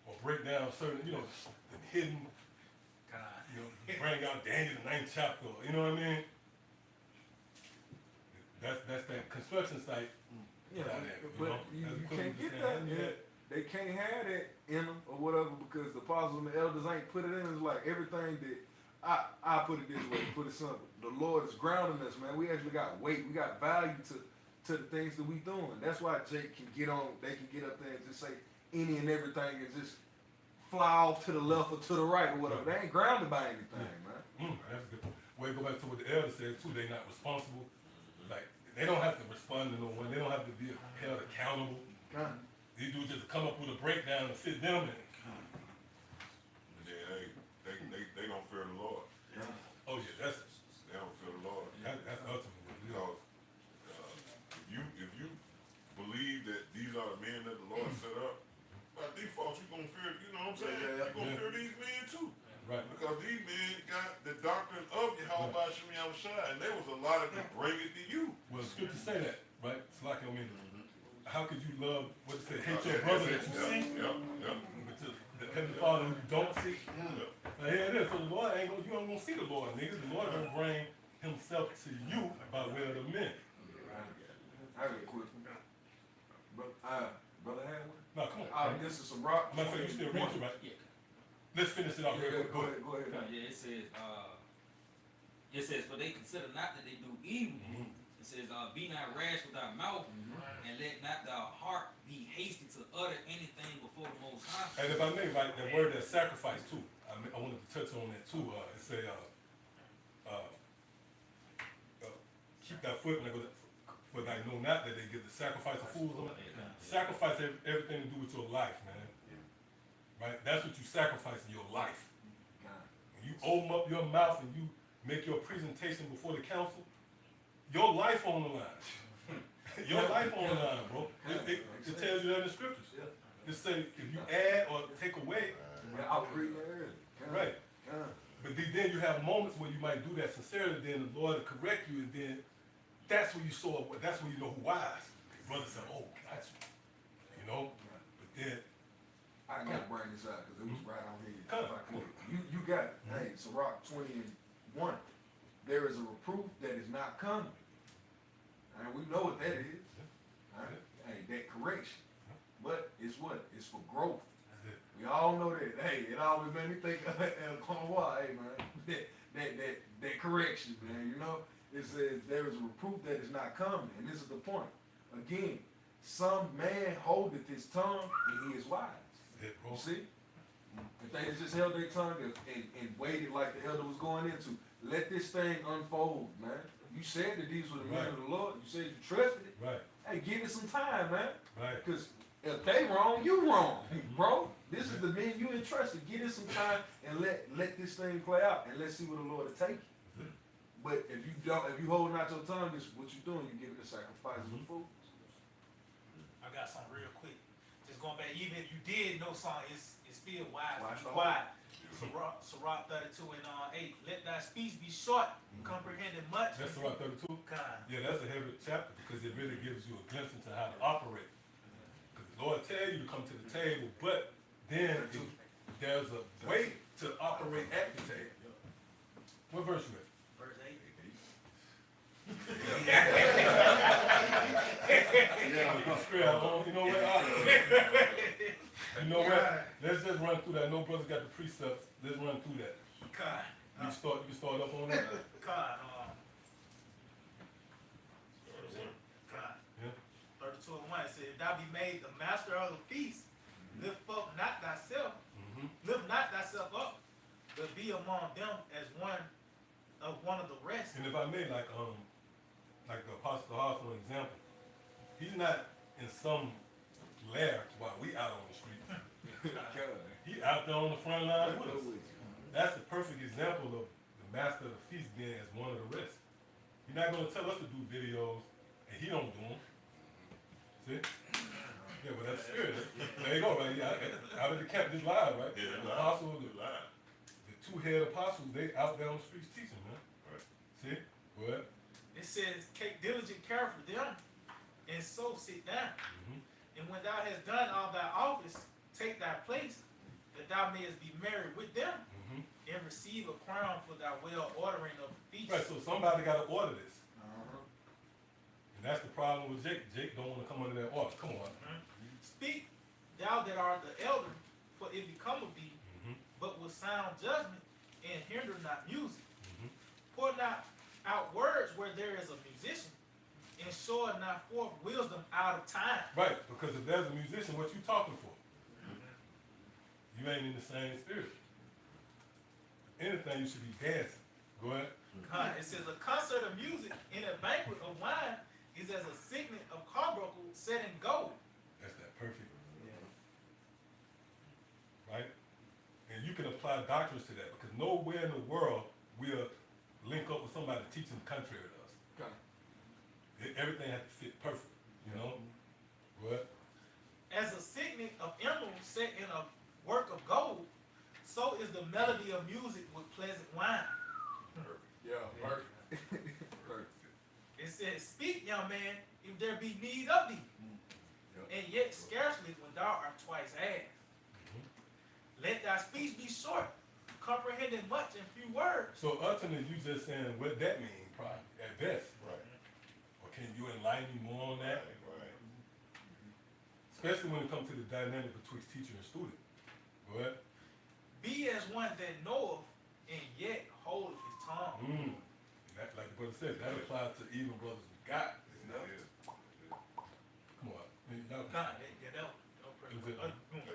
Or break down certain, the hidden, bring out Daniel the 9th chapter, you know what I mean? That's that construction site. Yeah, down there, but know? you That's can't equivalent to get saying, that. They can't have that in them or whatever because the apostles and the elders ain't put it in. It's like everything that I put it this way, put it simple. The Lord is grounding us, man. We actually got weight. We got value to the things that we doing. That's why Jake can get on. They can get up there and just say any and everything and just fly off to the left or to the right or whatever. They ain't grounded by anything, man. That's a good point. Well, go back to what the elder said too. They not responsible. Like they don't have to respond to no one. They don't have to be held accountable. Gun. These dudes just come up with a breakdown and fit them in. Yeah, they don't fear the Lord. Oh yeah, that's They don't fear the Lord. that's ultimately what it is. Because if you believe that these are the men that the Lord set up, by default you gonna fear. You know what I'm saying? Yeah. You gonna fear these men too. Right. Because these men got the doctrine of Yahweh Shemi Yahushua, and there was a lot of them bring it to you. Well, it's good to say that, right? It's like I mean, how could you love what it said, hate Yeah, your brother that that's you it. see, Yep. but the heavenly Father who you don't see? Yep. Now, here it is. So the Lord you ain't gonna see the Lord, nigga. The Lord gonna bring himself to you by way of the men. I got a quick one. Brother Hadwin? No, come on. This is some rock. I'm not saying you still read it, right? Yeah. Let's finish it off real quick. Go ahead. Yeah, it says, for they consider not that they do evil. It says, be not rash with thy mouth, and let not thy heart be hasty to utter anything before the Most High. And if I may, right, that word that sacrifice too. I wanted to touch on that too. It say, keep thy foot when I go. For I know not that they give the sacrifice of fools on it. Sacrifice everything to do with your life, man. Right? That's what you sacrifice in your life. When you open up your mouth and you make your presentation before the council, your life on the line. Your life on the line, bro. It tells you that in the scriptures. It says if you add or take away, I'll read that early. right. But then you have moments where you might do that sincerely, then the Lord will correct you, and then that's when you that's when you know who wise. Brother said, oh, got you. You know? But then, I gotta bring this out because it was right on here. Come on. If I could. You got it. Hey, Sirach 20:1. There is a reproof that is not coming. And we know what that is. Alright? Hey, that correction. But it's what? It's for growth. We all know that. Hey, it always made me think of El Conroy, hey man. That correction, man, you know? It says there is a reproof that is not coming. And this is the point. Again, some man holdeth his tongue and he is wise. You see? If they had just held their tongue and waited like the elder was going into, let this thing unfold, man. You said that these were the men of the Lord. You said you trusted it. right, Hey, give it some time, man. right. Because if they wrong, you wrong, bro. This is the men you entrusted. Give it some time and let this thing play out, and let's see where the Lord will take you. But if you holding out your tongue, this what you doing. You giving the sacrifices of fools. I got something real quick. Just going back, even if you did know something, it's still wise Watch to be the quiet. Sirach 32 and 8. Let thy speech be short, comprehending much. That's Sirach 32? Kind. Yeah, that's a heavy chapter because it really gives you a glimpse into how to operate. Because the Lord tell you to come to the table, but then there's a way to operate at the table. What verse you at? Verse 8. You know what? You know what? Let's just run through that. No brother's got the precepts. Let's run through that. Kind. You can start up on that. Kind. Kind. Yeah. if thou be made the master of the feast, lift up not thyself, lift not thyself up, but be among them as one of the rest. And if I may, like the Apostle Paul, for example, he's not in some lair while we out on the streets. He out there on the front line with us. That's the perfect example of the master of the feast being as one of the rest. You're not going to tell us to do videos and he don't do them. See? Yeah, but that's spirit. There you go, right? Yeah, out of the camp, this live, right? Yeah, the live. apostle, Live. the two head apostles, they out there on the streets teaching, man. Right. See? What? It says, take diligent care for them, and so sit down. And when thou hast done all thy office, take thy place, that thou mayest be married with them, and receive a crown for thy well ordering of the feast. Right, so somebody got to order this. And that's the problem with Jake. Jake don't want to come under that order. Come on. Speak, thou that art the elder, for it becometh thee, but with sound judgment, and hinder not music. Pour not out words where there is a musician, and show not forth wisdom out of time. Right, because if there's a musician, what you talking for? You ain't in the same spirit. Anything, you should be dancing. Go ahead. It says a concert of music and a banquet of wine is as a signet of carbuncle set in gold. That's that perfect. Right? And you can apply doctrines to that because nowhere in the world will link up with somebody teaching contrary to us. Everything has to fit perfect, you know? What? As a signet of emerald set in a work of gold, so is the melody of music with pleasant wine. Yeah, perfect. It says, speak, young man, if there be need of thee, and yet scarcely when thou art twice asked. Let thy speech be short, comprehending much in few words. So ultimately, you just saying what that means, probably, at best. Right. Or can you enlighten me more on that? Right. Especially when it comes to the dynamic betwixt teacher and student. Go ahead. Be as one that knoweth, and yet holdeth his tongue. That, like the brother said, that applies to even brothers with God. You know? Come on. God,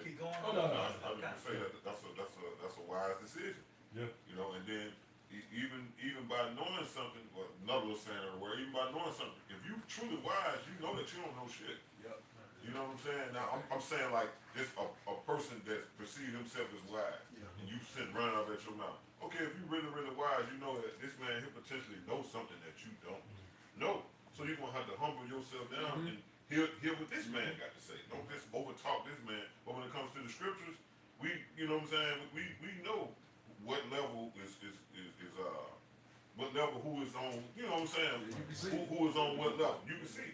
keep going. Oh, no. I was gonna say that's a wise decision. Yeah. You know, and then even by knowing something, well, another was saying the word, even by knowing something, if you truly wise, you know that you don't know shit. Yep. You know what I'm saying? Now I'm saying like this a person that perceives himself as wise, and you sit running up at your mouth. Okay, if you really wise, you know that this man here potentially knows something that you don't know. So you're gonna have to humble yourself down and hear what this man got to say. Don't just overtalk this man. But when it comes to the scriptures, you know what I'm saying, we know what level is what level who is on, you know what I'm saying, who is on what level. You can see.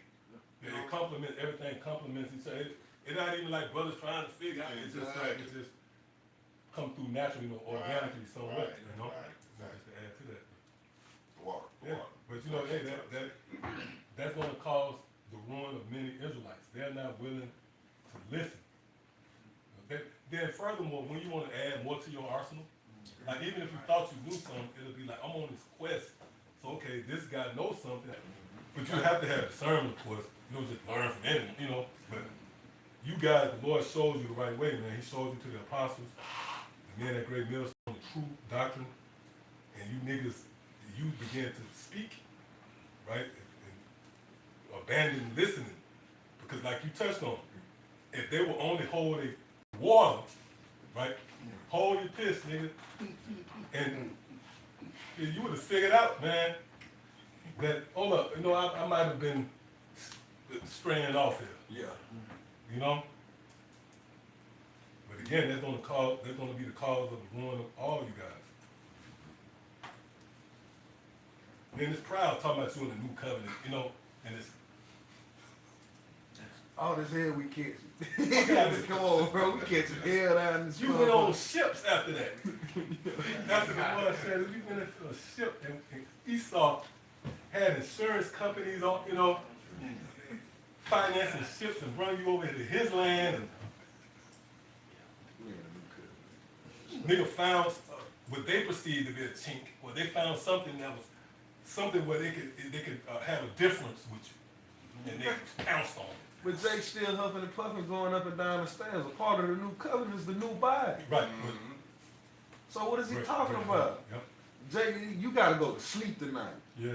Yeah, it complements, everything complements each other. It's not even like brothers trying to figure out. It's just like, it just come through naturally, you know, organically somewhere, you know? Just to add to that. The water. But you know, hey, that's gonna cause the ruin of many Israelites. They're not willing to listen. Then furthermore, when you want to add more to your arsenal, like even if you thought you knew something, it'll be like, I'm on this quest. So okay, this guy knows something, but you have to have discernment, of course. You don't just learn from anyone, you know. But you guys, the Lord shows you the right way, man. He shows you to the apostles, the men at Great Millstone, the true doctrine, and you niggas, you begin to speak, right? And abandon listening, because like you touched on, if they will only hold a water, right? Hold your piss, nigga. And you would have figured out, man, that, hold up, you know, I might have been straying off here. Yeah. You know? But again, that's gonna be the cause of the ruin of all you guys. Then this proud talking about you in the new covenant, you know, and it's all this hell we catch. Come on, bro, we catching hell down in this you went on ships after that. After the Lord said, you went into a ship and Esau had insurance companies on, you know, financing ships and bring you over to his land. And nigga found what they perceived to be a chink, or they found something that was something where they could have a difference with you, and they pounced on it. But Jake still huffing and puffing, going up and down the stairs. A part of the new covenant is the new body. Right. So what is he Right, talking right, about? Yep. Jake, you gotta go to sleep tonight. Yeah.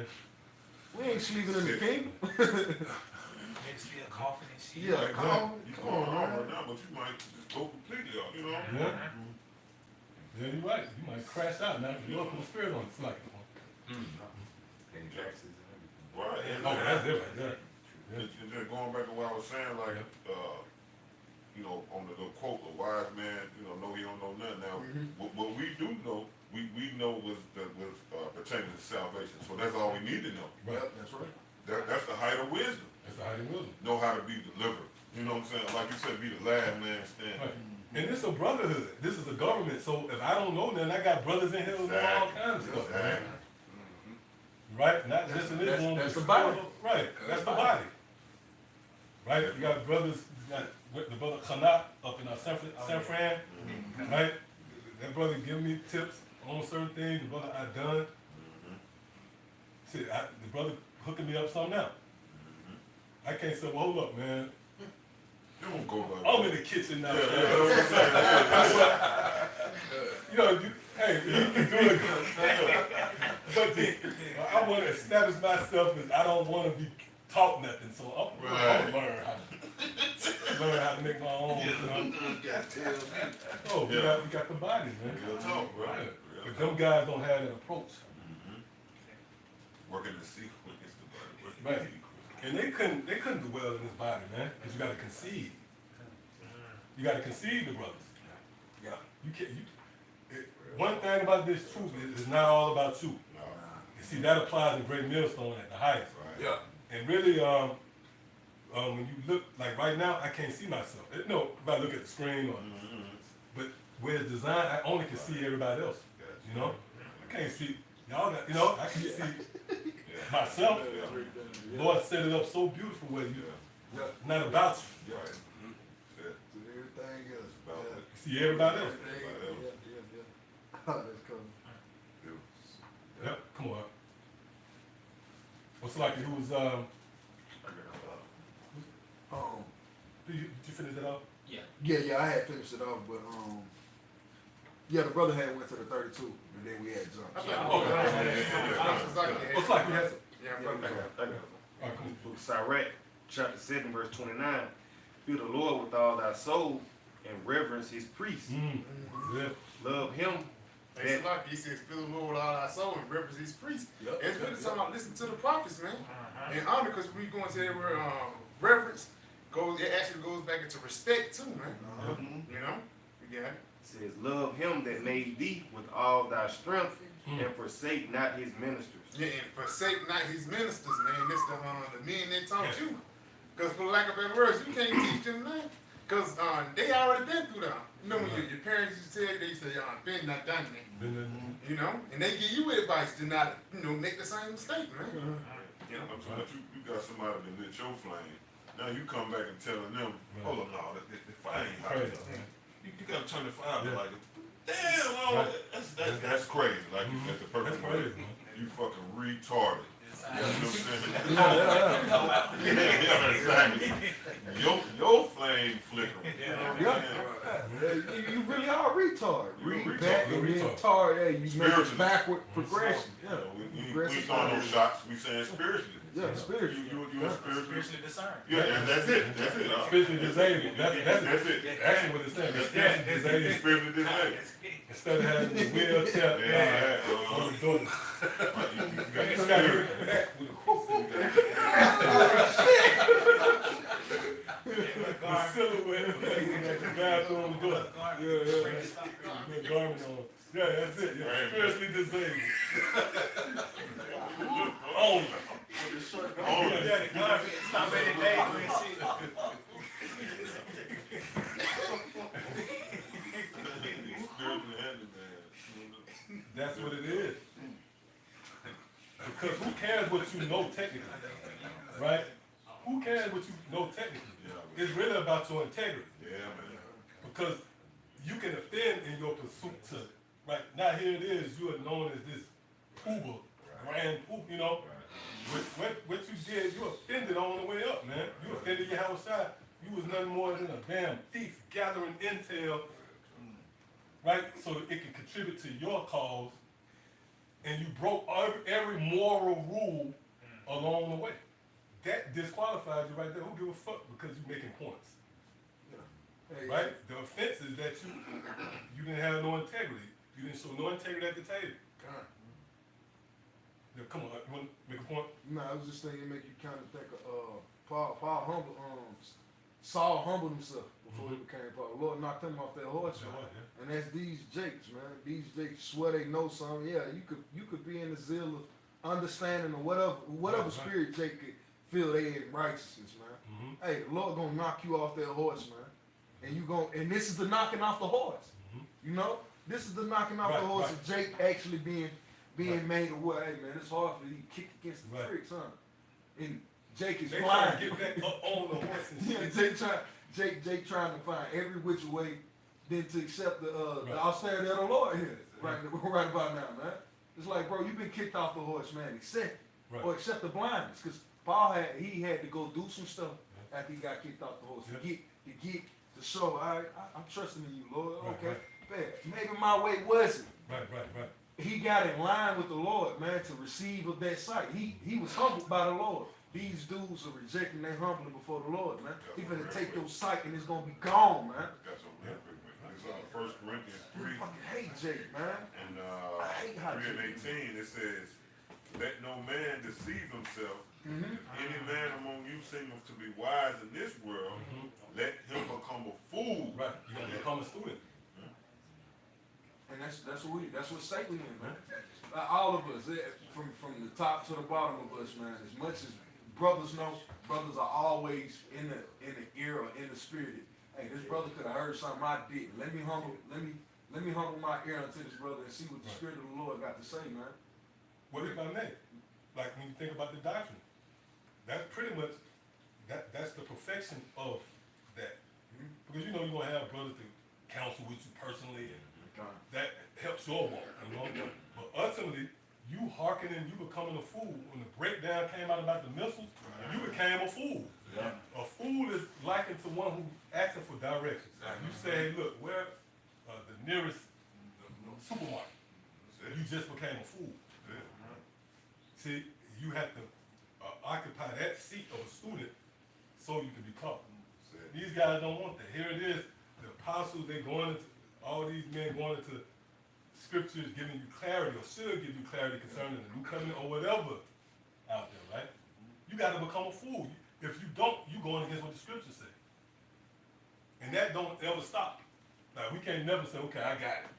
We ain't sleeping in the kingdom. Niggas still coughing and shit. Yeah, Like, come you come going on, on man. right now, but you might just go completely off, you know? Yeah. Yeah, you're right. You might crash out now. You open the spirit on it's like. Right. And, Oh, that's it right there. and just going back to what I was saying, like, you know, on the little quote, a wise man, you know he don't know nothing. Now, what we do know, we know was pertaining to salvation. So that's all we need to know. Right. Yep, that's right. That's the height of wisdom. That's the hiding wisdom. Know how to be delivered. You know what I'm saying? Like you said, be the last man standing. Right. And this is a brotherhood. This is a government. So if I don't know, then I got brothers in here who know all kinds of stuff. Exactly. Right? Not just in this That's- one. that's the body. Right. That's the body. Right? You got brothers, you got the brother Khanat up in San Fran. Right? That brother giving me tips on certain things. The brother I done. See, the brother hooking me up something else. I can't say, well, hold up, man. You don't go like I'm that. in the kitchen now. Yeah, that's what I'm saying. You know, hey, you can do it. But I want to establish myself as I don't want to be taught nothing. So I'm gonna learn how to make my own. You know? Oh, we got the bodies, man. Real talk, bro. Yeah. Real But talk. them guys don't have that approach. Working the sequence is the body. Working Right. the sequence. And they couldn't dwell in this body, man, because you got to concede. You got to concede the brothers. Yeah. You can't. One thing about this truth is it's not all about you. No. You see, that applies to Great Millstone at the highest. Right. Yeah. And really, when you look like right now, I can't see myself. No, if I look at the screen or, but where it's designed, I only can see everybody else. You know, I can't see y'all. I can see myself. Lord set it up so beautiful where you, Yeah. not about you. Right. To everything else. About Yeah. it. You see everybody else. Oh, that's cool. Yep. Come on. What's like? Who was did you finish it up? Yeah, I had finished it off, but yeah, the brother had went to the 32, and then we had jumped. What's like? You had some. All right, Book of Sirach, chapter 7, verse 29. Fear the Lord with all thy soul and reverence his priests. Yeah. Love him. It's like he says, "Fill the Lord with all our soul and reverence his priest." Yep. And it's really talking about listen to the prophets, man. And honor, because we go into that word reverence, it actually goes back into respect too, man. You know? Yeah. It says, love him that made thee with all thy strength and forsake not his ministers. Yeah, and forsake not his ministers, man. This the men that taught you. Because for lack of better words, you can't teach them nothing. Because they already been through that. You know, when your parents used to tell you, they say, been not done that. You know? And they give you advice to not, make the same mistake, man. You know, I'm talking about you got somebody that lit your flame. Now you come back and telling them, hold up, no, the fire ain't hot enough. You gotta turn the fire up like, damn, oh, that's crazy. Like, that's the perfect word. You fucking retarded. You know what I'm saying? Yeah, exactly. Your flame flickering. You know what I'm saying? You really are a retard. You a Read retard. back You a and then retard. tar, yeah, you make Spiritually. a backward progression. You Yeah, know, we Progressive throwing no thought. shots. We saying spiritually. Yeah, spiritually. You a spiritually. Spiritually discerned. Yeah, that's it. That's it. Spiritually disabled. That's it. actually what it's saying. It's spiritually disabled. Spiritually disabled. Instead of having the wheelchair Yeah, on the door. you got You the got spirit. the silhouette at the bathroom door. Good garment on. Yeah, that's it. Yeah. Spiritually disabled. Only. It's not many days when you see That's what it is. Because who cares what you know technically? Right? Who cares what you know technically? It's really about your integrity. Yeah, man. Because you can offend in your pursuit to, right? Now here it is, you are known as this Uber grand poop, you know. What you did, you offended on the way up, man. You offended your house side. You was nothing more than a damn thief gathering intel, right? So it can contribute to your cause, and you broke every moral rule along the way. That disqualifies you right there. Who give a fuck because you're making points, Hey, right? The offense is that you didn't have no integrity. You didn't show no integrity at the table. God. Now, come on, you want to make a point? No, I was just saying it make you kind of think of Saul humbled himself before he became Paul. The Lord knocked him off that horse, man. Yeah. And that's these Jakes, man. These Jakes swear they know something. Yeah, you could be in the zeal of understanding or whatever Right. spirit Jake could feel they in righteousness, man. Mm-hmm. Hey, the Lord gonna knock you off that horse, man. And this is the knocking off the horse. You know? This is the knocking off the horse of Jake actually being made aware. Hey man, it's hard for you to kick against the pricks, huh? And Jake is They blind. trying to get back up on the horse and Yeah, shit. Jake trying to find every which way then to accept the austerity of the Lord here. Right about now, man. It's like, bro, you've been kicked off the horse, man. Accept it. Right. Or accept the blindness. Because Paul had to go do some stuff after he got kicked off the horse to get to show, all right, I'm trusting in you, Lord. Okay. Fair. Maybe my way wasn't. Right. He got in line with the Lord, man, to receive of that sight. He was humbled by the Lord. These dudes are rejecting their humbling before the Lord, man. He finna take your sight and it's gonna be gone, man. Got some real quick, man. It's 1 Corinthians 3 I fucking hate Jake, man. and I hate how 3 and 18. It says, "Let no man deceive himself. Mm-hmm. If any man among you seemeth to be wise in this world, let him become a fool." Right. You gotta become a student. And that's what Satan is, man. All of us, from the top to the bottom of us, man. As much as brothers know, brothers are always in the ear or in the spirit. Hey, this brother could have heard something I didn't. Let me humble my ear unto this brother and see what the Spirit of the Lord got to say, man. What if I may? Like when you think about the doctrine, that's pretty much that's the perfection of that. Because you know you're gonna have brothers to counsel with you personally, and that helps your walk, you know. But ultimately, you hearkening, you becoming a fool. When the breakdown came out about the missiles, you became a fool. Yeah. A fool is likened to one who asking for directions. You say, hey, look, where the nearest supermarket? You just became a fool. See, you have to occupy that seat of a student so you can be taught. These guys don't want that. Here it is, the apostles, they going into, all these men going into scriptures giving you clarity or should give you clarity concerning the new covenant or whatever out there, right? You got to become a fool. If you don't, you going against what the scriptures say. And that don't ever stop. Like we can't never say, okay, I got it.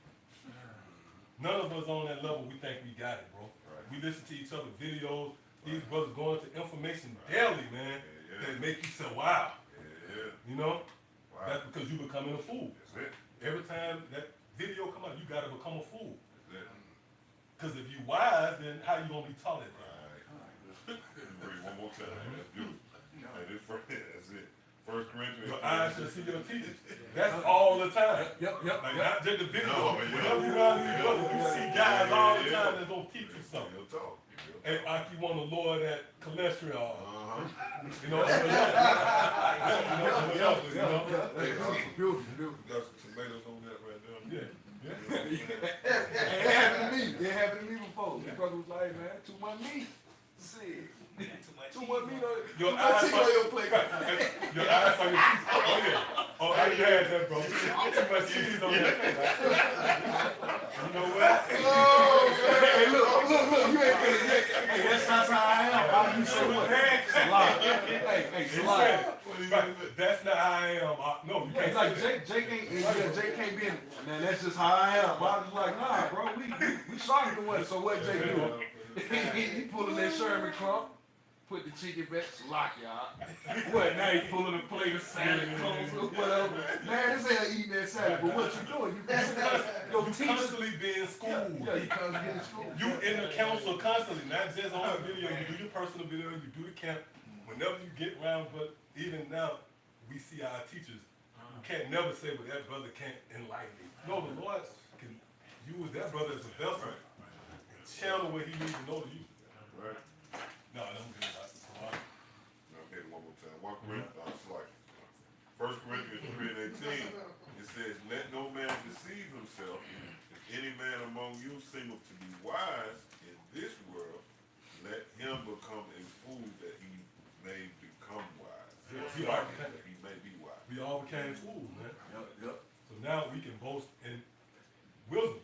None of us on that level, we think we got it, bro. We listen to each other's videos. These brothers going to information daily, man, that make you say, wow. You know? That's because you becoming a fool. Every time that video come out, you got to become a fool. Because if you wise, then how you going to be taught it? Read one more time. That's beautiful. That's it. 1 Corinthians. Your eyes shall see your teachers. That's all the time. Yep. Like not just the video. No, but Whenever you run these brothers, you see guys all the time that's going to teach you something. You'll talk. Hey, Aki want to lower that cholesterol. You know? Beautiful. Got some tomatoes on that right there. It happened to me. It happened to me before. The brother was like, man, too much meat. Shit. Too much meat on Your too eyes much cheese on your plate. Your eyes on your teeth. Oh, yeah. Oh, I had that, bro. Too much cheese on that plate. You know what? Oh, hey, look. You ain't hey, that's how I am. How you say what? Salah. Hey, Salah. That's not how I am. No, you can't Like say that. Jake can't be in. Man, that's just how I am. I was like, nah, bro, we sorry for what. So what Jake do? He pulling that Sherman clump, put the chicken back, lock y'all. What, now he pulling a plate of salad, clones or whatever. Man, this ain't eating that salad, but what you doing? You constantly being schooled. Yeah, you constantly getting schooled. You in the council constantly, not just on the video. You do your personal video, you do the camp. Whenever you get around, but even now, we see our teachers. You can't never say, well, that brother can't enlighten me. No, the Lord can use that brother as a vessel and channel what he needs to know to use. right? No, I don't get it. Okay, one more time. 1 Corinthians, like 1 Corinthians 3:18. It says, "Let no man deceive himself. If any man among you seemeth to be wise in this world, let him become a fool that he may become wise." Yeah, That he may be wise. We all became fools, man. Yep. So now we can boast in wisdom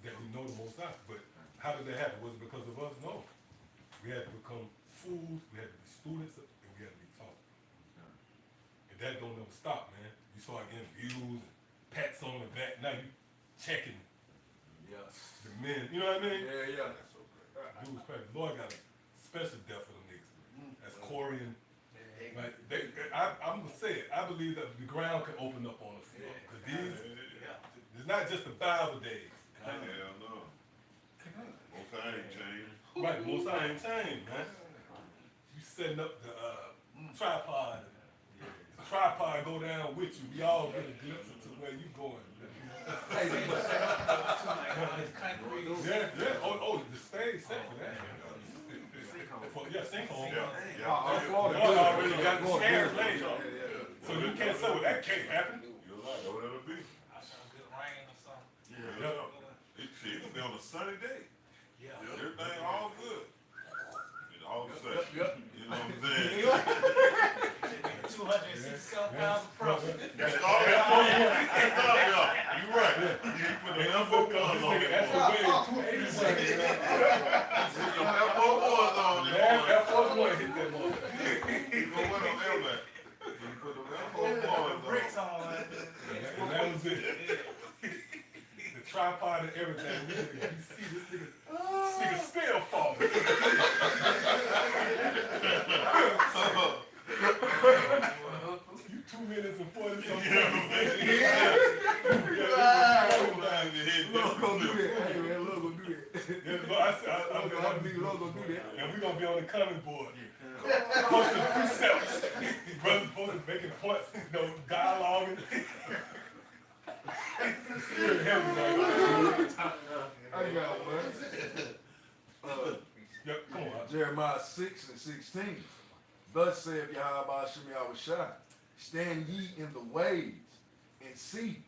that we know the Most High. But how did that happen? Was it because of us? No. We had to become fools, we had to be students, and we had to be taught. And that don't ever stop, man. You start getting views and pats on the back. Now you checking Yes. the men. You know what I mean? Yeah. That's okay. Dudes, crazy. The Lord got a special death for them niggas. That's Corey and like I'm gonna say it. I believe that the ground can open up on us. Because it's not just the Bible days. Hell no. Most I ain't changed. Right, most I ain't changed, man. You setting up the tripod. The tripod go down with you. We all get a glimpse into where you going. Yeah. Oh, the stage set for that. Sinkhole. Yeah. Florida Y'all good. already got the Going stairs good. laid. So you can't say, well, that can't happen. You're right. That's what it'll be. I saw good rain or something. Yeah. It'll be on a sunny day. Yeah. Everything all good. And all of a sudden, Yep. you know what I'm saying? 267 pounds of protein. That's all that for you. That's all y'all. You right. You put the elbow guns on it. That's the way. Put the elbow guns on it. That's what I hit that motherfucker. You go with them elbow. You put the elbow guns Bricks on. on like And that was it. The tripod and everything. You see this nigga still falling. You 2 minutes and 40 something. Look gonna do that. Hey man, look gonna do that. Look gonna do that. And we're gonna be on the coming board. Posting precepts. Brothers posting making points, dialoguing. You're heavy, I got one. Yep, come on. Jeremiah 6:16. Thus saith Yahweh Hashem Yahushua, stand ye in the ways and see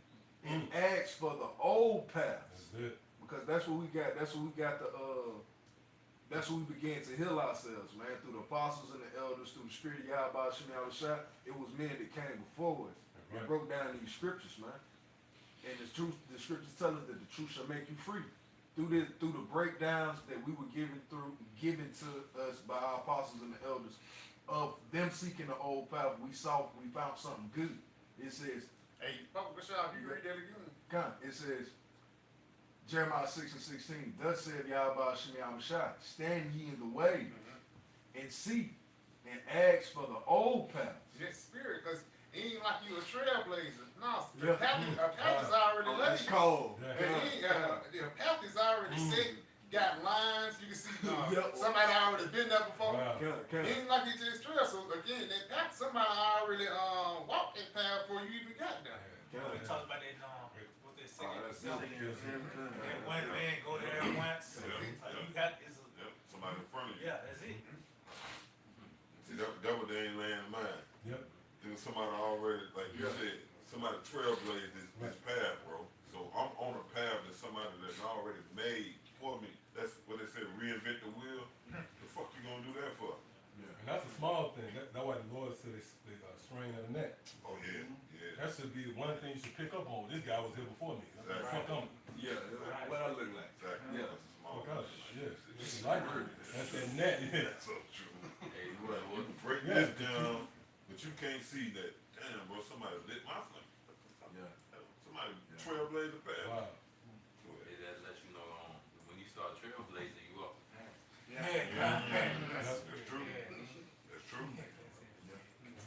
and ask for the old paths. That's it. Because that's what we got. That's what we got that's what we began to heal ourselves, man. Through the apostles and the elders, through the spirit of Yahweh Hashem Yahushua. It was men that came before us and broke down these scriptures, man. And the scriptures tell us that the truth shall make you free. Through the breakdowns that we were given to us by our apostles and the elders, of them seeking the old path, we found something good. It says, Hey, Papa Bashar, you read that again? it says, Jeremiah 6:16, thus said Yahweh Hashem Yahushua, stand ye in the way and see and ask for the old paths. That spirit, because it ain't like you a trailblazer. No, Yeah. the path is already laid. It's cold. Yeah. And the path is already set. Got lines. You can see Yep. somebody already been there before. Wow. It ain't like you just trail. So again, that path, somebody already walked that path before you even got there. we talked about that what they say. that's And one man go there once. Yeah. Like you got it's Yep, somebody in front of you. yeah, that's it. See, that what they ain't laying in mind. Yep. Then somebody already, like you said, somebody trailblazed this path, bro. So I'm on a path that somebody that's already made for me. That's what they said, reinvent the wheel. The fuck you gonna do that for? And that's a small thing. That's why the Lord said they strain at the neck. Oh yeah, yeah. That should be one thing you should pick up on. This guy was here before me. Exactly. Fuck on. Yeah, what I look like. Exactly. Yeah. That's a small Fuck out. thing. Yes. It's like that's that net. Yeah. That's so true. Hey, You right, well, break Yeah. this down, but you can't see that. Damn, bro, somebody lit my flame. Yeah. Somebody trailblazed the path. Wow. that lets you know when you start trailblazing, you up. That's true. That's true.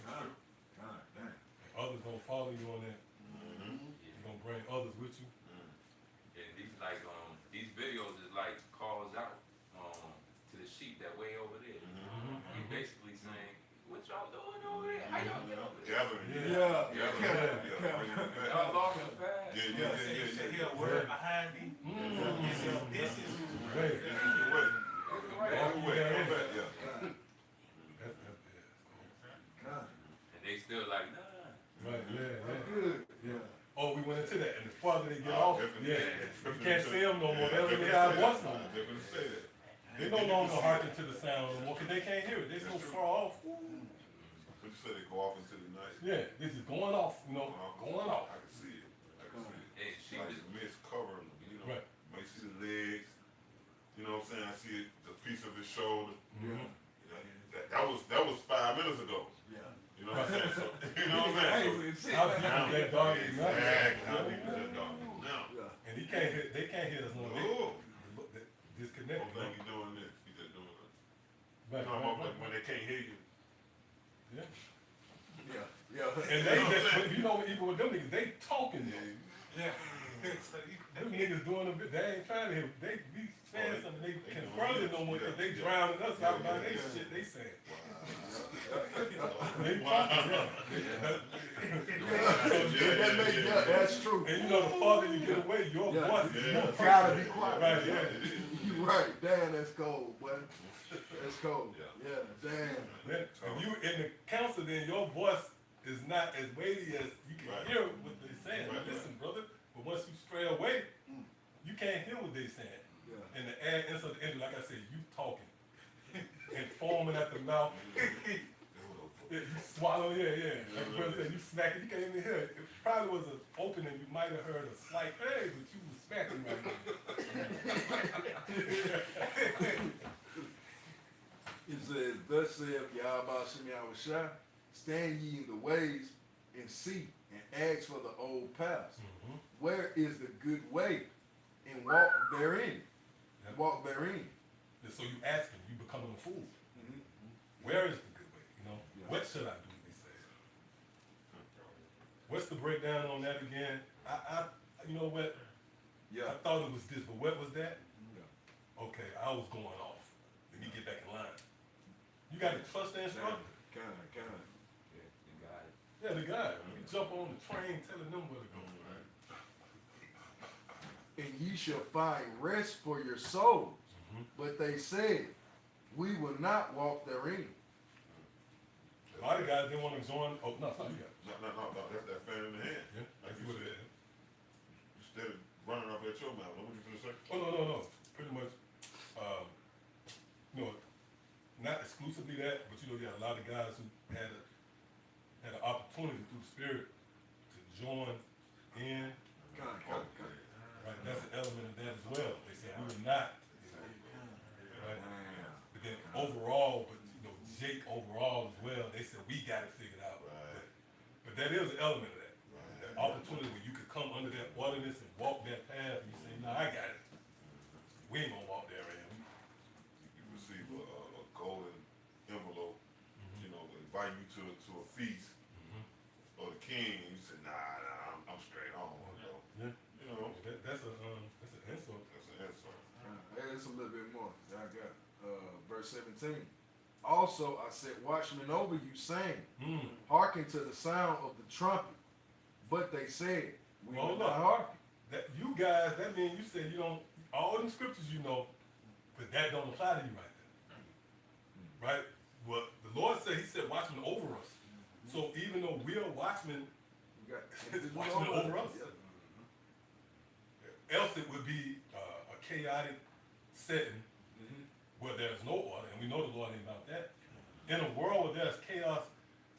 God damn. Others gonna follow you on that. You're gonna bring others with you. And these videos is like calls out to the sheep that way over there. He basically saying, what y'all doing over there? How y'all get over there? Gathering. Yeah. Bringing it back. Y'all lost the path. Yeah. You should hear a word behind me. This is Great. This is the way. farther they get I off, definitely- you can't see them no more. They don't definitely even have say voice that. no I more. definitely say that. They no longer hearken to the sound no more because they can't hear it. They're so far off. But you said they go off into the night. Yeah, this is going off, going off. I can see it. I can see it. Hey, she Like was, the mist covering them, you know. Right. May see the legs. You know what I'm saying? I see it, the piece of his shoulder. Mhm. You know, that was 5 minutes ago. Yeah. You know what I'm saying? So, you know what I'm saying? So, How deep is that dog is now? exactly. How deep is that dog now? Yeah. And he can't hear, they can't hear us no more. Oh, They disconnected. don't think he's doing this. He's just doing this. Right, You know, right, right. when they can't hear you. Yeah. Yeah. Yeah. And they just, you know, even with them niggas, they talking though. Yeah. Them niggas doing a bit, they ain't trying to hear, they be saying they- something, they they confront doing it no more, this. cause they Yeah. drowning us out by Yeah. they shit they saying. Wow. They talking, yeah. Yeah, that's true. And you know, the farther you get away, your Yeah. voice is Yeah. more Gotta be quiet. Right, yeah. You right. Damn, that's cold, boy. That's cold. Yeah. Yeah, damn. Then, if you in the council, then your voice is not as weighty as you can Right. hear what they saying. Right, Listen, brother, but once you stray away, you can't hear what they saying. Yeah. And the add insult to injury, like I said, you talking and foaming at the mouth. Yeah, you swallow, yeah. Like the brother said, you smacking, you can't even hear it. It probably was an opening, you might have heard a slight, hey, but you was smacking right now. It says, thus saith Yahweh Shem Yahushua, stand ye in the ways and see and ask for the old paths. Mhm. Where is the good way? And walk therein. Yep. Walk therein. And so you asking, you becoming a fool. Mhm. Where is the good way? You know, Yeah. what should I do? He says. What's the breakdown on that again? I you know what? Yeah. I thought it was this, but what was that? Yeah. Okay, I was going off. Let me get back in line. You got to trust the instructor. Kind. yeah, you got it. Yeah, the guy. You jump on the train telling them where to go. And ye shall find rest for your souls. Mhm. But they said, we will not walk therein. A lot of guys didn't want to join. Oh, no, sorry, you got it. No. That's that fan in the hand. Yeah, Like that's you what it said. is. Instead of running off at your mouth, what you finna say? Oh, no. Pretty much, you know, not exclusively that, but you know, you had a lot of guys who had an opportunity through the Spirit to join in. Kind. Right, that's an element of that as well. They said we were not. Right. But then overall, Jake overall as well, they said we got it figured out. Right. But that is an element of that. Right. That opportunity where you could come under that ordinance and walk that path and you say, no, I got it. We ain't gonna walk there, man. You receive a golden envelope, you know, invite you to a feast or the king, and you say, nah, I'm straight on, you know. Yeah. You know, That's an insult. that's an insult. There's a little bit more that I got. Verse 17. Also, I set watchmen over you, saying, Mm. hearken to the sound of the trumpet. But they said, we will Hold not up. hearken. That you guys, that means you said you don't, all them scriptures you know, but that don't apply to you right there. Right? Well, the Lord said, he said watchmen over us. So even though we are watchmen, We got it's watchmen over us. Else it would be a chaotic setting where there's no order, and we know the Lord ain't about that. In a world where there's chaos,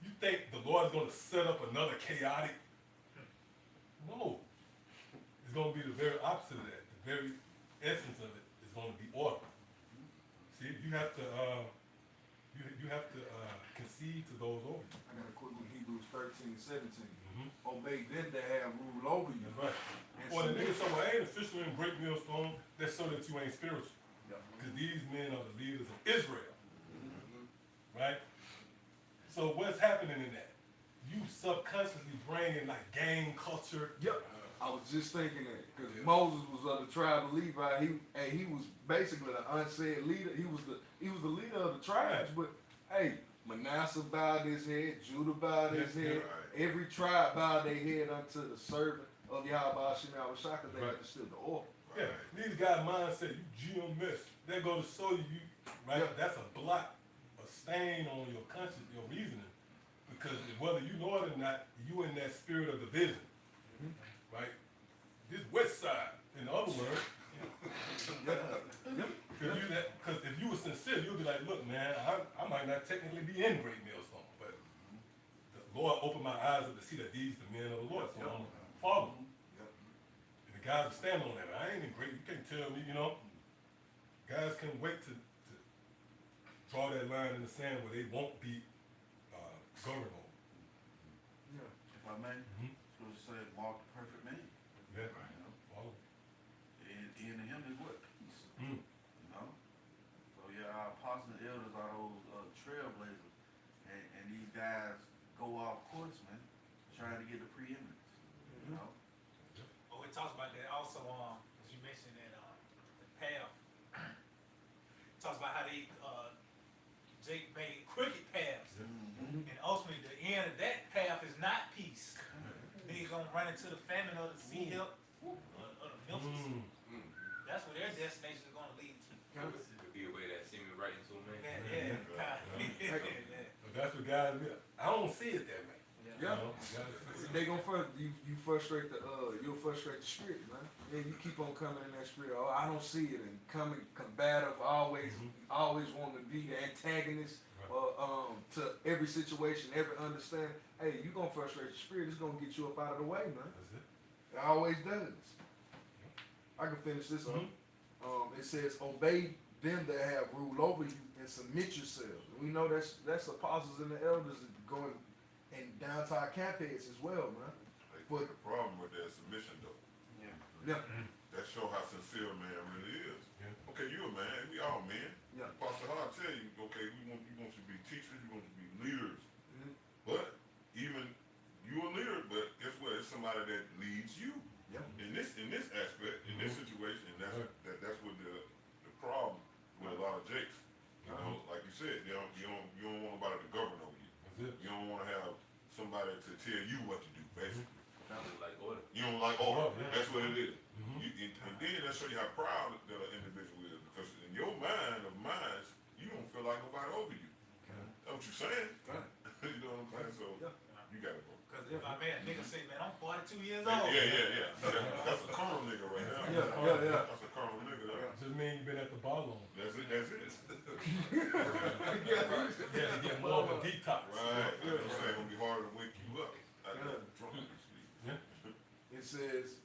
you think the Lord's going to set up another chaotic? No. It's going to be the very opposite of that. The very essence of it is going to be order. See, you have to you have to concede to those over you. I got a quick one, Hebrews 13:17. Mhm. Obey them that have rule over you. That's right. And Or the submit- nigga say, well, I ain't officially in Great Millstone. That's so that you ain't spiritual. Yeah. Because these men are the leaders of Israel. Right? So what's happening in that? You subconsciously bringing like gang culture. Yep. I was just thinking that because Moses was of the tribe of Levi. He was basically the unsaid leader. He was the leader of the tribes. But hey, Manasseh bowed his head, Judah bowed his Yeah, head. right. Every tribe bowed their head unto the servant of Yahweh Shem Yahushua because they Right. understood the order. Yeah, these guys' mindset, you GMS. They go to show you, right? Yeah. That's a blot, a stain on your conscience, your reasoning. Because whether you know it or not, you in that spirit of division, right? this west side. In other words, because if you were sincere, you'd be like, look, man, I might not technically be in Great Millstone, but the Lord opened my eyes up to see that these the men of the Lord, so I'm following. And the guys will stand on that. I ain't in Great, you can't tell me, you know. Guys can wait to draw that line in the sand where they won't be governed over. If I may, so it said, mark the perfect man. Yeah, You know, follow. and in him is what? Peace. Mm. You know? So yeah, our apostles and elders are those trailblazers. And these guys go off course, man, trying to get the preeminence. You know? Oh, it talks about that also, as you mentioned that, the path. It talks about how they, Jake made crooked paths. Mm-hmm. And ultimately, the end of that path is not peace. Then you're gonna run into the famine of the sea hill, of the Memphis. That's where their destination is gonna lead to. Could be a way that seeming right into a man. Yeah, yeah. But that's what guys do. I don't see it that way. Yeah. You know? They gonna you frustrate the you'll frustrate the spirit, man. And you keep on coming in that spirit. Oh, I don't see it, and coming combative, always wanting to be the antagonist to every situation, every understanding. Hey, you gonna frustrate the spirit. It's gonna get you up out of the way, man. That's it. It always does. I can finish this up. It says, obey them that have rule over you and submit yourselves. We know that's apostles and the elders going and down to our camp heads as well, man. But the problem with that submission though, Yeah. that show how sincere a man really is. Yeah. Okay, you a man, we all men. Yeah. Pastor Hart tell you, okay, you want you to be teachers, you want to be leaders. Mhm. But even you a leader, but guess what? It's somebody that leads you. Yeah. In this aspect, in this situation, and that's what the problem with a lot of jakes. You know, like you said, you don't want nobody to govern over you. That's it. You don't want to have somebody to tell you what to do, basically. Sounds like order. You don't like order. Yeah. That's what it is. And then that show you how proud that an individual is, because in your mind of minds, you don't feel like nobody over you. That's what you're saying. You know what I'm saying? So you gotta go. Cause if I man, a nigga say, man, I'm 42 years Yeah, old. yeah. That's a carnal nigga right there. Yeah. That's a carnal nigga there. Just mean you've been at the bar long. That's it. Yeah, to get more of a detox. Right. You know what I'm saying? It's gonna be harder to wake you up. I got drunk in your sleep. It says,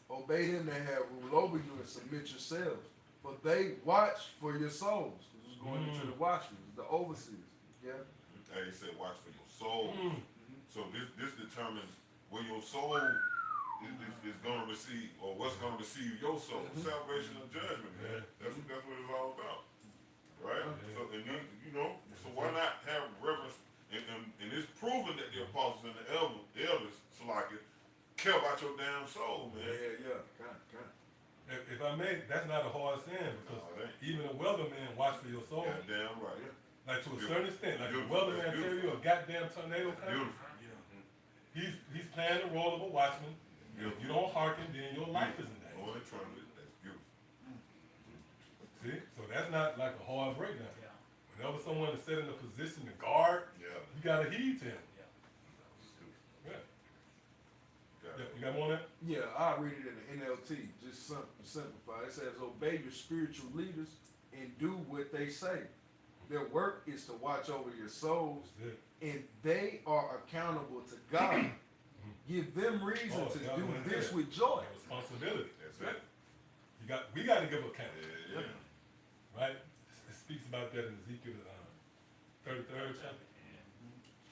obey them that have rule over you and submit yourselves. For they watch for your souls. This is going into the watchmen, the overseers. Yeah. Hey, he said, watch for your soul. So this determines where your soul is going to receive, or what's going to receive your soul. Salvation and judgment, man. That's what it's all about. Right? So, and then, you know, so why not have reverence? And it's proven that the apostles and the elders, Salaki, care about your damn soul, man. Yeah. Kind. If I may, that's not a hard sin, because even a weatherman watch for your soul. Goddamn right. Like to a certain extent, like the Beautiful. weatherman tell you a goddamn tornado coming. Beautiful. He's playing the role of a watchman. If you don't hearken, then your life is in danger. Oh, that's beautiful. See? So that's not like a hard breakdown. Yeah. Whenever someone is set in a position to guard, Yeah. you gotta heed to him. Yeah. You got more on that? Yeah, I'll read it in the NLT, just simplify. It says, obey your spiritual leaders and do what they say. Their work is to watch over your souls, That's it. and they are accountable to God. Give them reason to do this with joy. Responsibility. That's it. We gotta give account. Yeah. Right? It speaks about that in Ezekiel 33rd chapter.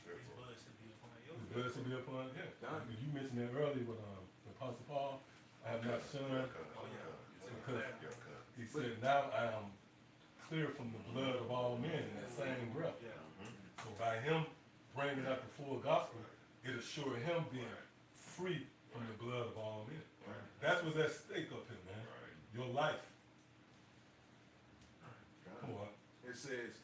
His blood should be upon your His blood should be upon, You mentioned that earlier with the Apostle Paul. I have not shunned. Because he said, now I am clear from the blood of all men in that same breath. So by him bringing out the full gospel, it assured him being free from the blood of all men. That's what's at stake up here, man. Your life. Come on. It says,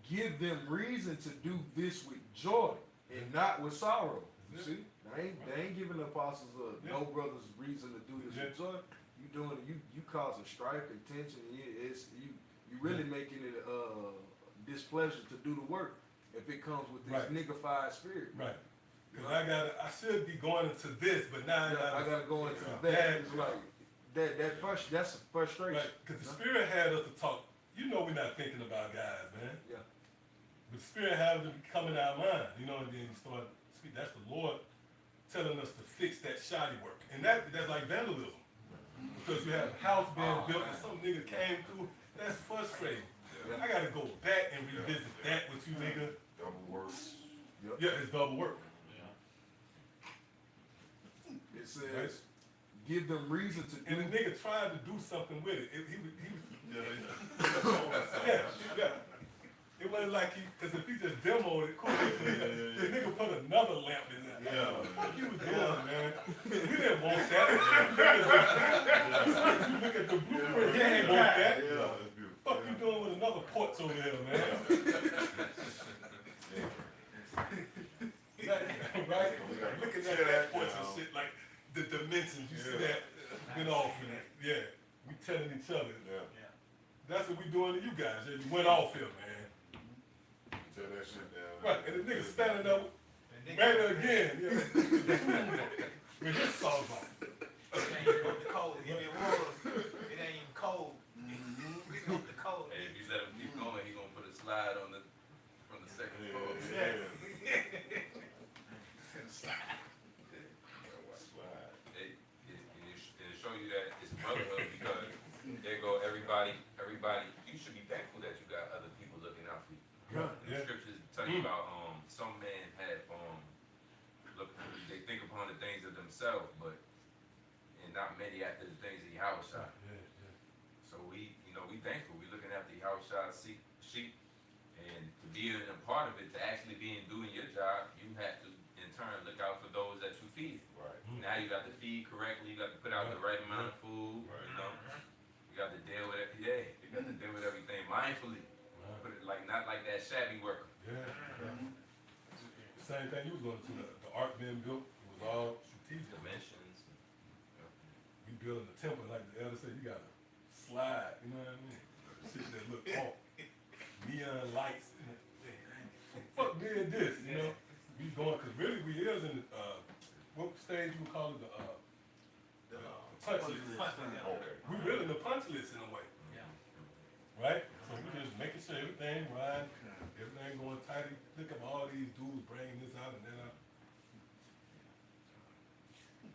give them reason to do this with joy and not with sorrow. You see? They ain't giving the apostles no brothers reason to do this with joy. You doing you causing strife, contention. You really making it displeasure to do the work if it comes with this niggified spirit. Right. Cause I should be going into this, but now I gotta go into Yeah. that. It's like that's a frustration. Right, cause the Spirit had us to talk. You know we're not thinking about guys, man. Yeah. But the Spirit had to come in our mind, you know, and then you start speak. That's the Lord telling us to fix that shoddy work, and that's like vandalism. Because you have a house being built and some nigga came through. That's frustrating. I gotta go back and revisit that with you, nigga. Double work. Yeah, it's double work. It says, give them reason to And the do. nigga tried to do something with it. He was Yeah. yeah. It wasn't like cause if he just demoed it, cool. The nigga put another lamp in there. Yeah. What you was doing, man? We didn't want that. You look at the blueprint, you didn't want that. Yeah, that's beautiful. Fuck you doing with another porch over there, man? Right? Looking at that porch and shit, like the dimensions, you see that went off in it. Yeah. We telling each other. Yeah. That's what we doing to you guys. Yeah, you went off here, man. Tear that shit down. Right, and the nigga standing up right there again. Yeah. With his sauce on. It ain't even the cold. If it was, it ain't even cold. It's not the cold. Hey, if you let him keep going, he gonna put a slide on from the second floor. Yeah. It show you that it's brotherhood because there go everybody. You should be thankful that you got other people looking out for you. The scriptures tell you about some men have they think upon the things of themselves, and not many after the things of Yahushua. So we thankful. We looking after Yahushua's sheep, and to be a part of it, to actually doing your job, you have to in turn look out for those that you feed. Right. Now you got to feed correctly. You got to put out the right amount of food. Right. You know, you got to deal with it. Yeah, you got to deal with everything mindfully. Put it not like that shabby worker. Yeah. Same thing you was going to. The art being built, it was all strategic. Dimensions. We building the temple, like the elder said, you gotta slide, you know what I mean? Shit that look off. Neon lights. Fuck did this, you know? We going, cause really we is in the, what stage you would call it, the punch list. Okay. We really in the punch list in a way. Yeah. Right? So we just making sure everything right, everything going tight. Look at all these dudes bringing this out and that out.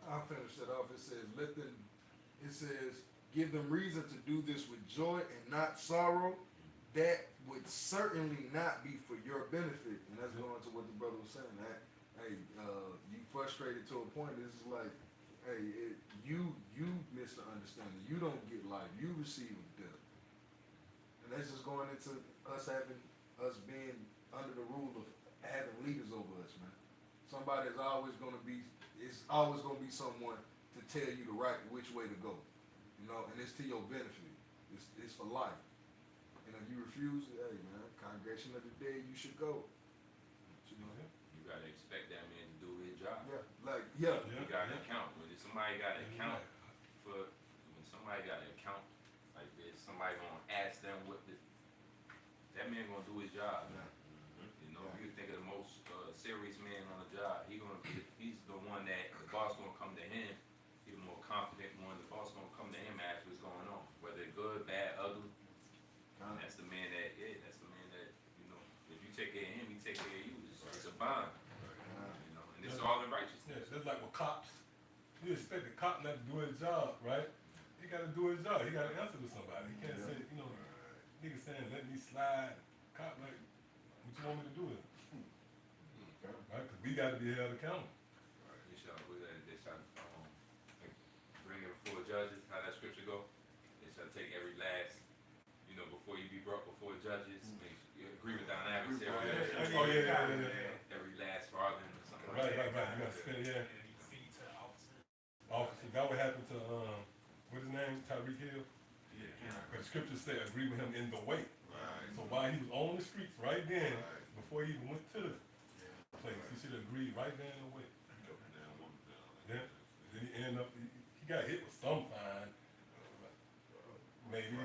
I'll finish that off. It says, give them reason to do this with joy and not sorrow. That would certainly not be for your benefit. And that's going to what the brother was saying. That, hey, you frustrated to a point. This is like, hey, you miss the understanding. You don't get life. You receive death. And that's just going into us being under the rule of having leaders over us, man. Somebody is always going to be, it's always going to be someone to tell you which way to go, you know, and it's to your benefit. It's for life. And if you refuse, hey man, congregation of the day, you should go. You know? You gotta expect that man to do his job. Yeah, You gotta account when somebody gotta account for when somebody gotta account. Like if somebody gonna ask them that man gonna do his job. You know, if you think of the most serious man on the job, he's the one that the boss gonna come to him. He's the more confident one. The boss gonna come to him and ask what's going on, whether it's good, bad, ugly. And that's the man that you know. If you take care of him, he take care of you. It's a bond. You know, and it's all in righteousness. Yeah, that's like with cops. You expect the cop not to do his job, right? He gotta do his job. He gotta answer to somebody. He can't say, you know, nigga saying, let me slide. Cop like, what you want me to do with it? Right? Cause we gotta be held accountable. They shall bring it before judges. How that scripture go? They shall take every last, before you be brought before judges. You agree with that adversary. Oh yeah. Every last farthing or something Right. like that. You gotta spend, yeah. And you feed to the officer. Officer, that what happened to, what's his name? Tyreek Hill? Yeah. But the scripture said, agree with him in the way. Right. So while he was on the streets right then, before he even went to the place, he should have agreed right there in the way. Yeah. Then he ended up, he got hit with some fine. Maybe.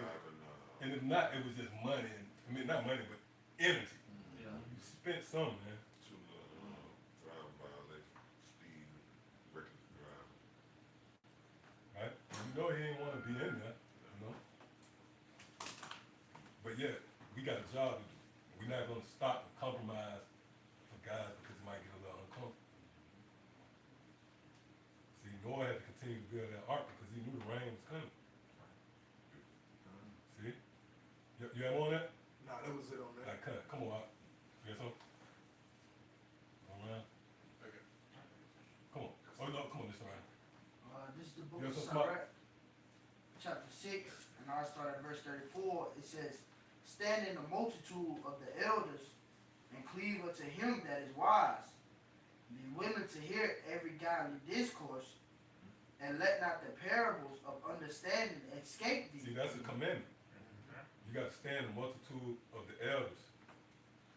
And if not, it was just money. I mean, not money, but energy. You spent some, man. Driving violation. we got a job to do. We're not gonna stop and compromise for guys because it might get a little uncomfortable. See, Noah had to continue to build that ark because he knew the rain was coming. See? You have more on that? Nah, that was it on that. Like, come on, you got something? All right. Come on. Oh, no, come on, this around. This is the book Yes, of sir, Mark. Sirach, chapter 6, and I start at verse 34. It says, stand in the multitude of the elders, and cleave unto him that is wise. Be willing to hear every godly discourse, and let not the parables of understanding escape thee. See, that's a commandment. You got to stand in the multitude of the elders,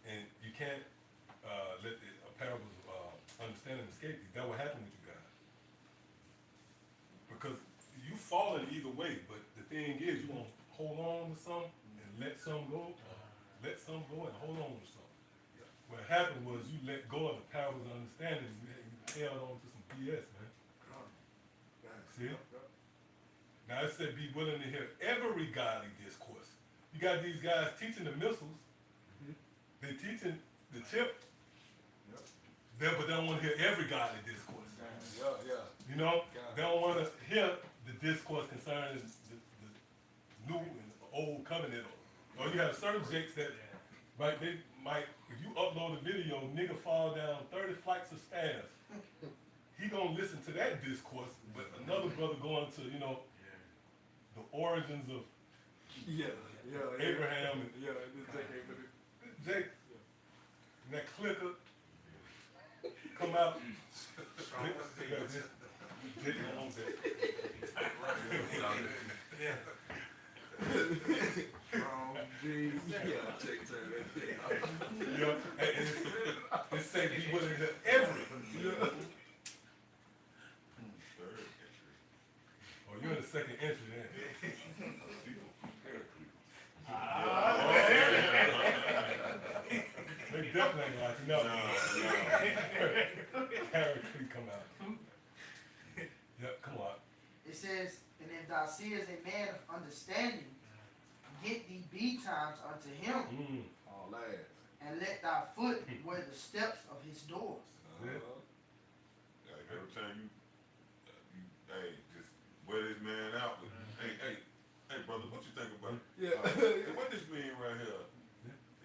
and you can't let the parables of understanding escape you. That will happen with you guys, because you falling either way. But the thing is, you want to hold on to some and let some go, let some go and hold on to some. What happened was you let go of the parables of understanding. You held on to some BS, man. See? Now it said be willing to hear every godly discourse. You got these guys teaching the missiles. They teaching the tip. But they don't want to hear every godly discourse. You know? They don't want to hear the discourse concerning the new and the old covenant. Or you have certain jakes that, right, they might, if you upload a video, nigga fall down 30 flights of stairs. He gonna listen to that discourse, but another brother going to, you know, the origins of Abraham and Jake, and that clicker come out. Jake owns that. Yeah, and it say be willing to every. Oh, you're in the second entry then. They definitely ain't like you know. Paraclete come out. Yep, come on. It says, and if thou seest a man of understanding, get thee betimes unto him, All ass. and let thy foot wear the steps of his doors. Like every time hey, just wear this man out. With, hey, brother, what you think about it? Yeah. What this mean right here?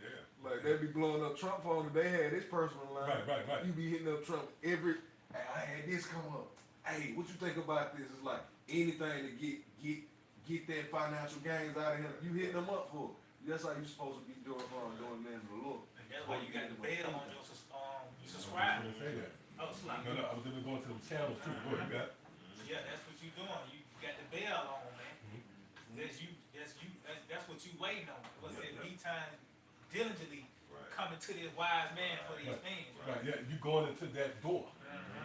Yeah. Like they be blowing up Trump phone. They had his personal line. Right. You be hitting up Trump every. Hey, I had this come up. Hey, what you think about this? It's like anything to get that financial gains out of him. You hitting them up for. That's how you supposed to be doing man of the Lord. And that's why you got the bell on your you subscribe. Oh, it's like, No, I was even going to the channels too. Go ahead, you got it? yeah, that's what you doing. You got the bell on, man. That's what you waiting on. What's that? Lead time diligently coming to this wise man for these things. Right, yeah, you going into that door.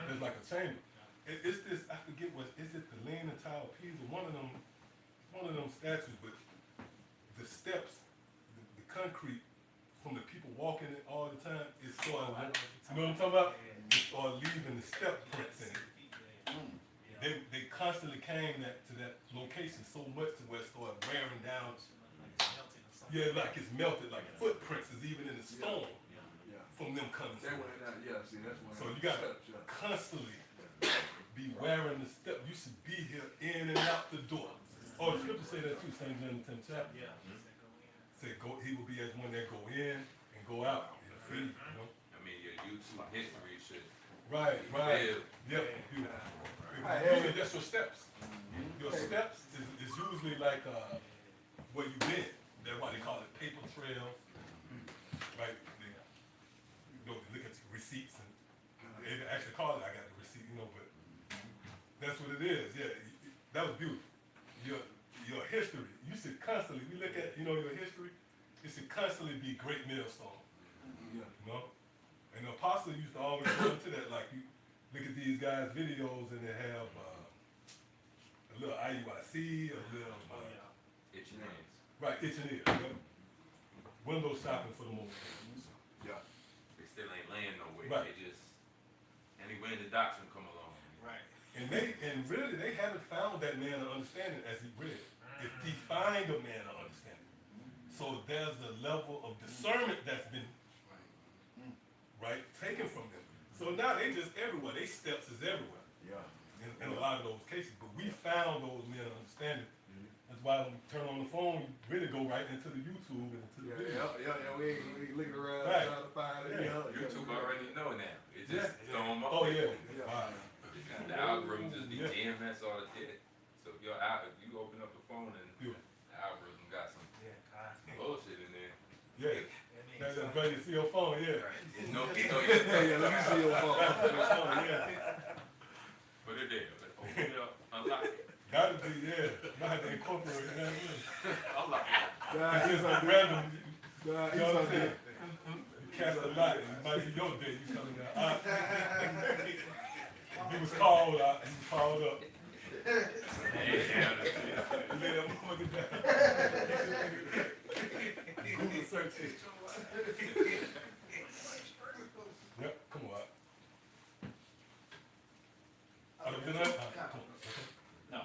It's like a chamber. It's this, I forget what, is it the Leaning Tower of Pisa? One of them statues, but the steps, the concrete from the people walking it all the time, it started, you know what I'm talking about? It started leaving the step prints in it. They constantly came to that location so much to where it started wearing down. Yeah, like it's melted, like footprints is even in the stone from them coming through. See, that's when. So you gotta constantly be wearing the step. You should be here in and out the door. Oh, the scripture say that too, St. John 10th chapter. Yeah. Say he will be as one that go in and go out. Free, you know? I mean, your youth history should Right. live. Yep. Usually that's your steps. Your steps is usually like where you been. That's why they call it paper trails. Right? They, you look at receipts and they actually call it, I got the receipt, you know, but that's what it is. Yeah, that was beautiful. Your history, you should constantly, we look at, you know, your history, it should constantly be great millstone. You know? And the apostle used to always go into that, like you look at these guys' videos and they have a little IUIC, a little Itching hands. right, itching ears. You know? Window shopping for the most part. They still ain't laying nowhere. Right. They just anywhere the doctrine come along. Right. And really they haven't found that man of understanding as he read. If he find a man of understanding. So there's a level of discernment that's been, right, taken from them. So now they just everywhere. They steps is everywhere. Yeah. In a lot of those cases. But we found those men understanding. That's why when you turn on the phone, you really go right into the YouTube and into the video. We ain't looking around Right. trying to find it. Yeah. YouTube already know now. It just throw them up. Oh yeah. Yeah. The algorithm just be DMS all the shit. So if if you open up the phone and Yeah. the algorithm got some bullshit in there. Yeah. That's better you see your phone, yeah. It's no, Yeah, let me see your phone. Yeah. Put it there. Open it up. Unlock it. Gotta be, yeah. Might have to incorporate it. You know what Unlock it. God, I mean? he's It's on like there. random. God, You he's know what on I'm saying? there. You cast a lot. It might be your day. You coming out. He was called out. He was called up. Yeah, You lay that motherfucker down. Google search it. Yep, come on. Come on. No.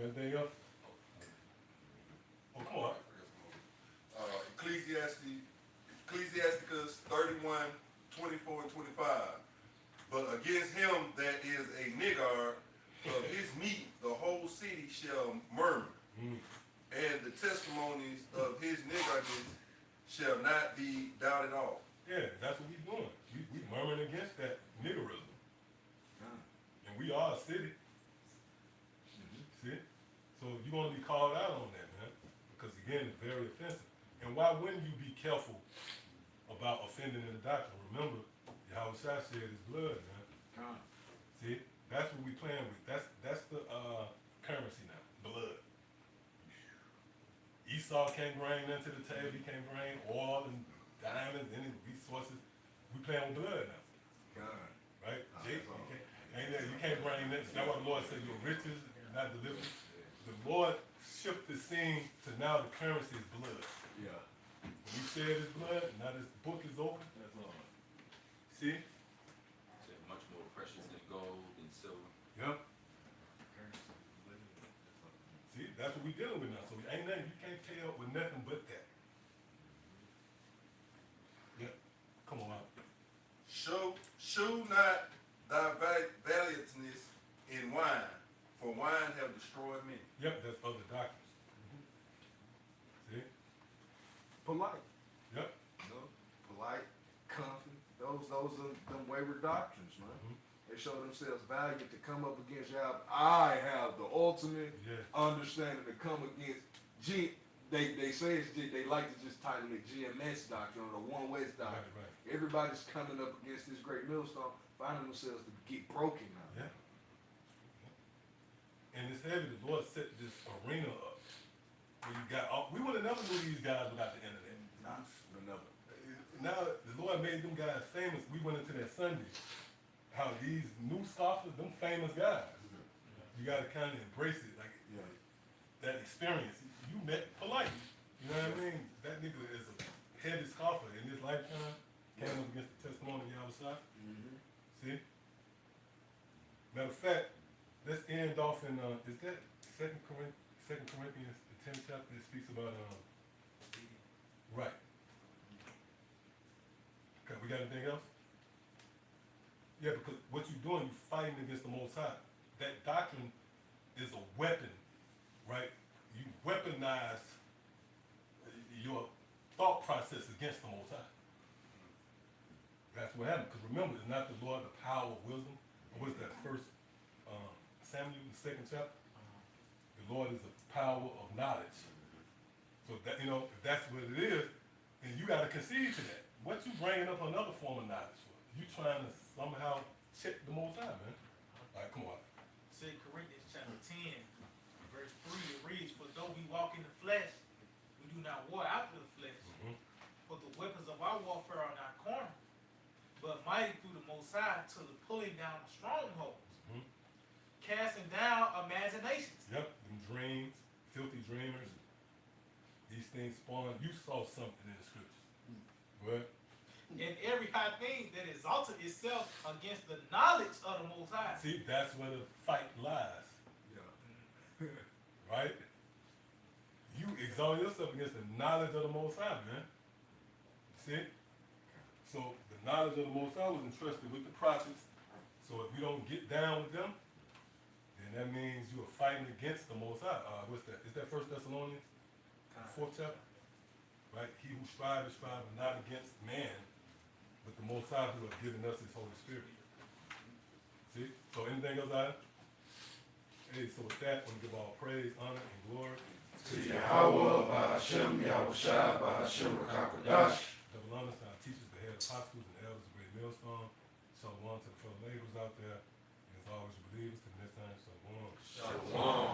Anything else? Oh, come on. Ecclesiasticus 31, 24 and 25. But against him that is a niggard of his meat, the whole city shall murmur, and the testimonies of his niggardness shall not be doubted off. Yeah, that's what we doing. We murmuring against that niggerism. And we are a city. See? So you're going to be called out on that, man. Because again, it's very offensive. And why wouldn't you be careful about offending in the doctrine? Remember, Yahweh Shai shed his blood, man. See? That's what we playing with. That's the currency now. Blood. Esau can't bring nothing to the table. He can't bring oil and diamonds, any resources. We playing with blood now. Right? Jake, you can't bring nothing. That's why the Lord said your riches not delivered. The Lord shifted the scene to now the currency is blood. Yeah. When he shed his blood, now this book is open. That's all. See? Said much more precious than gold and silver. Yep. See, that's what we dealing with now. So ain't nothing, you can't tell with nothing but that. Yep. Come on out. Shew not thy valiantness in wine, for wine have destroyed many. Yep, that's other doctrines. See? Polite. Yep. You know, polite, comfy. Those are them wayward doctrines, man. They show themselves valiant to come up against Yahweh. I have the ultimate understanding to come against they say it's they like to just title it GMS doctrine or the One West doctrine. Right. Everybody's coming up against this great millstone, finding themselves to get broken now. Yeah. And it's heavy. The Lord set this arena up where you got all, we would have never knew these guys without the internet. Never. Now the Lord made them guys famous. We went into that Sunday. How these new scoffers, them famous guys. You gotta kind of embrace it, like that experience. You met polite. You know what I mean? That nigga is a heavy scoffer in this lifetime. Came up against the testimony of Yahweh Shai. See? Matter of fact, let's end off in is that Second Corinthians, the 10th chapter, that speaks about right. Okay, we got anything else? Yeah, because what you're doing, you're fighting against the Most High. That doctrine is a weapon, right? You weaponize your thought process against the Most High. That's what happened. Because remember, it's not the Lord, the power of wisdom. What is that? First Samuel, the 2nd chapter. The Lord is the power of knowledge. So that if that's what it is, then you got to concede to that. What you bringing up another form of knowledge for? You trying to somehow check the Most High, man. All right, come on. 2 Corinthians chapter 10, verse 3, it reads, for though we walk in the flesh, we do not war after the flesh. For the weapons of our warfare are not carnal, but mighty through the Most High to the pulling down of strongholds, casting down imaginations. Yep, them dreams, filthy dreamers. These things spawn. You saw something in the scriptures. What? And every high thing that exalted itself against the knowledge of the Most High. See, that's where the fight lies. Yeah. Right? You exalt yourself against the knowledge of the Most High, man. See? So the knowledge of the Most High was entrusted with the prophets. So if you don't get down with them, then that means you are fighting against the Most High. What's that? Is that 1 Thessalonians, 4th chapter? Right? He who strives not against man, but the Most High who has given us his Holy Spirit. See? So anything else, I? Hey, so with that, I want to give all praise, honor, and glory To Yahweh, Ba'ashem, Yahushua, Ba'ashem, Rakakadash. double honors to our teachers, the head apostles, and elders of Great Millstone. Shalom to the fellow laborers out there. And as always, you believers, to the next time, shalom. Shalom.